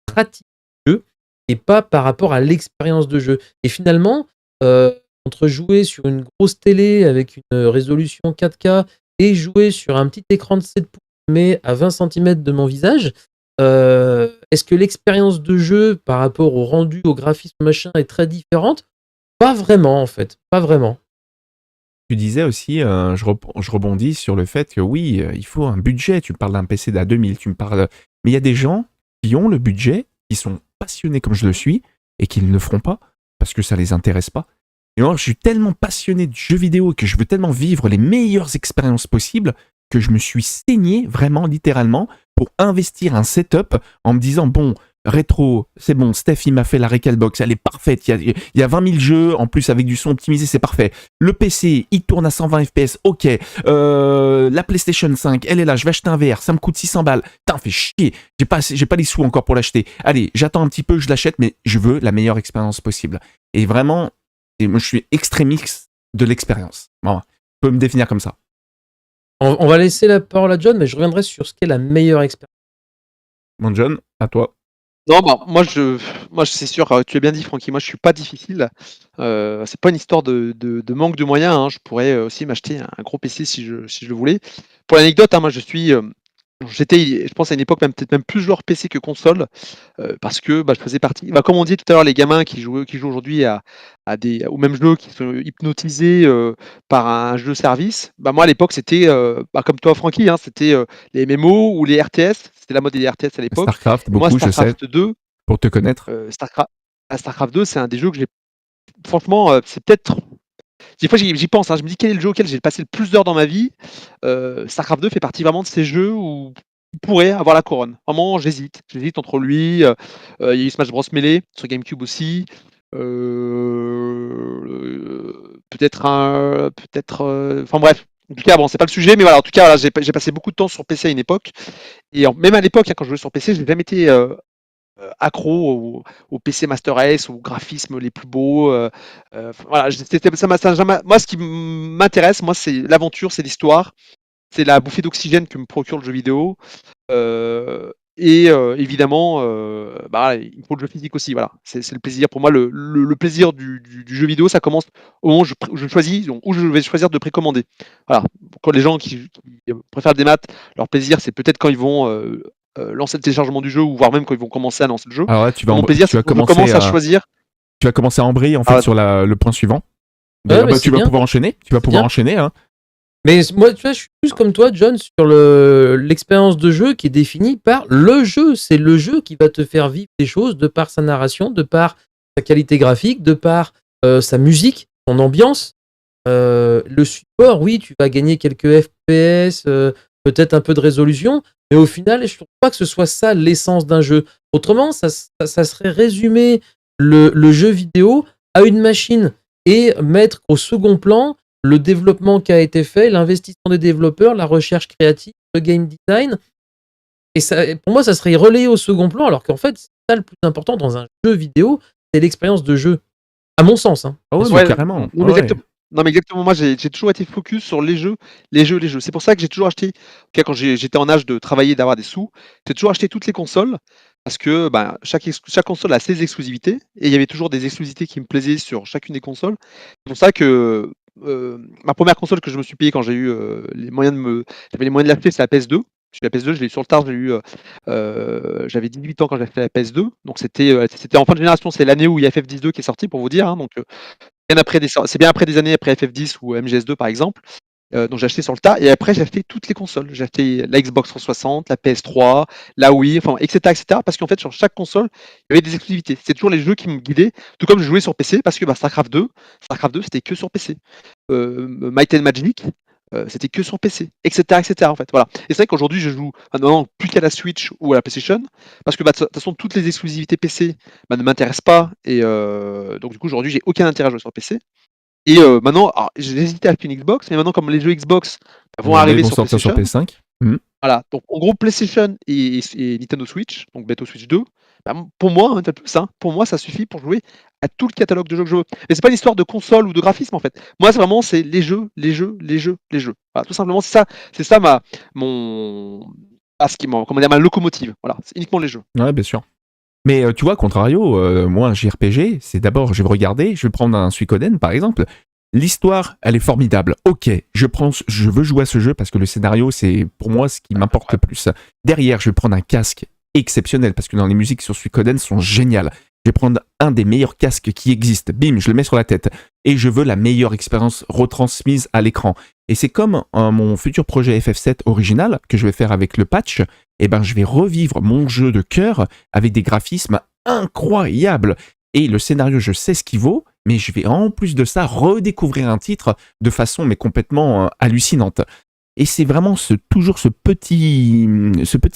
pratique du jeu et pas par rapport à l'expérience de jeu. Et finalement, entre jouer sur une grosse télé avec une résolution 4K et jouer sur un petit écran de 7 pouces mais à 20 cm de mon visage, est-ce que l'expérience de jeu par rapport au rendu, au graphisme machin est très différente? Pas vraiment en fait, pas vraiment. Tu disais aussi, je rebondis sur le fait que oui, il faut un budget. Tu me parles d'un PC d'A 2000, tu me parles. Mais il y a des gens qui ont le budget, qui sont passionnés comme je le suis, et qui ne le feront pas parce que ça les intéresse pas. Et moi, je suis tellement passionné de jeux vidéo que je veux tellement vivre les meilleures expériences possibles que je me suis saigné vraiment littéralement pour investir un setup en me disant bon. Rétro, c'est bon, Steph il m'a fait la Recalbox, elle est parfaite, il y a 20 000 jeux, en plus avec du son optimisé, c'est parfait. Le PC, il tourne à 120 FPS, ok. La PlayStation 5, elle est là, je vais acheter un VR, ça me coûte 600 balles. Putain, fait chier, j'ai pas les sous encore pour l'acheter. Allez, j'attends un petit peu, je l'achète, mais je veux la meilleure expérience possible. Et vraiment, moi je suis extrémiste de l'expérience. Voilà. Je peux me définir comme ça. On va laisser la parole à John, mais je reviendrai sur ce qu'est la meilleure expérience. Bon John, à toi. Non, bah, moi, c'est sûr, tu l'as bien dit, Francky, moi, je suis pas difficile. C'est pas une histoire de manque de moyens, hein. Je pourrais aussi m'acheter un gros PC si je le voulais. Pour l'anecdote, hein, moi, j'étais, je pense à une époque, peut-être même plus joueur PC que console, parce que je faisais partie, comme on dit tout à l'heure, les gamins qui jouent aujourd'hui au même jeu, qui sont hypnotisés par un jeu service. Moi, à l'époque, c'était, comme toi, Francky, hein, c'était les MMO ou les RTS. C'était la mode des RTS à l'époque. Starcraft, Moi, beaucoup, je sais, Starcraft 2, pour te connaître. Starcraft 2, c'est un des jeux que j'ai. Franchement, c'est peut-être. Des fois, j'y pense, hein, je me dis quel est le jeu auquel j'ai passé le plus d'heures dans ma vie. Starcraft 2 fait partie vraiment de ces jeux où il pourrait avoir la couronne. Vraiment, j'hésite. J'hésite entre lui. Il y a eu Smash Bros Melee sur GameCube aussi. Peut-être enfin bref. En tout cas, bon, c'est pas le sujet, mais voilà. En tout cas, voilà, j'ai passé beaucoup de temps sur PC à une époque. Et même à l'époque, hein, quand je jouais sur PC, je n'ai jamais été accro au PC Master Race, aux graphismes les plus beaux. Voilà, moi, ce qui m'intéresse, moi, c'est l'aventure, c'est l'histoire, c'est la bouffée d'oxygène que me procure le jeu vidéo. Évidemment, il faut le jeu physique aussi. Voilà, c'est le plaisir. Pour moi, le plaisir du jeu vidéo, ça commence au moment où je choisis, donc, où je vais choisir de précommander. Voilà, quand les gens qui préfèrent des maths, leur plaisir, c'est peut-être quand ils vont lancer le téléchargement du jeu, ou voire même quand ils vont commencer à lancer le jeu. Alors là, Mon plaisir, c'est quand je commence à choisir. Tu vas commencer à embrayer en fait sur le point suivant. Ouais, tu vas pouvoir enchaîner. Tu vas pouvoir enchaîner. Hein. Mais moi, tu vois, je suis plus comme toi, John, sur l'expérience de jeu qui est définie par le jeu. C'est le jeu qui va te faire vivre des choses de par sa narration, de par sa qualité graphique, de par sa musique, son ambiance. Le support, oui, tu vas gagner quelques FPS, peut-être un peu de résolution, mais au final, je trouve pas que ce soit ça l'essence d'un jeu. Autrement, ça serait résumer le jeu vidéo à une machine et mettre au second plan le développement qui a été fait, l'investissement des développeurs, la recherche créative, le game design. Et ça, pour moi, ça serait relayé au second plan, alors qu'en fait, c'est ça le plus important dans un jeu vidéo, c'est l'expérience de jeu. À mon sens. Hein. Ah ouais, carrément. Non, mais exactement. Moi, j'ai toujours été focus sur les jeux. C'est pour ça que j'ai toujours acheté, quand j'étais en âge de travailler, d'avoir des sous, j'ai toujours acheté toutes les consoles, parce que chaque console a ses exclusivités, et il y avait toujours des exclusivités qui me plaisaient sur chacune des consoles. C'est pour ça que ma première console que je me suis payée quand j'ai eu j'avais les moyens de l'acheter, c'est la PS2. La PS2, je l'ai eu sur le tard, j'avais 18 ans quand j'ai acheté la PS2, donc c'était en fin de génération, c'est l'année où il y a FF12 qui est sorti, pour vous dire, hein, donc c'est bien après des années après FF10 ou MGS2 par exemple. Donc j'ai acheté sur le tas, et après j'ai acheté toutes les consoles. J'ai acheté la Xbox 360, la PS3, la Wii, enfin, etc., parce qu'en fait sur chaque console il y avait des exclusivités. C'est toujours les jeux qui me guidaient, tout comme je jouais sur PC, parce que Starcraft 2 c'était que sur PC. Might and Magic, c'était que sur PC, etc., en fait. Voilà. Et c'est vrai qu'aujourd'hui je joue maintenant plus qu'à la Switch ou à la PlayStation, parce que de toute façon toutes les exclusivités PC ne m'intéressent pas, et donc du coup aujourd'hui j'ai aucun intérêt à jouer sur PC. Et maintenant, j'ai hésité à acheter une Xbox, mais maintenant, comme les jeux Xbox vont arriver sur PlayStation, PS5. voilà. Donc, en gros, PlayStation et Nintendo Switch, donc bientôt Switch 2, pour moi, pour moi, ça suffit pour jouer à tout le catalogue de jeux que je veux. Mais c'est pas une histoire de console ou de graphisme, en fait. Moi, c'est vraiment les jeux. Voilà, tout simplement, c'est ça ma locomotive. Voilà, c'est uniquement les jeux. Ouais, bien sûr. Mais tu vois, contrario, moi, un JRPG, c'est d'abord, je vais regarder, je vais prendre un Suikoden, par exemple. L'histoire, elle est formidable. Ok, je veux jouer à ce jeu parce que le scénario, c'est pour moi ce qui m'importe le plus. Derrière, je vais prendre un casque exceptionnel parce que dans les musiques sur Suikoden sont géniales. Je vais prendre un des meilleurs casques qui existent. Bim, je le mets sur la tête. Et je veux la meilleure expérience retransmise à l'écran. Et c'est comme mon futur projet FF7 original que je vais faire avec le patch. Eh ben, je vais revivre mon jeu de cœur avec des graphismes incroyables. Et le scénario, je sais ce qu'il vaut, mais je vais en plus de ça redécouvrir un titre de façon mais complètement hallucinante. Et c'est vraiment toujours ce petit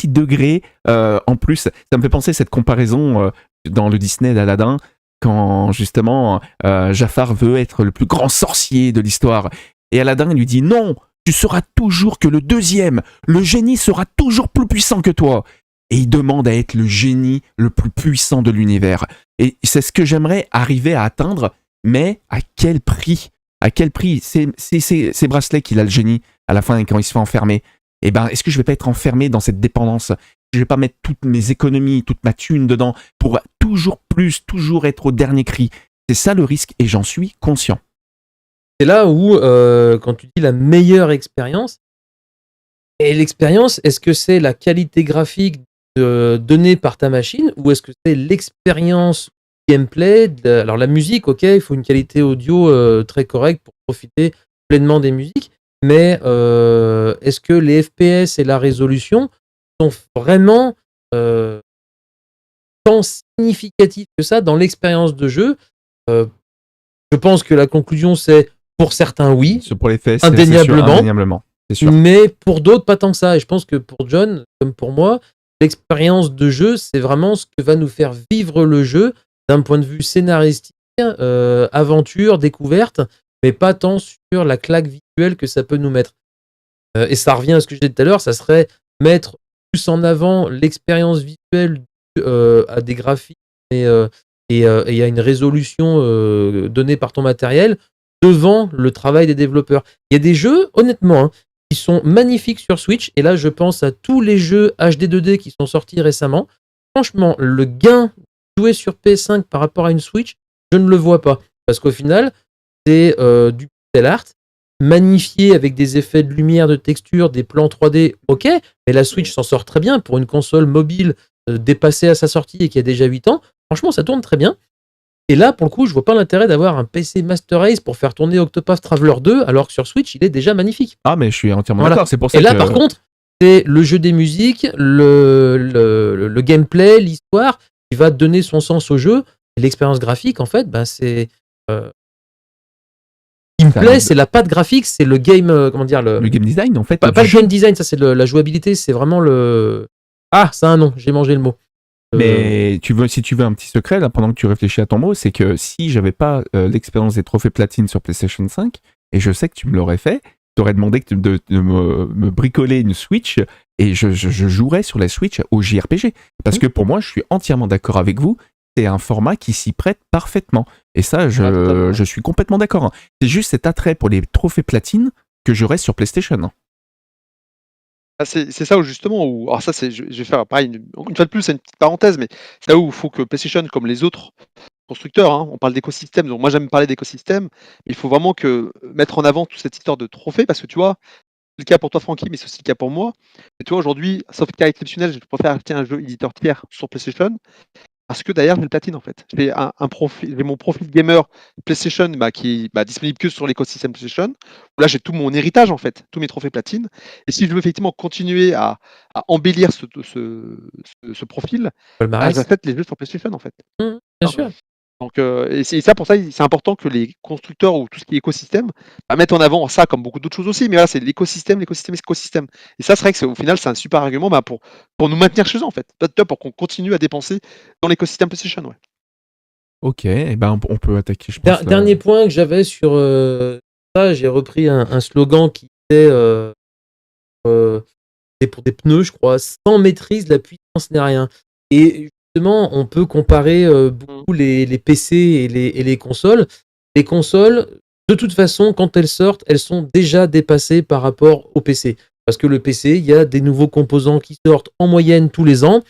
degré en plus. Ça me fait penser à cette comparaison dans le Disney d'Aladin, quand justement Jafar veut être le plus grand sorcier de l'histoire. Et Aladin lui dit non, tu seras toujours que le deuxième. Le génie sera toujours plus puissant que toi. Et il demande à être le génie le plus puissant de l'univers. Et c'est ce que j'aimerais arriver à atteindre, mais à quel prix? À quel prix? C'est Bracelet qu'il a le génie à la fin quand il se fait enfermer. Eh ben, est-ce que je vais pas être enfermé dans cette dépendance? Je vais pas mettre toutes mes économies, toute ma thune dedans pour toujours plus, toujours être au dernier cri. C'est ça le risque et j'en suis conscient. C'est là où, quand tu dis la meilleure expérience, et l'expérience, est-ce que c'est la qualité graphique donnée par ta machine ou est-ce que c'est l'expérience gameplay alors la musique, ok, il faut une qualité audio très correcte pour profiter pleinement des musiques, mais est-ce que les FPS et la résolution sont vraiment tant significatifs que ça dans l'expérience de jeu? Je pense que la conclusion c'est pour certains oui, Pour les FPS, indéniablement. C'est sûr. Mais pour d'autres, pas tant que ça. Et je pense que pour John, comme pour moi, l'expérience de jeu, c'est vraiment ce que va nous faire vivre le jeu d'un point de vue scénaristique, aventure, découverte, mais pas tant sur la claque visuelle que ça peut nous mettre. Et ça revient à ce que je disais tout à l'heure, ça serait mettre plus en avant l'expérience visuelle à des graphiques et à une résolution donnée par ton matériel devant le travail des développeurs. Il y a des jeux, honnêtement, hein, qui sont magnifiques sur Switch, et là je pense à tous les jeux HD 2D qui sont sortis récemment. Franchement, le gain joué sur PS5 par rapport à une Switch, je ne le vois pas. Parce qu'au final, c'est du pixel art, magnifié avec des effets de lumière, de texture, des plans 3D, ok, mais la Switch s'en sort très bien pour une console mobile dépassée à sa sortie et qui a déjà 8 ans. Franchement, ça tourne très bien. Et là, pour le coup, je vois pas l'intérêt d'avoir un PC Master Race pour faire tourner Octopath Traveler 2, alors que sur Switch, il est déjà magnifique. Ah, mais je suis entièrement Voilà. d'accord. C'est pour ça Et là, que... par contre, c'est le jeu des musiques, le gameplay, l'histoire, qui va donner son sens au jeu. Et l'expérience graphique, en fait, ben, c'est... Ce qui me plaît, c'est la patte graphique, c'est le game... comment dire Le game design, en fait. Pas le game design, ça c'est la jouabilité, c'est vraiment le... Ah, ça a un nom, j'ai mangé le mot. Mais si tu veux un petit secret, là, pendant que tu réfléchis à ton mot, c'est que si j'avais pas l'expérience des trophées platine sur PlayStation 5, et je sais que tu me l'aurais fait, t'aurais demandé de me bricoler une Switch, et je jouerais sur la Switch au JRPG. Parce que pour moi, je suis entièrement d'accord avec vous, c'est un format qui s'y prête parfaitement. Et ça, je suis complètement d'accord. Hein. C'est juste cet attrait pour les trophées platine que j'aurais sur PlayStation. C'est ça où justement, alors ça je vais faire pareil, une fois de plus, c'est une petite parenthèse, mais c'est là où il faut que PlayStation, comme les autres constructeurs, hein, on parle d'écosystème, donc moi j'aime parler d'écosystème, mais il faut vraiment mettre en avant toute cette histoire de trophée, parce que tu vois, c'est le cas pour toi Francky, mais c'est aussi le cas pour moi, et tu vois aujourd'hui, sauf cas exceptionnel, je préfère acheter un jeu éditeur tiers sur PlayStation, parce que d'ailleurs j'ai le platine en fait. J'ai mon profil gamer PlayStation qui est disponible que sur l'écosystème PlayStation. Où là j'ai tout mon héritage en fait, tous mes trophées platine. Et si je veux effectivement continuer à embellir ce profil, j'achète les jeux sur PlayStation en fait. Bien sûr. Donc, et ça, pour ça, c'est important que les constructeurs ou tout ce qui est écosystème mettent en avant ça comme beaucoup d'autres choses aussi. Mais là, c'est l'écosystème. Et ça, c'est vrai que au final, c'est un super argument pour nous maintenir chez eux en fait. Pour qu'on continue à dépenser dans l'écosystème PlayStation. Ouais. Ok, et ben on peut attaquer. Je pense, dernier point que j'avais sur ça, j'ai repris un slogan qui était pour des pneus, je crois, sans maîtrise, la puissance n'est rien. Et justement, on peut comparer beaucoup les PC et les consoles. Les consoles, de toute façon, quand elles sortent, elles sont déjà dépassées par rapport au PC. Parce que le PC, il y a des nouveaux composants qui sortent en moyenne tous les ans.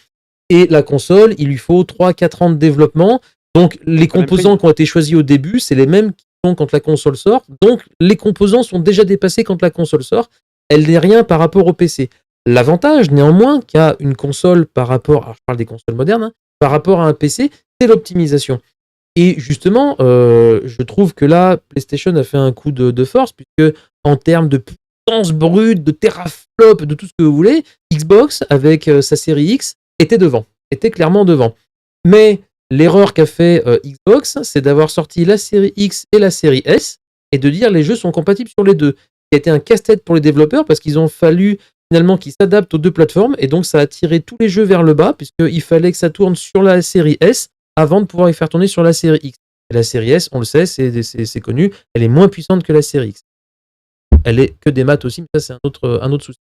Et la console, il lui faut 3-4 ans de développement. Donc, les composants qui ont été choisis au début, c'est les mêmes qui sont quand la console sort. Donc, les composants sont déjà dépassés quand la console sort. Elle n'est rien par rapport au PC. L'avantage, néanmoins, qu'a une console par rapport, alors je parle des consoles modernes, hein, par rapport à un PC, c'est l'optimisation. Et justement, je trouve que là, PlayStation a fait un coup de force, puisque en termes de puissance brute, de teraflop, de tout ce que vous voulez, Xbox, avec sa série X, était clairement devant. Mais l'erreur qu'a fait Xbox, c'est d'avoir sorti la série X et la série S, et de dire les jeux sont compatibles sur les deux. Qui a été un casse-tête pour les développeurs, parce qu'ils ont fallu finalement qu'ils s'adaptent aux deux plateformes, et donc ça a tiré tous les jeux vers le bas, puisqu'il fallait que ça tourne sur la série S, avant de pouvoir les faire tourner sur la série X. Et la série S, on le sait, c'est connu, elle est moins puissante que la série X. Elle est que des maths aussi, mais ça c'est un autre souci.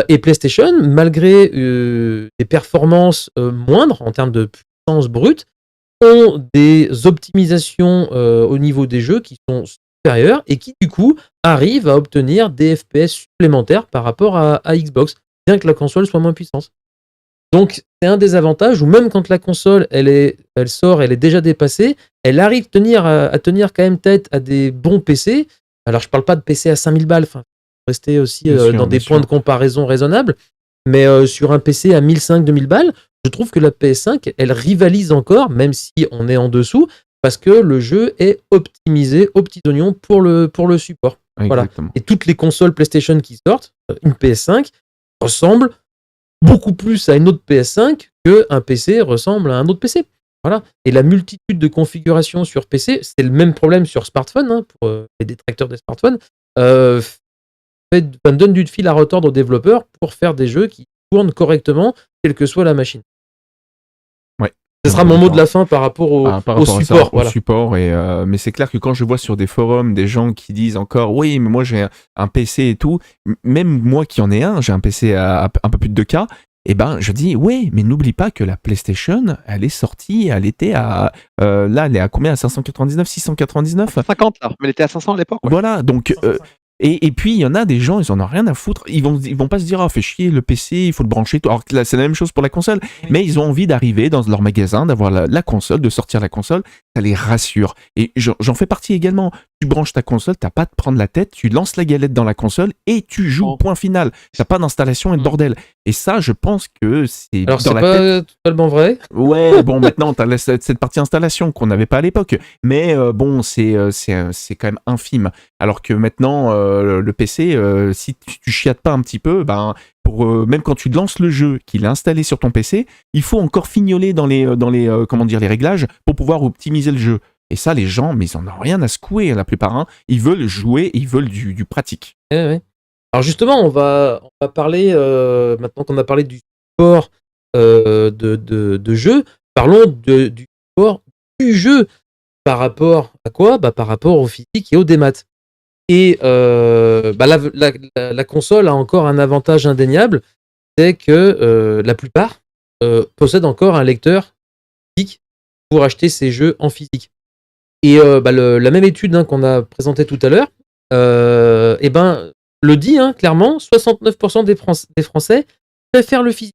Et PlayStation, malgré des performances moindres en termes de puissance brute, ont des optimisations au niveau des jeux qui sont supérieures et qui du coup arrivent à obtenir des FPS supplémentaires par rapport à Xbox, bien que la console soit moins puissante. Donc c'est un des avantages où même quand la console elle sort, elle est déjà dépassée, elle arrive à tenir quand même tête à des bons PC. Alors je parle pas de PC à 5000 balles, enfin rester aussi dans des points de comparaison raisonnables, mais sur un PC à 1500-2000 balles, je trouve que la PS5 elle rivalise encore, même si on est en dessous, parce que le jeu est optimisé aux petits oignons pour le support. Voilà. Et toutes les consoles PlayStation qui sortent, une PS5 ressemble beaucoup plus à une autre PS5 qu'un PC ressemble à un autre PC. Voilà. Et la multitude de configurations sur PC, c'est le même problème sur smartphone, hein, pour les détracteurs des smartphones, donne du fil à retordre aux développeurs pour faire des jeux qui tournent correctement, quelle que soit la machine. Ouais. Ce sera mon mot de la fin par rapport au support. Au support mais c'est clair que quand je vois sur des forums des gens qui disent encore oui, mais moi j'ai un PC et tout, même moi qui en ai un, j'ai un PC à un peu plus de 2K, et ben je dis oui, mais n'oublie pas que la PlayStation, elle est sortie, elle était à là, elle est à combien, à 599, 699, 50 là, mais elle était à 500 à l'époque. Ouais. Voilà, donc et puis il y en a des gens, ils en ont rien à foutre, ils vont pas se dire fait chier le PC, il faut le brancher, alors que là c'est la même chose pour la console, mais ils ont envie d'arriver dans leur magasin, d'avoir la console, de sortir la console, ça les rassure. Et j'en fais partie également. Tu branches ta console, t'as pas à te prendre la tête, tu lances la galette dans la console et tu joues, point final. T'as pas d'installation et de bordel. Et ça, je pense que c'est alors dans c'est la pas tête. totalement vrai. Ouais, bon, maintenant t'as cette partie installation qu'on n'avait pas à l'époque, mais bon, c'est quand même infime. Alors que maintenant, le PC, si tu chiates pas un petit peu, ben même quand tu lances le jeu, qu'il est installé sur ton PC, il faut encore fignoler dans les comment dire, les réglages pour pouvoir optimiser le jeu. Et ça, les gens, mais ils en ont rien à secouer, la plupart. Hein. Ils veulent jouer, ils veulent du pratique. Ouais. Alors justement, on va parler, maintenant qu'on a parlé du support de jeu, parlons du support du jeu. Par rapport à quoi ? Par rapport au physique et au démat. Et la console a encore un avantage indéniable, c'est que la plupart possèdent encore un lecteur physique pour acheter ces jeux en physique. Et la même étude qu'on a présentée tout à l'heure, le dit clairement, 69% des Français préfèrent le physique.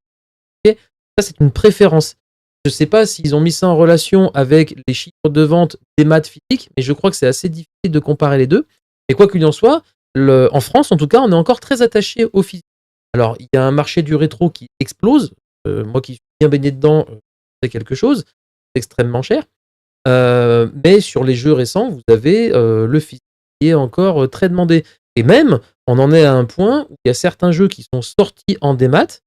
Okay, ça, c'est une préférence. Je ne sais pas s'ils ont mis ça en relation avec les chiffres de vente des maths physiques, mais je crois que c'est assez difficile de comparer les deux. Et quoi qu'il en soit, en France, en tout cas, on est encore très attaché au physique. Alors, il y a un marché du rétro qui explose. Moi qui suis bien baigné dedans, c'est quelque chose. C'est extrêmement cher. Mais sur les jeux récents, vous avez le physique qui est encore très demandé. Et même, on en est à un point où il y a certains jeux qui sont sortis en démat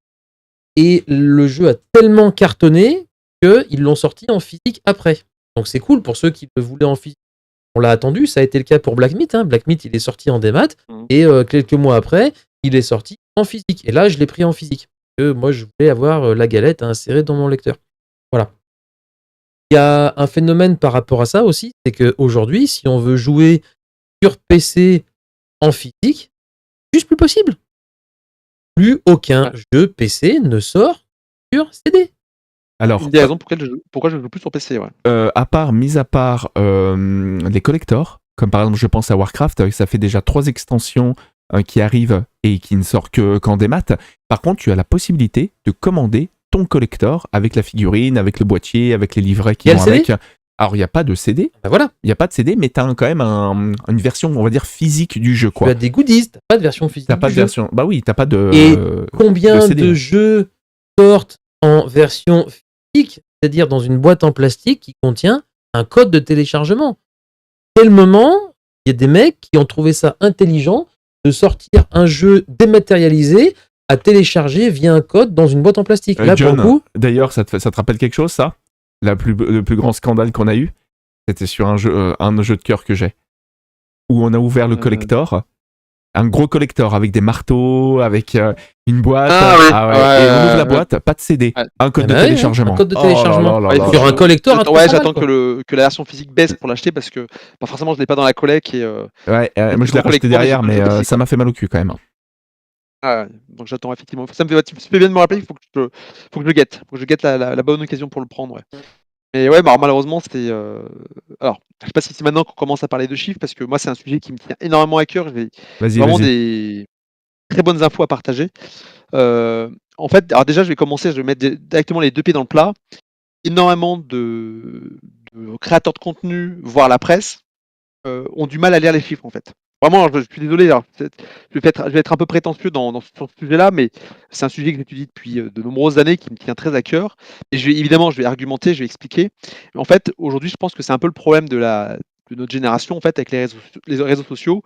et le jeu a tellement cartonné qu'ils l'ont sorti en physique après. Donc c'est cool pour ceux qui le voulaient en physique. On l'a attendu, ça a été le cas pour Black Myth. Black Myth, il est sorti en démat et quelques mois après, il est sorti en physique. Et là, je l'ai pris en physique. Parce que moi, je voulais avoir la galette à insérer dans mon lecteur. Voilà. Il y a un phénomène par rapport à ça aussi, c'est qu'aujourd'hui, si on veut jouer sur PC en physique, c'est juste plus possible. Plus aucun jeu PC ne sort sur CD. Alors, une des raisons pourquoi je joue plus sur PC, ouais. Mis à part les collectors, comme par exemple je pense à Warcraft, ça fait déjà 3 extensions qui arrivent et qui ne sortent qu'en démat. Par contre, tu as la possibilité de commander ton collector avec la figurine, avec le boîtier, avec les livrets qui Y a vont le CD? avec. Alors, il n'y a pas de CD, Bah voilà, il n'y a pas de CD, mais tu as quand même une version, on va dire, physique du jeu, tu quoi. as des goodies, t'as pas de version physique T'as pas du de jeu. version. Bah oui, t'as pas de. Et de Combien CD. de jeux sortent en version physique, c'est-à-dire dans une boîte en plastique qui contient un code de téléchargement? Quel moment il y a des mecs qui ont trouvé ça intelligent de sortir un jeu dématérialisé à télécharger via un code dans une boîte en plastique? Là, John, pour le coup, d'ailleurs, ça te rappelle quelque chose, ça? Le plus grand scandale qu'on a eu, c'était sur un jeu de cœur que j'ai, où on a ouvert le collector, un gros collector avec des marteaux, avec une boîte. Et on ouvre la boîte, pas de CD, un code de téléchargement. un code de Oh téléchargement. là là là là. Sur un collector à J'attends que la version physique baisse pour l'acheter parce que forcément je l'ai pas dans la collecte et Ouais, moi je l'ai racheté derrière, mais ça m'a fait mal au cul quand même. donc j'attends effectivement. Ça me fait, tu fais bien de me rappeler, il faut que je le guette. Faut que je guette la bonne occasion pour le prendre. Ouais. Mais ouais, malheureusement, c'était. Alors, je sais pas si c'est maintenant qu'on commence à parler de chiffres, parce que moi, c'est un sujet qui me tient énormément à cœur. J'ai Vas-y, vraiment vas-y. des très bonnes infos à partager. En fait, alors déjà, je vais mettre directement les deux pieds dans le plat. Énormément de créateurs de contenu, voire la presse, ont du mal à lire les chiffres, en fait. Vraiment, je suis désolé, alors, je vais être un peu prétentieux sur ce sujet-là, mais c'est un sujet que j'étudie depuis de nombreuses années, qui me tient très à cœur. Et évidemment, je vais argumenter, je vais expliquer. Mais en fait, aujourd'hui, je pense que c'est un peu le problème de notre génération, en fait, avec les réseaux sociaux.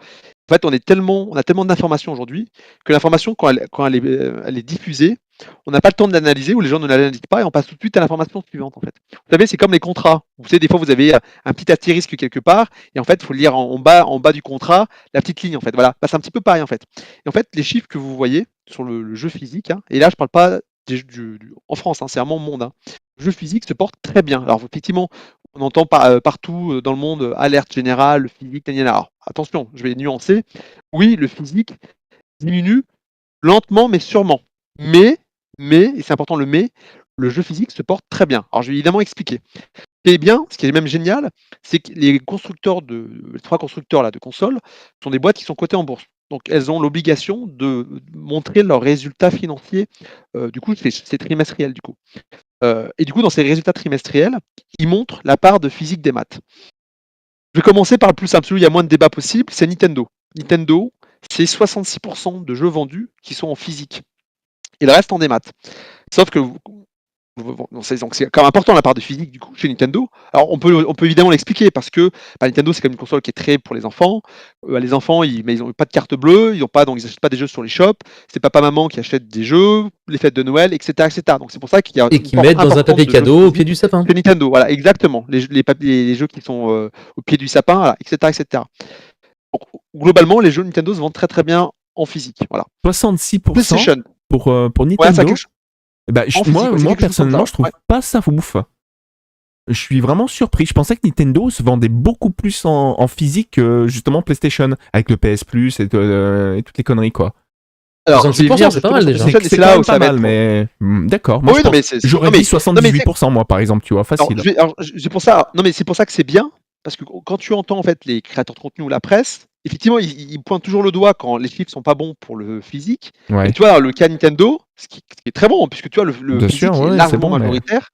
En fait, on a tellement d'informations aujourd'hui que l'information, quand elle est diffusée, on n'a pas le temps de l'analyser, ou les gens ne l'analysent pas, et on passe tout de suite à l'information suivante, en fait. Vous savez, c'est comme les contrats. Vous savez, des fois, vous avez un petit astérisque quelque part, et en fait, il faut lire en bas du contrat, la petite ligne, en fait. Voilà, bah, c'est un petit peu pareil, en fait. Et en fait, les chiffres que vous voyez sur le jeu physique, hein, et là, je parle pas en France, hein, c'est vraiment monde. Hein. Le jeu physique se porte très bien. Alors, effectivement, on entend partout dans le monde alerte générale, le physique, alors, attention, je vais nuancer. Oui, le physique diminue lentement, mais sûrement. Mais, et c'est important le jeu physique se porte très bien. Alors, je vais évidemment expliquer. Ce qui est même génial, c'est que les trois constructeurs là, de consoles sont des boîtes qui sont cotées en bourse. Donc, elles ont l'obligation de montrer leurs résultats financiers. Du coup, c'est trimestriel, du coup. Et du coup, dans ces résultats trimestriels, ils montrent la part de physique des maths. Je vais commencer par le plus simple, celui où il y a moins de débats possible, c'est Nintendo. Nintendo, c'est 66% de jeux vendus qui sont en physique. Et le reste en démat. Sauf que c'est quand même important la part de physique du coup chez Nintendo. Alors on peut évidemment l'expliquer parce que Nintendo c'est comme une console qui est très pour les enfants. Les enfants ils n'ont pas de carte bleue, donc ils n'achètent pas des jeux sur les shops. C'est papa maman qui achètent des jeux, les fêtes de Noël, etc. Donc c'est pour ça qu'il y a et qui mettent dans un papier cadeau au pied du sapin. Chez Nintendo, voilà, exactement. Les jeux qui sont au pied du sapin, voilà, etc. Donc, globalement, les jeux Nintendo se vendent très très bien en physique. Voilà. 66% PlayStation. pour Nintendo. Ouais, ça, moi personnellement, je trouve pas ça ouf. Je suis vraiment surpris. Je pensais que Nintendo se vendait beaucoup plus en physique que justement PlayStation, avec le PS Plus et toutes les conneries, quoi. Alors, 66%, c'est pas mal déjà. C'est là où ça va, mais d'accord. Moi, j'aurais dit 78%, moi, par exemple, tu vois, facile. C'est pour ça. Non, mais c'est pour ça que c'est bien, parce que quand tu entends en fait les créateurs de contenu ou la presse, effectivement, ils pointent toujours le doigt quand les chiffres sont pas bons pour le physique. Ouais. Et tu vois, le cas Nintendo, ce qui est très bon, puisque tu vois le Bien physique sûr, est ouais, largement c'est bon, majoritaire.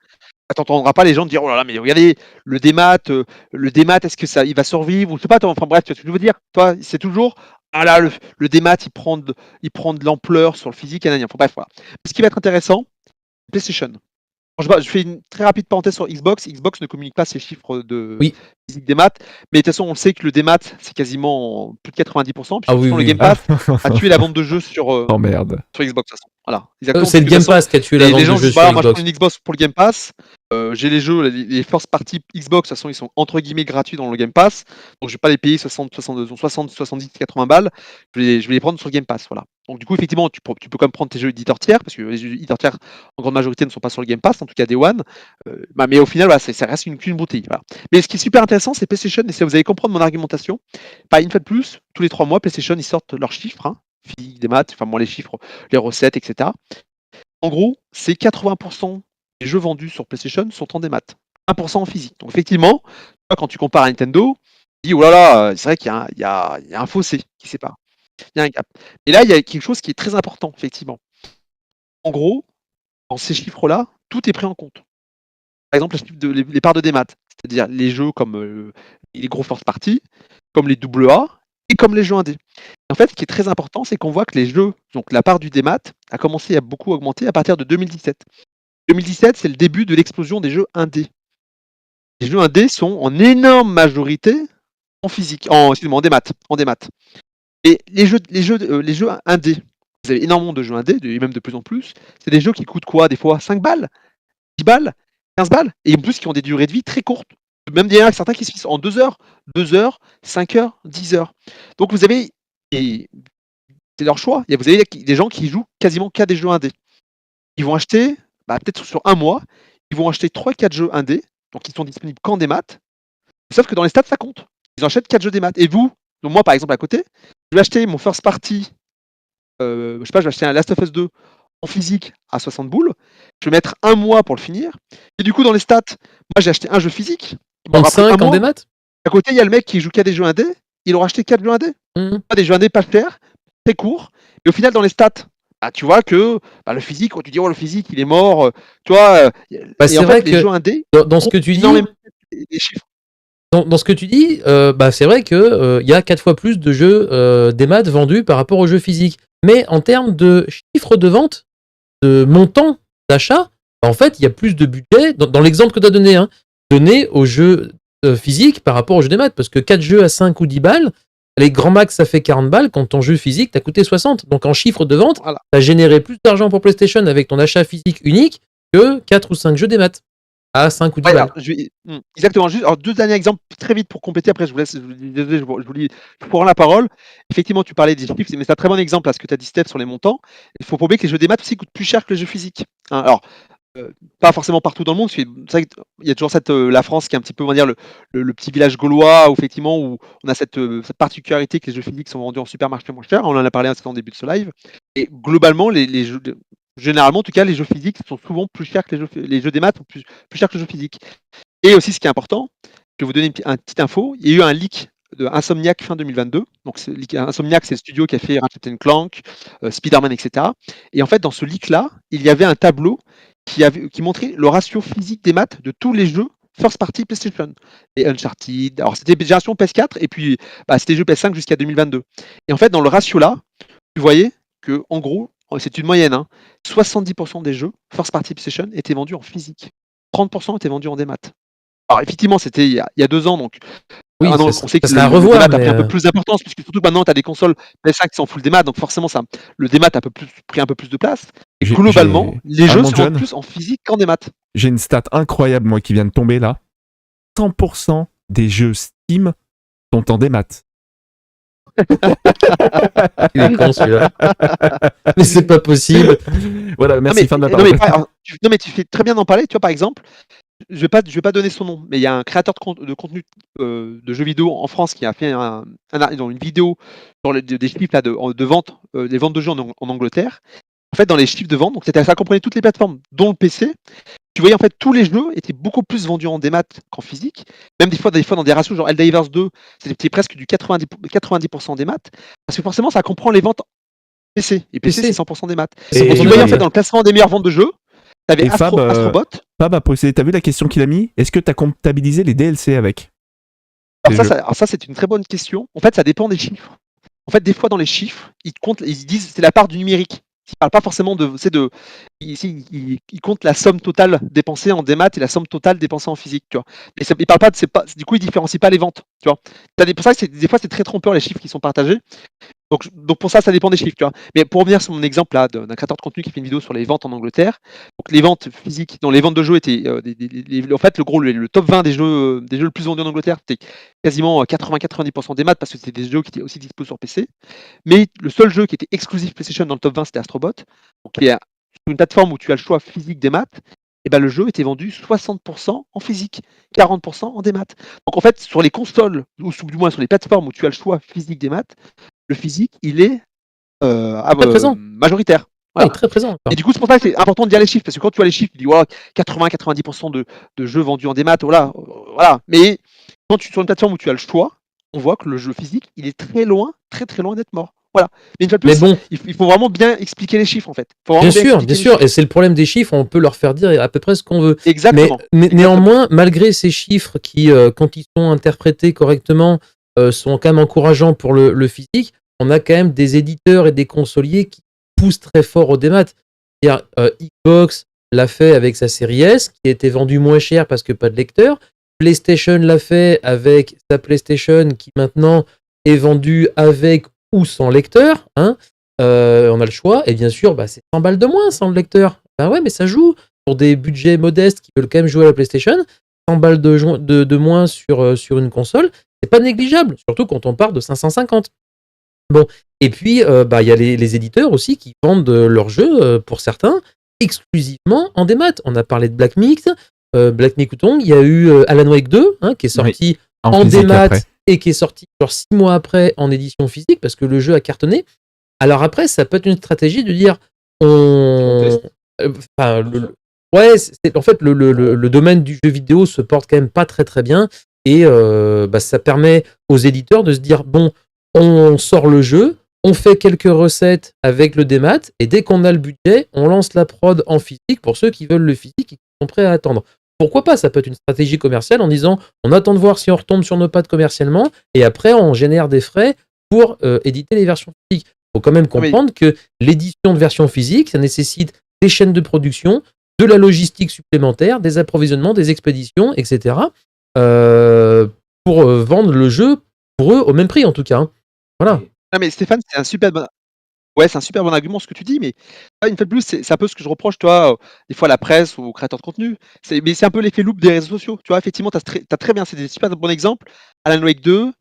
T'entendras pas les gens dire oh là là, mais regardez le démat, est-ce que ça il va survivre ou je sais pas, enfin bref, tu vois ce que je veux dire. Toi, c'est toujours ah là le démat il prend de l'ampleur sur le physique et enfin, bref voilà. Ce qui va être intéressant, PlayStation. Je fais une très rapide parenthèse sur Xbox. Xbox ne communique pas ses chiffres de physique des maths, mais de toute façon, on le sait que le démat, c'est quasiment plus de 90%. Puisque le Game Pass a tué la vente de jeux sur oh merde. Sur Xbox. De toute façon. Voilà. Exactement. C'est le Game Pass qui a tué la vente de jeux sur Xbox. Moi, je prends une Xbox pour le Game Pass. J'ai les jeux, les first party Xbox, de toute façon, ils sont entre guillemets gratuits dans le Game Pass. Donc, je vais pas les payer 60, 70, 80 balles. Je vais les prendre sur le Game Pass. Voilà. Donc, du coup, effectivement, tu peux quand même prendre tes jeux éditeurs tiers, parce que les jeux éditeurs tiers, en grande majorité, ne sont pas sur le Game Pass, en tout cas Day One. Mais au final, voilà, ça reste qu'une bouteille. Voilà. Mais ce qui est super intéressant, c'est PlayStation, et si vous allez comprendre mon argumentation, une fois de plus, tous les 3 mois, PlayStation, ils sortent leurs chiffres, hein, physique des maths, enfin, moi, les chiffres, les recettes, etc. En gros, c'est 80% des jeux vendus sur PlayStation sont en démat, 1% en physique. Donc effectivement, quand tu compares à Nintendo, tu dis oh là là, c'est vrai qu'il y a un fossé qui sépare. Il y a un gap. Et là, il y a quelque chose qui est très important, effectivement. En gros, dans ces chiffres-là, tout est pris en compte. Par exemple, les parts de démat, c'est-à-dire les jeux comme les gros first party, comme les AA et comme les jeux indés. En fait, ce qui est très important, c'est qu'on voit que les jeux, donc la part du démat, a commencé à beaucoup augmenter à partir de 2017. 2017, c'est le début de l'explosion des jeux indés. Les jeux indés sont en énorme majorité en physique, en démat. Et les jeux indés, vous avez énormément de jeux indés, et même de plus en plus, c'est des jeux qui coûtent quoi? Des fois 5 balles, 10 balles, 15 balles, et en plus qui ont des durées de vie très courtes. Même il y en a certains qui se finissent en 2 heures, 5 heures, 10 heures. Donc vous avez, et c'est leur choix, vous avez des gens qui jouent quasiment qu'à des jeux indés. Ils vont acheter, peut-être sur un mois, ils vont acheter 3-4 jeux indés, donc ils sont disponibles qu'en démat, sauf que dans les stats ça compte. Ils achètent 4 jeux démat. Et vous, donc moi par exemple à côté, je vais acheter mon first party, je vais acheter un Last of Us 2 en physique à 60 boules, je vais mettre un mois pour le finir, et du coup dans les stats, moi j'ai acheté un jeu physique, 35 en démat. À côté il y a le mec qui joue qu'à des jeux indés, il aura acheté 4 jeux indés. Des jeux indés pas chers, très courts, et au final dans les stats, tu vois que le physique, quand tu dis le physique il est mort, tu vois, c'est vrai que les jeux indés, dans ce que tu dis, les chiffres. Dans ce que tu dis, c'est vrai que y a 4 fois plus de jeux démat vendus par rapport aux jeux physiques. Mais en termes de chiffre de vente, de montant d'achat, en fait, il y a plus de budget, dans l'exemple que tu as donné aux jeux physiques par rapport aux jeux démat. Parce que 4 jeux à 5 ou 10 balles, les grands max, ça fait 40 balles, quand ton jeu physique t'a coûté 60. Donc en chiffre de vente, tu as généré plus d'argent pour PlayStation avec ton achat physique unique que 4 ou 5 jeux démat. À 5 ou 10 balles. Exactement. Juste, alors, 2 derniers exemples très vite pour compléter. Après, je vous laisse. Désolé, je vous rends la parole. Effectivement, tu parlais des chiffres, mais c'est un très bon exemple à ce que tu as dit, Steph, sur les montants. Il faut pas oublier que les jeux démat aussi coûtent plus cher que les jeux physiques. Alors, pas forcément partout dans le monde, parce qu'il y a toujours la France qui est un petit peu, on va dire, le petit village gaulois, où, effectivement, où on a cette particularité que les jeux physiques sont vendus en supermarché moins cher. On en a parlé un peu en début de ce live. Et globalement, les jeux. Généralement, en tout cas, les jeux physiques sont souvent plus chers que les jeux démat sont plus chers que les jeux physiques. Et aussi, ce qui est important, je vais vous donner une petite info. Il y a eu un leak de Insomniac fin 2022. Donc, Insomniac, c'est le studio qui a fait Ratchet & Clank, Spider-Man, etc. Et en fait, dans ce leak-là, il y avait un tableau qui montrait le ratio physique des maths de tous les jeux first party PlayStation. Et Uncharted, alors c'était génération PS4, et puis c'était jeux PS5 jusqu'à 2022. Et en fait, dans le ratio-là, vous voyez que, en gros, c'est une moyenne, 70% des jeux first party PlayStation étaient vendus en physique. 30% étaient vendus en démat. Alors effectivement, c'était il y a 2 ans, donc oui, on sait que le démat a pris un peu plus d'importance, puisque surtout maintenant tu as des consoles PS5 qui sont full démat, donc forcément le démat a pris un peu plus de place. Et globalement, les jeux se vendent plus en physique qu'en démat. J'ai une stat incroyable, moi, qui vient de tomber là. 100% des jeux Steam sont en démat. Il est con celui-là. Mais c'est pas possible. Voilà, merci, fin de la parole. Non mais tu fais très bien d'en parler. Tu vois, par exemple, je vais pas donner son nom, mais il y a un créateur de contenu de jeux vidéo en France qui a fait dans une vidéo sur des chiffres là, de vente, des ventes de jeux en Angleterre. En fait, dans les chiffres de vente, donc ça comprenait toutes les plateformes, dont le PC. Tu voyais en fait tous les jeux étaient beaucoup plus vendus en démat qu'en physique. Même des fois dans des ratios genre Helldivers 2, c'était presque du 90% démat. Parce que forcément, ça comprend les ventes PC. Et PC, c'est 100% démat. Et tu voyais en fait dans le classement des meilleures ventes de jeux, tu avais Astrobot. Fab a posé, t'as vu la question qu'il a mis? Est-ce que tu as comptabilisé les DLC avec? Alors ça, c'est une très bonne question. En fait, ça dépend des chiffres. En fait, des fois, dans les chiffres, ils disent c'est la part du numérique. Ils ne parlent pas forcément ils comptent la somme totale dépensée en démat et la somme totale dépensée en physique, tu vois. Mais ils parlent pas du coup, ils différencient pas les ventes, tu vois. Pour ça que des fois, c'est très trompeur les chiffres qui sont partagés. Donc pour ça dépend des chiffres, tu vois. Mais pour revenir sur mon exemple là d'un créateur de contenu qui fait une vidéo sur les ventes en Angleterre, donc les ventes physiques, les ventes de jeux étaient en fait le top 20 des jeux le plus vendus en Angleterre, c'était quasiment 80-90% des maths parce que c'était des jeux qui étaient aussi dispo sur PC. Mais le seul jeu qui était exclusif PlayStation dans le top 20, c'était Astrobot. Donc il y a une plateforme où tu as le choix physique des maths. Et le jeu était vendu 60% en physique, 40% en démat. Donc en fait, sur les consoles, ou du moins sur les plateformes où tu as le choix physique des maths, le physique, il est majoritaire. Voilà. Oui, très présent. Et du coup, c'est pour ça que c'est important de dire les chiffres, parce que quand tu as les chiffres, tu dis 80-90% de jeux vendus en démat, voilà. Mais quand tu es sur une plateforme où tu as le choix, on voit que le jeu physique, il est très loin d'être mort. Voilà. Mais une fois de Mais plus, bon, il faut vraiment bien expliquer les chiffres en fait. Faut bien vraiment sûr, expliquer bien les sûr. chiffres. Et c'est le problème des chiffres, on peut leur faire dire à peu près ce qu'on veut. Mais Exactement. néanmoins, malgré ces chiffres qui, quand ils sont interprétés correctement, sont quand même encourageants pour le physique, on a quand même des éditeurs et des consoliers qui poussent très fort au démat. C'est-à-dire, Xbox l'a fait avec sa série S, qui a été vendue moins cher parce que pas de lecteur. PlayStation l'a fait avec sa PlayStation, qui maintenant est vendue avec ou sans lecteur. Hein. On a le choix. Et bien sûr, c'est 100 balles de moins sans le lecteur. Ben ouais, mais ça joue. Pour des budgets modestes qui veulent quand même jouer à la PlayStation, 100 balles de moins sur une console, c'est pas négligeable. Surtout quand on part de 550. Bon, et puis il y a les éditeurs aussi qui vendent leurs jeux, pour certains, exclusivement en démat. On a parlé de Black Myth Wukong, il y a eu Alan Wake 2, qui est sorti en physique démat après. et qui est sorti genre 6 mois après en édition physique parce que le jeu a cartonné. Alors après, ça peut être une stratégie de dire en fait, le domaine du jeu vidéo se porte quand même pas très très bien et ça permet aux éditeurs de se dire bon, on sort le jeu, on fait quelques recettes avec le démat et dès qu'on a le budget, on lance la prod en physique pour ceux qui veulent le physique et qui sont prêts à attendre. Pourquoi pas? Ça peut être une stratégie commerciale en disant on attend de voir si on retombe sur nos pattes commercialement et après on génère des frais pour éditer les versions physiques. Il faut quand même comprendre que l'édition de version physique, ça nécessite des chaînes de production, de la logistique supplémentaire, des approvisionnements, des expéditions, etc. Pour vendre le jeu pour eux au même prix en tout cas. Hein. Voilà. Non mais Stéphane, c'est un super bon argument ce que tu dis, mais une fois de plus, c'est un peu ce que je reproche, toi, des fois à la presse ou aux créateurs de contenu. Mais c'est un peu l'effet loop des réseaux sociaux. Tu vois, effectivement, t'as très bien, c'est des super bons exemples. Alan Wake 2,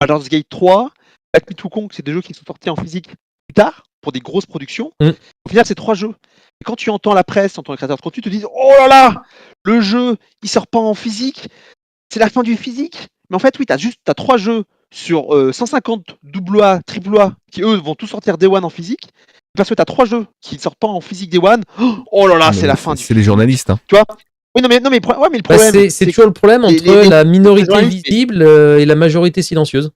Baldur's Gate 3, Black Myth Wukong, c'est des jeux qui sont sortis en physique plus tard pour des grosses productions. Au final, c'est 3 jeux. Et quand tu entends la presse, entends les créateurs de contenu, tu te dis oh là là, le jeu, il sort pas en physique, c'est la fin du physique. Mais en fait, oui, t'as 3 jeux sur 150 AA, AAA qui eux vont tous sortir Day One en physique. Parce que t'as 3 jeux qui sortent pas en physique Day One. Oh là là, c'est la fin. C'est les journalistes. Hein. Tu vois? Oui, mais le problème. C'est toujours le problème entre la minorité visible et la majorité silencieuse.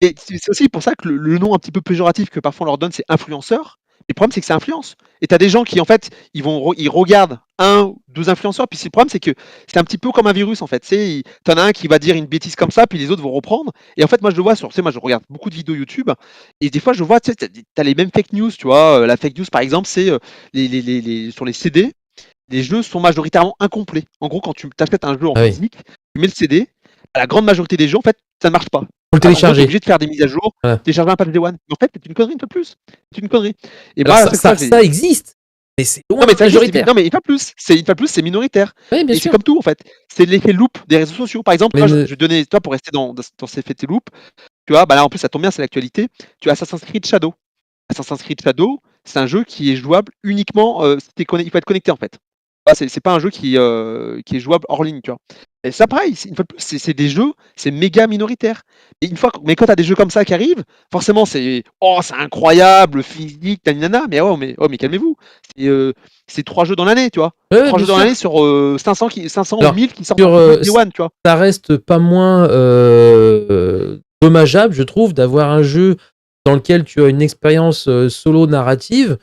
Et c'est aussi pour ça que le nom un petit peu péjoratif que parfois on leur donne, c'est influenceur. Le problème, c'est que ça influence. Et t'as des gens qui, en fait, ils regardent 1 ou 2 influenceurs. Puis le problème, c'est que c'est un petit peu comme un virus, en fait. T'en as un qui va dire une bêtise comme ça, puis les autres vont reprendre. Et en fait, moi, je le vois moi, je regarde beaucoup de vidéos YouTube. Et des fois, je vois, t'as les mêmes fake news, tu vois. La fake news, par exemple, c'est sur les CD, les jeux sont majoritairement incomplets. En gros, quand tu t'achètes un jeu en physique, tu mets le CD, la grande majorité des jeux, en fait, ça ne marche pas. Faut le télécharger. Tu es obligé de faire des mises à jour, télécharger un patch Day One. Mais en fait, c'est une connerie une fois de plus. C'est une connerie. Et alors ça existe, mais c'est loin majoritaire. Non, mais une fois de plus, c'est minoritaire. Oui, bien et sûr. c'est comme tout, en fait. C'est l'effet loop des réseaux sociaux. Par exemple, je vais donner, toi, pour rester dans ces effets loop, tu vois, là, en plus, ça tombe bien, c'est l'actualité. Tu as Assassin's Creed Shadow. Assassin's Creed Shadow, c'est un jeu qui est jouable uniquement il faut être connecté, en fait. C'est pas un jeu qui est jouable hors ligne, tu vois. Et ça, pareil, une fois de plus, c'est des jeux, c'est méga minoritaire. Et mais quand t'as des jeux comme ça qui arrivent, forcément, c'est incroyable, physique, taninana, mais mais calmez-vous. C'est 3 jeux dans l'année, tu vois. 3 jeux dans l'année sur 500 ou 1000 qui sortent sur Day One, tu vois. Ça reste pas moins dommageable, je trouve, d'avoir un jeu dans lequel tu as une expérience solo narrative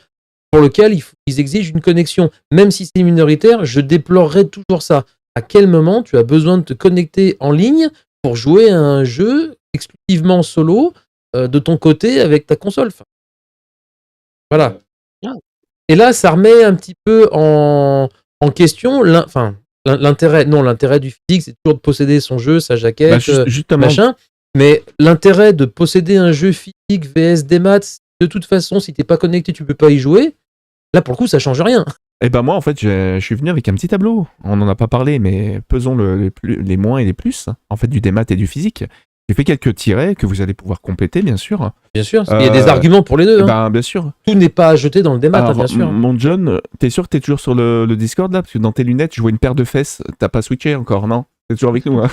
pour lequel ils exigent une connexion. Même si c'est minoritaire, je déplorerais toujours ça. À quel moment tu as besoin de te connecter en ligne pour jouer à un jeu exclusivement solo de ton côté avec ta console? Voilà. Et là, ça remet un petit peu en question l'intérêt du physique, c'est toujours de posséder son jeu, sa jaquette, machin. Mais l'intérêt de posséder un jeu physique VS Démat, de toute façon, si t'es pas connecté, tu peux pas y jouer. Là, pour le coup, ça change rien. Et ben moi, en fait, je suis venu avec un petit tableau. On n'en a pas parlé, mais pesons les moins et les plus, en fait, du démat et du physique. J'ai fait quelques tirets que vous allez pouvoir compléter, bien sûr. Bien sûr, il y a des arguments pour les deux. Ben, bien sûr. Tout n'est pas à jeter dans le démat, bien sûr. Mon John, t'es sûr que t'es toujours sur le Discord, là? Parce que dans tes lunettes, je vois une paire de fesses. T'as pas switché encore, non? T'es toujours avec nous, hein?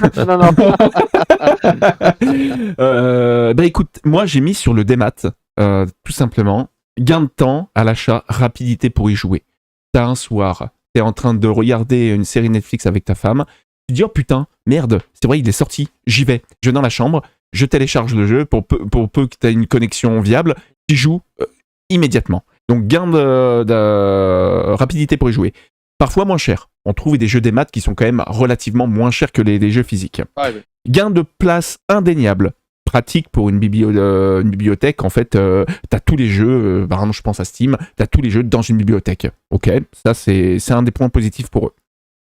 Non. Écoute, moi, j'ai mis sur le démat, tout simplement, gain de temps à l'achat, rapidité pour y jouer. T'as un soir, t'es en train de regarder une série Netflix avec ta femme, tu dis oh putain, merde, c'est vrai, il est sorti, j'y vais. Je vais dans la chambre, je télécharge le jeu pour peu que tu aies une connexion viable, tu joues immédiatement. Donc gain de rapidité pour y jouer. Parfois moins cher. On trouve des jeux des maths qui sont quand même relativement moins chers que les jeux physiques. Ouais. Gain de place indéniable. Pratique pour une bibliothèque. En fait, t'as tous les jeux, par exemple, je pense à Steam, t'as tous les jeux dans une bibliothèque. Ok, ça c'est un des points positifs pour eux.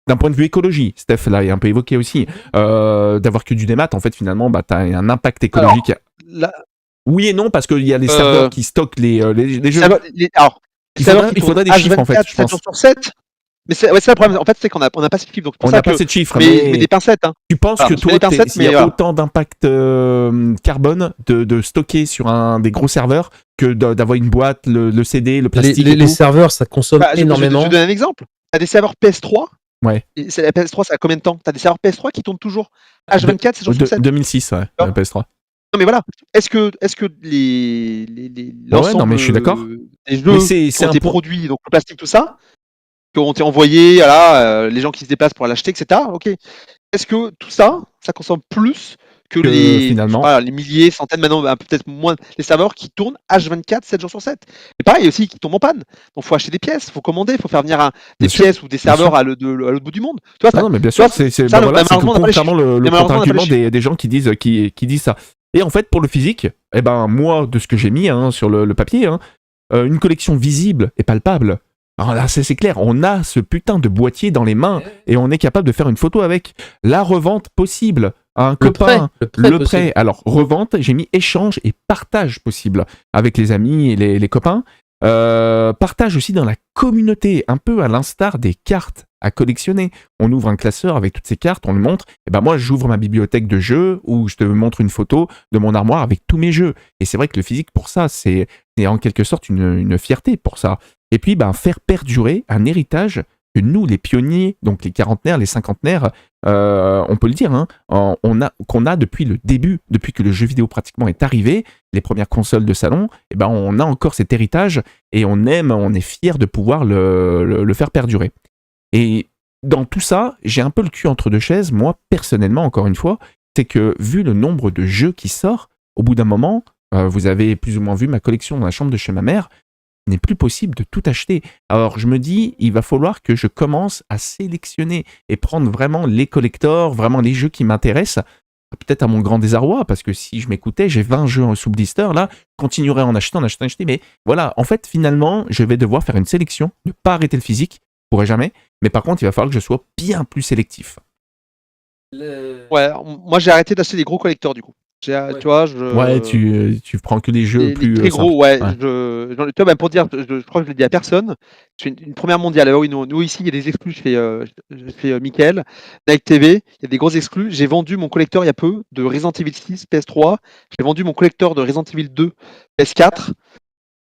D'un point de vue écologie, Steph l'a un peu évoqué aussi, d'avoir que du démat, en fait, finalement, bah, t'as un impact écologique. Alors, oui et non, parce qu'il y a les serveurs qui stockent les jeux. Il faudrait des chiffres, en fait, je 7 pense. jours sur 7. Mais c'est le problème. En fait, c'est qu'on n'a pas ces chiffres. Donc On n'a pas ces chiffres, mais des pincettes. Hein. Tu penses Alors, que toi, s'il y a voilà. autant d'impact carbone de stocker sur des gros serveurs que d'avoir une boîte, le CD, le plastique Les serveurs, ça consomme énormément. Je te donne un exemple. Tu as des serveurs PS3. Ouais. Et la PS3, ça a combien de temps? Tu as des serveurs PS3 qui tournent toujours H24, 7 jours sur 7. 2006, ouais, la PS3. Non mais voilà, est-ce que les l'ensemble non, mais je suis d'accord. des jeux Mais qui ont été produits, donc le plastique, tout ça, qui ont été envoyés, voilà, les gens qui se déplacent pour l'acheter, etc. Ok. Est-ce que tout ça, ça consomme plus que finalement, les milliers, centaines, maintenant peut-être moins, les serveurs qui tournent H24, 7 jours sur 7. Et pareil, aussi qui tombent en panne. Donc il faut acheter des pièces, il faut commander, il faut faire venir des pièces ou des serveurs à l'autre bout du monde. Tu vois, non, mais bien sûr, c'est contrairement le contre-argument des gens qui disent ça. Et en fait, pour le physique, eh ben, moi, de ce que j'ai mis sur le papier, une collection visible et palpable. Alors là, c'est clair, on a ce putain de boîtier dans les mains et on est capable de faire une photo avec. La revente possible à un copain, le prêt. Alors, revente, j'ai mis échange et partage possible avec les amis et les copains. Partage aussi dans la communauté, un peu à l'instar des cartes à collectionner. On ouvre un classeur avec toutes ces cartes, on le montre. Et ben moi, j'ouvre ma bibliothèque de jeux où je te montre une photo de mon armoire avec tous mes jeux. Et c'est vrai que le physique, pour ça, c'est en quelque sorte une fierté pour ça. Et puis, faire perdurer un héritage que nous, les pionniers, donc les quarantenaires, les cinquantenaires, on peut le dire, qu'on a depuis le début, depuis que le jeu vidéo pratiquement est arrivé, les premières consoles de salon, et ben on a encore cet héritage et on est fier de pouvoir le faire perdurer. Et dans tout ça, j'ai un peu le cul entre deux chaises, moi personnellement, encore une fois, c'est que vu le nombre de jeux qui sort, au bout d'un moment, vous avez plus ou moins vu ma collection dans la chambre de chez ma mère, il n'est plus possible de tout acheter. Alors je me dis, il va falloir que je commence à sélectionner et prendre vraiment les collectors, vraiment les jeux qui m'intéressent, peut-être à mon grand désarroi, parce que si je m'écoutais, j'ai 20 jeux sous blister, là, je continuerais à en acheter, mais voilà, en fait, finalement, je vais devoir faire une sélection, ne pas arrêter le physique, je pourrais jamais, mais par contre, il va falloir que je sois bien plus sélectif. Ouais, moi j'ai arrêté d'acheter des gros collecteurs du coup. Tu vois, tu prends que des jeux plus très gros, ouais. Tu vois, pour dire, je crois que je l'ai dit à personne. Je fais une première mondiale. Alors oui, nous ici, il y a des exclus. Je fais Mickaël, Night TV. Il y a des gros exclus. J'ai vendu mon collecteur il y a peu de Resident Evil 6 PS3. J'ai vendu mon collecteur de Resident Evil 2 PS4.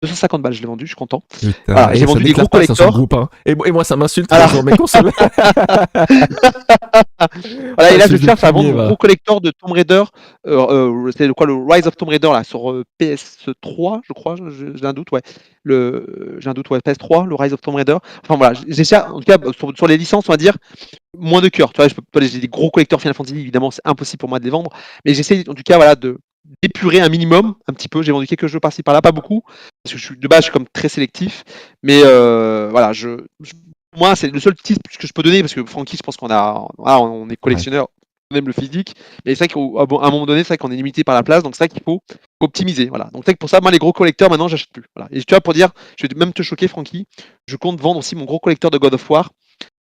250 balles, je l'ai vendu, je suis content. Voilà, j'ai vendu des gros collectors. Groupe, hein. Et moi, ça m'insulte quand je mes consoles. Voilà, et là, je cherche à vendre mon gros collector de Tomb Raider. C'est le Rise of Tomb Raider là, sur PS3, je crois. J'ai un doute, ouais. J'ai un doute, ouais. PS3, le Rise of Tomb Raider. Enfin voilà, j'essaie, en tout cas, sur les licences, on va dire, moins de cœur. Tu vois, j'ai des gros collecteurs Final Fantasy, évidemment, c'est impossible pour moi de les vendre. Mais j'essaie, en tout cas, voilà, d'épurer un minimum, un petit peu. J'ai vendu quelques jeux par-ci par-là, pas beaucoup, parce que de base je suis comme très sélectif, mais voilà, moi c'est le seul titre que je peux donner, parce que Francky, je pense on est collectionneur, on aime le physique, mais c'est vrai qu'à un moment donné, c'est vrai qu'on est limité par la place, donc c'est vrai qu'il faut optimiser, voilà. Donc c'est vrai que pour ça, moi les gros collecteurs maintenant j'achète plus, voilà. Et tu vois, pour dire, je vais même te choquer, Francky, je compte vendre aussi mon gros collecteur de God of War.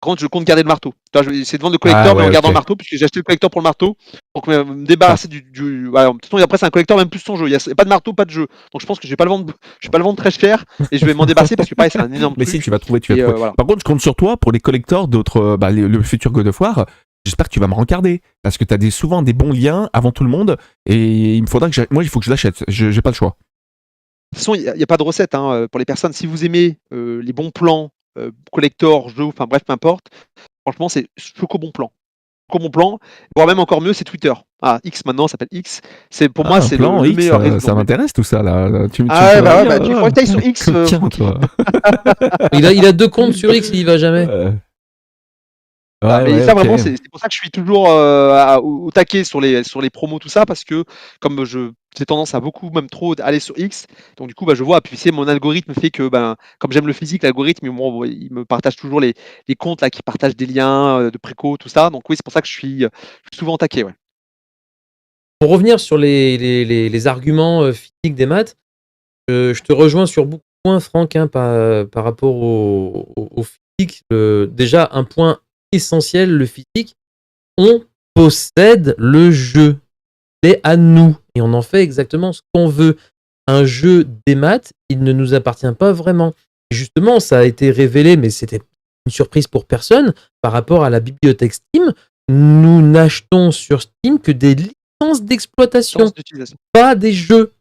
Par contre, je compte garder le marteau. Je vais essayer de vendre le collecteur, mais en gardant le marteau, puisque j'ai acheté le collecteur pour le marteau. Donc, me débarrasser du. Voilà, de toute façon, après, c'est un collecteur, même plus son jeu. Il n'y a pas de marteau, pas de jeu. Donc, je pense que je vais pas le vendre très cher et je vais m'en débarrasser parce que, pareil, c'est un énorme mais truc. Si, tu vas trouver. Voilà. Par contre, je compte sur toi pour les collecteurs d'autres. Le futur God of War. J'espère que tu vas me rencarder. Parce que tu as souvent des bons liens avant tout le monde. Et il me faudra que moi, il faut que je l'achète. J'ai pas le choix. De toute façon, il n'y a pas de recette pour les personnes. Si vous aimez les bons plans, collector, jeux, enfin bref, peu importe. Franchement, c'est Choco Bon Plan. Choco Bon Plan, voire même encore mieux, c'est Twitter. X maintenant, ça s'appelle X. C'est pour moi, c'est le meilleur réseau. Ça m'intéresse tout ça là. Tu crois que t'ailles sur X. Il a 2 comptes sur X, il y va jamais. Voilà, mais ouais, ça ok. vraiment, c'est pour ça que je suis toujours au taquet sur les promos, tout ça, parce que comme j'ai tendance à beaucoup, même trop, aller sur X, donc du coup, je vois, puis mon algorithme fait que, comme j'aime le physique, l'algorithme, il me partage toujours les comptes là, qui partagent des liens de préco, tout ça. Donc oui, c'est pour ça que je suis souvent au taquet, ouais. Pour revenir sur les arguments physiques des maths, je te rejoins sur beaucoup de points, Franck, hein, par rapport au physique. Déjà, un point essentiel, le physique, on possède le jeu. Il est à nous et on en fait exactement ce qu'on veut. Un jeu des maths, il ne nous appartient pas vraiment. Justement, ça a été révélé, mais c'était une surprise pour personne, par rapport à la bibliothèque Steam. Nous n'achetons sur Steam que des licences d'exploitation, Sens d'utilisation. pas des jeux.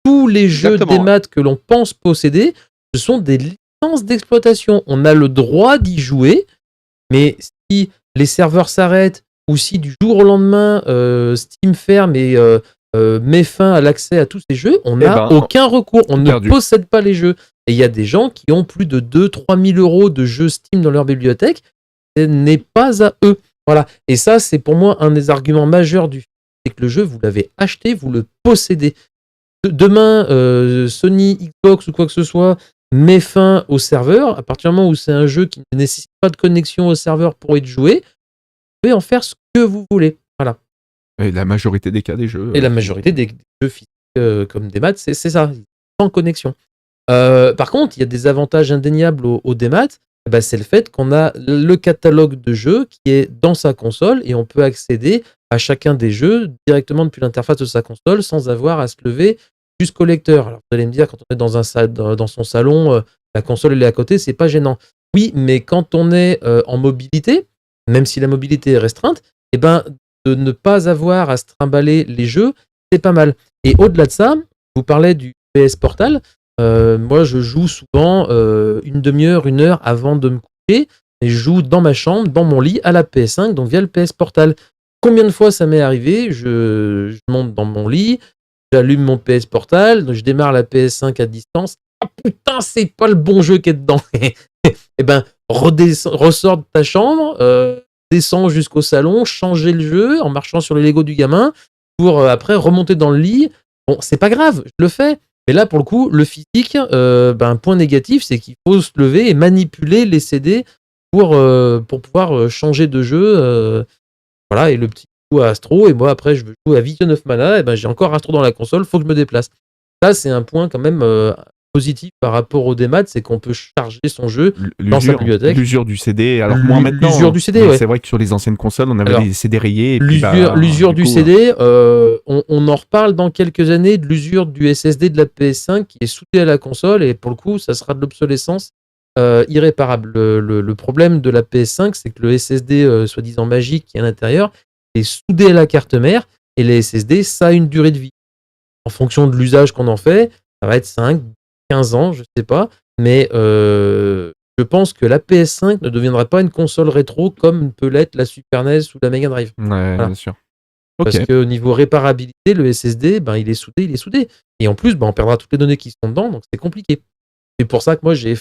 Tous les jeux Exactement, des ouais. maths que l'on pense posséder, ce sont des licences d'exploitation. On a le droit d'y jouer, mais si les serveurs s'arrêtent ou si du jour au lendemain Steam ferme et met fin à l'accès à tous ces jeux, on n'a aucun recours. On ne possède pas les jeux. Et il y a des gens qui ont plus de 2-3 000 euros de jeux Steam dans leur bibliothèque. Ce n'est pas à eux. Voilà. Et ça, c'est pour moi un des arguments majeurs du fait, c'est que le jeu, vous l'avez acheté, vous le possédez. Demain, Sony, Xbox ou quoi que ce soit met fin au serveur. À partir du moment où c'est un jeu qui ne nécessite pas de connexion au serveur pour être joué, vous pouvez en faire ce que vous voulez. Voilà. Et la majorité des cas des jeux. Et la majorité des jeux physiques comme des maths, c'est ça, sans connexion. Par contre, il y a des avantages indéniables au démat. C'est le fait qu'on a le catalogue de jeux qui est dans sa console et on peut accéder à chacun des jeux directement depuis l'interface de sa console sans avoir à se lever jusqu'au lecteur. Alors vous allez me dire, quand on est dans son salon, la console elle est à côté, c'est pas gênant. Oui, mais quand on est en mobilité, même si la mobilité est restreinte, de ne pas avoir à se trimballer les jeux, c'est pas mal. Et au-delà de ça, vous parlez du PS Portal. Moi, je joue souvent une demi-heure, 1 heure avant de me coucher, et je joue dans ma chambre, dans mon lit, à la PS5, donc via le PS Portal. Combien de fois ça m'est arrivé, je monte dans mon lit, j'allume mon PS Portal, donc je démarre la PS5 à distance. Ah putain, c'est pas le bon jeu qui est dedans. Et ressors de ta chambre, descends jusqu'au salon, changer le jeu en marchant sur les Lego du gamin, pour après remonter dans le lit. Bon, c'est pas grave, je le fais. Mais là, pour le coup, le physique, un point négatif, c'est qu'il faut se lever et manipuler les CD pour pouvoir changer de jeu. Voilà, et le petit coup à Astro, et moi, après, je veux jouer à Vision of Mana, j'ai encore Astro dans la console, faut que je me déplace. Ça, c'est un point quand même positif par rapport au démat, c'est qu'on peut charger son jeu dans sa bibliothèque. L'usure du CD, alors moins maintenant. L'usure du CD, ouais. C'est vrai que sur les anciennes consoles, on avait des CD rayés. L'usure du CD, on en reparle dans quelques années de l'usure du SSD de la PS5 qui est soudé à la console, et pour le coup, ça sera de l'obsolescence irréparable. Le problème de la PS5, c'est que le SSD soi-disant magique qui est à l'intérieur est soudé à la carte mère, et les SSD, ça a une durée de vie. En fonction de l'usage qu'on en fait, ça va être 5, 15 ans, je sais pas, mais je pense que la PS5 ne deviendra pas une console rétro comme peut l'être la Super NES ou la Mega Drive. Ouais, voilà. Bien sûr. Parce qu'au niveau réparabilité, le SSD, il est soudé. Et en plus, on perdra toutes les données qui sont dedans, donc c'est compliqué. C'est pour ça que moi, j'ai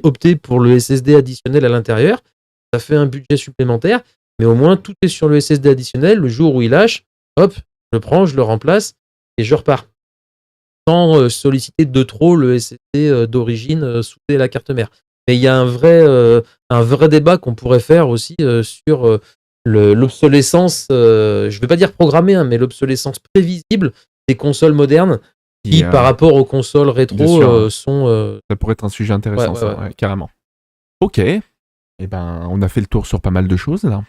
opté pour le SSD additionnel à l'intérieur. Ça fait un budget supplémentaire, mais au moins, tout est sur le SSD additionnel. Le jour où il lâche, hop, je le prends, je le remplace et je repars. Sans solliciter de trop le SSD d'origine soudé à la carte mère. Mais il y a un vrai débat qu'on pourrait faire aussi sur l'obsolescence, je ne vais pas dire programmée, mais l'obsolescence prévisible des consoles modernes qui, par rapport aux consoles rétro, sont... Ça pourrait être un sujet intéressant, ouais, carrément. Ok. On a fait le tour sur pas mal de choses, là.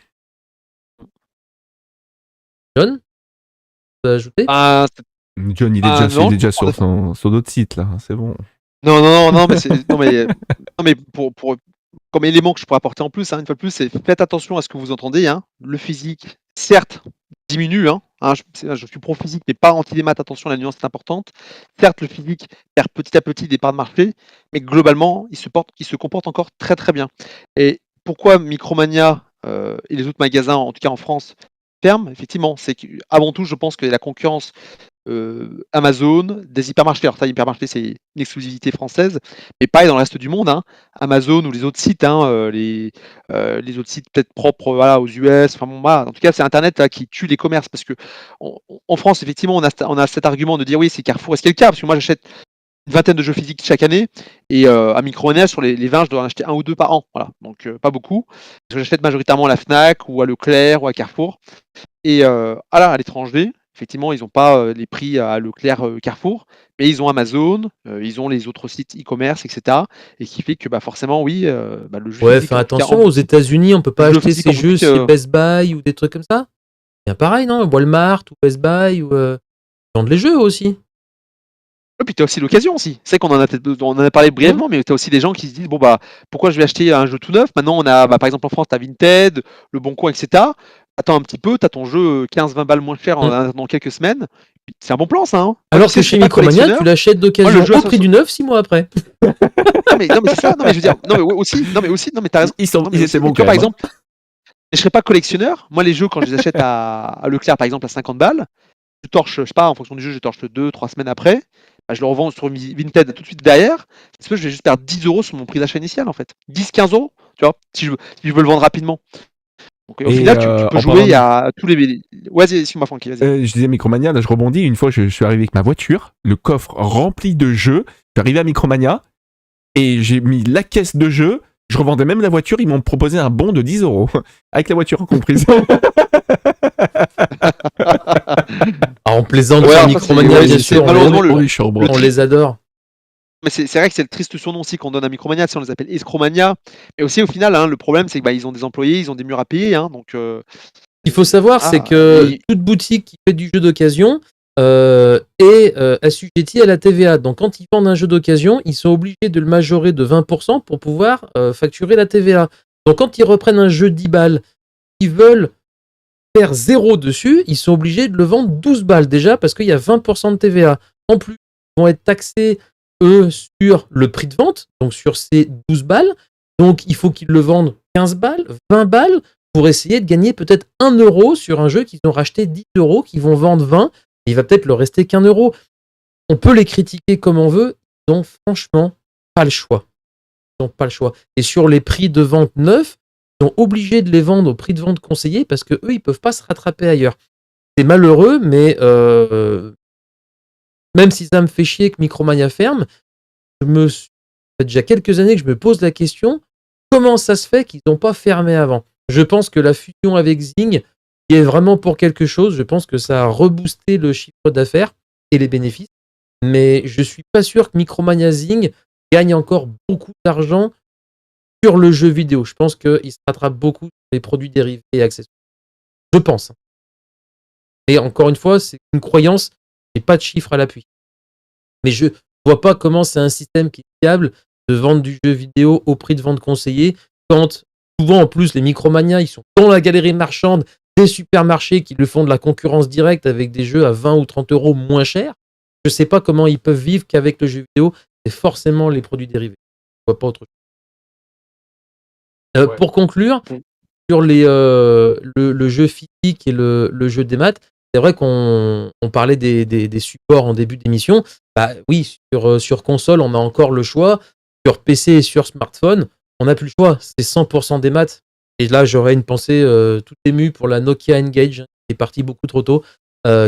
John, tu as ajouté John, il est déjà sur d'autres sites, là. C'est bon. Non, mais pour comme élément que je pourrais apporter en plus, une fois de plus, c'est faites attention à ce que vous entendez. Le physique, certes, diminue. Je suis pro-physique, mais pas anti-démat. Attention, la nuance est importante. Certes, le physique perd petit à petit des parts de marché, mais globalement, il se comporte encore très très bien. Et pourquoi Micromania et les autres magasins, en tout cas en France, ferment? Effectivement, c'est qu'avant tout, je pense que la concurrence Amazon, des hypermarchés. Alors ça, hypermarché, c'est une exclusivité française, mais pareil dans le reste du monde, hein. Amazon ou les autres sites, hein, les autres sites peut-être propres voilà, aux US. Enfin bon, voilà. En tout cas, c'est Internet là, qui tue les commerces parce que en France, effectivement, on a cet argument de dire oui, c'est Carrefour. Est-ce qu'il y a le cas? Parce que moi, j'achète une vingtaine de jeux physiques chaque année et à Micromania, sur les 20, je dois en acheter 1 ou 2 par an. Voilà. Donc pas beaucoup. Parce que j'achète majoritairement à la Fnac ou à Leclerc ou à Carrefour. Et à l'étranger, effectivement, ils n'ont pas les prix à Leclerc, Carrefour, mais ils ont Amazon, ils ont les autres sites e-commerce, etc. Et qui fait que forcément, oui, le jeu Ouais, physique, fais en tout cas, attention, aux États-Unis, on peut pas le jeu acheter physique ces en jeux boutique, chez Best Buy ou des trucs comme ça. C'est pareil, non? Walmart ou Best Buy ou ils vendent les jeux aussi. Et puis tu as aussi l'occasion aussi. C'est qu'on on en a parlé brièvement, mais tu as aussi des gens qui se disent bon pourquoi je vais acheter un jeu tout neuf? Maintenant on a par exemple en France, tu as Vinted, Le Bon Coin, etc. Attends un petit peu, tu as ton jeu 15-20 balles moins cher dans quelques semaines. C'est un bon plan ça, hein. Alors que chez Micromania, tu l'achètes d'occasion au prix du neuf 6 mois après. Non mais c'est ça, non mais je veux dire, non mais t'as raison. Ils étaient bons Tu vois, quand par même. exemple, je serais pas collectionneur. Moi les jeux quand je les achète à Leclerc par exemple à 50 balles, je torche, je sais pas, en fonction du jeu, je torche 2-3 semaines après. Je le revends sur Vinted tout de suite derrière. Je vais juste perdre 10 € sur mon prix d'achat initial en fait. 10-15 €, tu vois, si je veux le vendre rapidement. Donc au final, tu peux jouer à tous les. Vas-y, excuse-moi Francky, vas-y. Je disais Micromania, là je rebondis. Une fois, je suis arrivé avec ma voiture, le coffre rempli de jeux. Je suis arrivé à Micromania et j'ai mis la caisse de jeux. Je revendais même la voiture. Ils m'ont proposé un bon de 10 € avec la voiture comprise. On plaisante Ouais, sur enfin, Micromania, bien sûr. malheureusement, On les adore. Mais c'est vrai que c'est le triste surnom aussi qu'on donne à Micromania, si on les appelle Escromania. Et aussi au final, hein, le problème c'est que ils ont des employés, ils ont des murs à payer, hein, donc. Il faut savoir, c'est que toute boutique qui fait du jeu d'occasion est assujettie à la TVA. Donc quand ils vendent un jeu d'occasion, ils sont obligés de le majorer de 20% pour pouvoir facturer la TVA. Donc quand ils reprennent un jeu 10 balles, ils veulent faire 0 dessus, ils sont obligés de le vendre 12 balles déjà parce qu'il y a 20% de TVA. En plus, ils vont être taxés eux sur le prix de vente, donc sur ces 12 balles. Donc il faut qu'ils le vendent 15 balles, 20 balles pour essayer de gagner peut-être 1 € sur un jeu qu'ils ont racheté 10 €, qu'ils vont vendre 20, et il va peut-être leur rester qu'1 €. On peut les critiquer comme on veut, ils n'ont franchement pas le choix. Ils n'ont pas le choix. Et sur les prix de vente neufs, ils sont obligés de les vendre au prix de vente conseillé parce que eux, ils peuvent pas se rattraper ailleurs. C'est malheureux, mais même si ça me fait chier que Micromania ferme, ça fait déjà quelques années que je me pose la question, comment ça se fait qu'ils n'ont pas fermé avant? Je pense que la fusion avec Zing y est vraiment pour quelque chose. Je pense que ça a reboosté le chiffre d'affaires et les bénéfices. Mais je suis pas sûr que Micromania Zing gagne encore beaucoup d'argent sur le jeu vidéo. Je pense qu'il se rattrape beaucoup sur les produits dérivés et accessoires. Je pense. Et encore une fois, c'est une croyance et pas de chiffre à l'appui. Mais je vois pas comment c'est un système qui est fiable de vendre du jeu vidéo au prix de vente conseillé quand souvent en plus les Micromania ils sont dans la galerie marchande des supermarchés qui le font de la concurrence directe avec des jeux à 20 ou 30 € moins chers. Je sais pas comment ils peuvent vivre qu'avec le jeu vidéo, c'est forcément les produits dérivés. Je vois pas autre chose. Pour conclure, sur le jeu physique et le jeu des maths, c'est vrai qu'on parlait des supports en début d'émission. Oui, sur console, on a encore le choix. Sur PC et sur smartphone, on n'a plus le choix. C'est 100% des maths. Et là, j'aurais une pensée toute émue pour la Nokia N-Gage, qui est partie beaucoup trop tôt,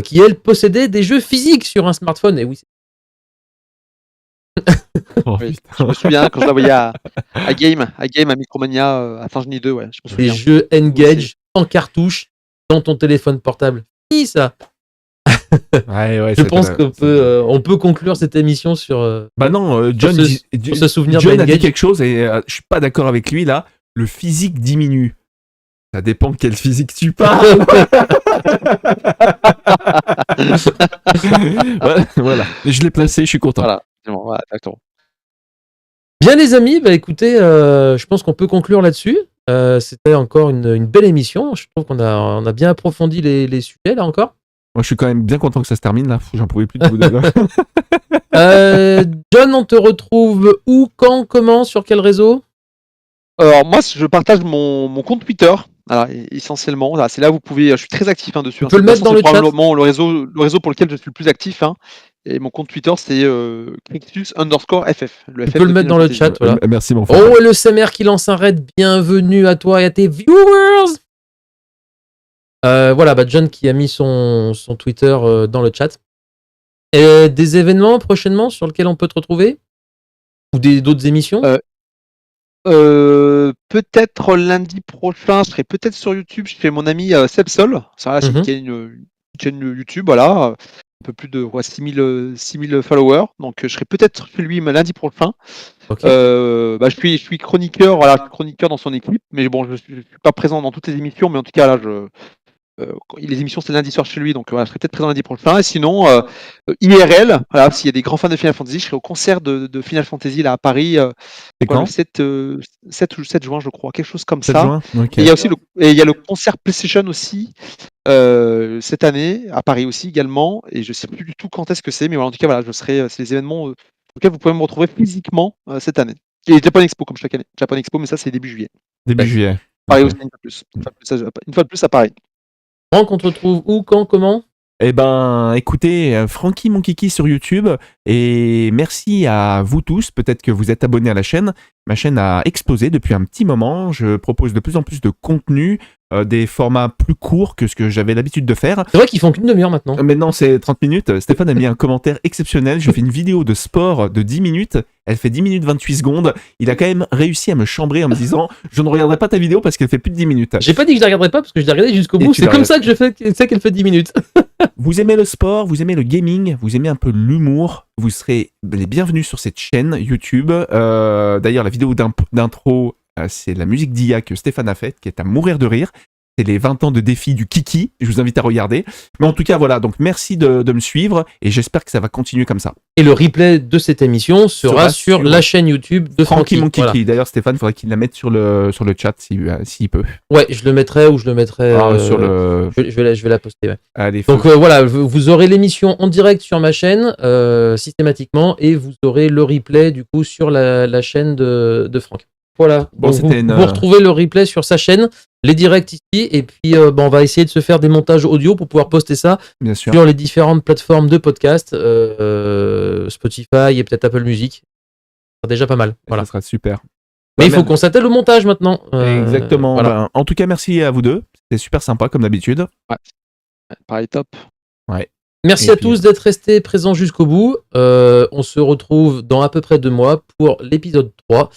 qui, elle, possédait des jeux physiques sur un smartphone. Et oui, Oui, je me souviens quand je la voyais à Micromania, à Saint-Genis 2, ouais, je me souviens. des jeux N-Gage en cartouche dans ton téléphone portable. Fini ça. Je pense qu'on peut conclure cette émission sur. John, sur ce souvenir John de a dit N-Gage. quelque chose et je suis pas d'accord avec lui là. Le physique diminue. Ça dépend de quel physique tu parles. Voilà. Je l'ai placé, je suis content. Voilà, exactement. Bien les amis, écoutez, je pense qu'on peut conclure là-dessus. C'était encore une belle émission. Je trouve qu'on a bien approfondi les sujets là encore. Moi, je suis quand même bien content que ça se termine là. J'en pouvais plus de vous deux. John, on te retrouve où, quand, comment, sur quel réseau? Alors moi, je partage mon compte Twitter, Voilà, essentiellement, voilà, c'est là où vous pouvez. Je suis très actif dessus. Tu peux le mettre dans C'est le chat. probablement le réseau pour lequel je suis le plus actif. Et mon compte Twitter, c'est Crixus_FF. Tu peux le mettre dans le chat. Voilà. Merci mon frère. Oh, et le SMR qui lance un raid. Bienvenue à toi et à tes viewers. Voilà, John qui a mis son Twitter dans le chat. Et des événements prochainement sur lesquels on peut te retrouver? Ou d'autres émissions? Peut-être lundi prochain, je serai peut-être sur YouTube. Je fais mon ami Seb Sol, qui a une chaîne YouTube, voilà, un peu plus de 6000 followers. Donc je serai peut-être chez lui lundi prochain. Okay. Je suis chroniqueur, voilà, chroniqueur dans son équipe, mais bon, je suis pas présent dans toutes les émissions, mais en tout cas là, les émissions c'est lundi soir chez lui, donc voilà, je serai peut-être présent lundi prochain. Et sinon, IRL, voilà, s'il y a des grands fans de Final Fantasy, je serai au concert de Final Fantasy là à Paris. C'est quand? Le 7 juin, je crois, quelque chose comme 7 ça. juin okay. Et il y a aussi le concert PlayStation aussi cette année à Paris aussi également. Et je sais plus du tout quand est-ce que c'est, mais voilà, en tout cas voilà, c'est les événements auxquels vous pouvez me retrouver physiquement cette année. Et Japan Expo comme chaque année. Japan Expo, mais ça c'est début juillet. Début juillet. Paris aussi une fois de plus à Paris. Franck, on te retrouve où, quand, comment? Eh ben, écoutez, Francky mon kiki sur YouTube, et merci à vous tous. Peut-être que vous êtes abonnés à la chaîne. Ma chaîne a explosé depuis un petit moment. Je propose de plus en plus de contenu, des formats plus courts que ce que j'avais l'habitude de faire. C'est vrai qu'ils font qu'une demi-heure maintenant. Maintenant, c'est 30 minutes. Stéphane a mis un commentaire exceptionnel. Je fais une vidéo de sport de 10 minutes. Elle fait 10 minutes 28 secondes. Il a quand même réussi à me chambrer en me disant « Je ne regarderai pas ta vidéo parce qu'elle fait plus de 10 minutes. » J'ai pas dit que je la regarderai pas parce que je l'ai regardée jusqu'au bout. C'est comme ça que je sais qu'elle fait 10 minutes. Vous aimez le sport, vous aimez le gaming, vous aimez un peu l'humour, vous serez les bienvenus sur cette chaîne YouTube. D'ailleurs, la vidéo d'intro, c'est la musique d'IA que Stéphane a faite, qui est à mourir de rire. C'est les 20 ans de défi du Kiki, je vous invite à regarder. Mais en tout cas, voilà, donc merci de me suivre et j'espère que ça va continuer comme ça. Et le replay de cette émission sera sur la chaîne YouTube de Francky mon Kiki. Voilà. D'ailleurs, Stéphane, il faudrait qu'il la mette sur le chat s'il peut. Ouais, je le mettrai ou je le mettrai. Sur le... je vais la poster. Ouais. Allez, donc voilà, vous aurez l'émission en direct sur ma chaîne systématiquement et vous aurez le replay du coup sur la chaîne de Franck. Voilà, bon, vous retrouvez le replay sur sa chaîne, les directs ici, et puis on va essayer de se faire des montages audio pour pouvoir poster ça sur les différentes plateformes de podcast, Spotify et peut-être Apple Music. Ça sera déjà pas mal. Voilà. Ça sera super. Mais il faut qu'on s'attelle au montage maintenant. Exactement. Voilà. Ben, en tout cas, merci à vous deux. C'était super sympa comme d'habitude. Ouais. Pareil, top. Ouais. Merci à tous d'être restés présents jusqu'au bout. On se retrouve dans à peu près 2 mois pour l'épisode 3.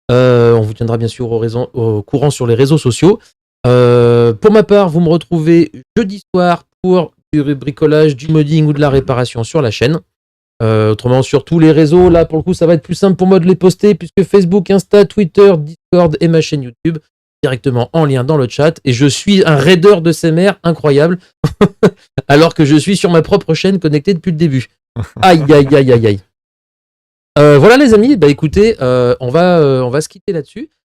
On vous tiendra bien sûr au courant sur les réseaux sociaux. Pour ma part, vous me retrouvez jeudi soir pour du bricolage, du modding ou de la réparation sur la chaîne. Autrement, sur tous les réseaux, là pour le coup, ça va être plus simple pour moi de les poster puisque Facebook, Insta, Twitter, Discord et ma chaîne YouTube directement en lien dans le chat. Et je suis un raideur de SMR incroyable alors que je suis sur ma propre chaîne connectée depuis le début. Aïe, aïe, aïe, aïe, aïe. Voilà les amis, bah écoutez, on va se quitter là-dessus.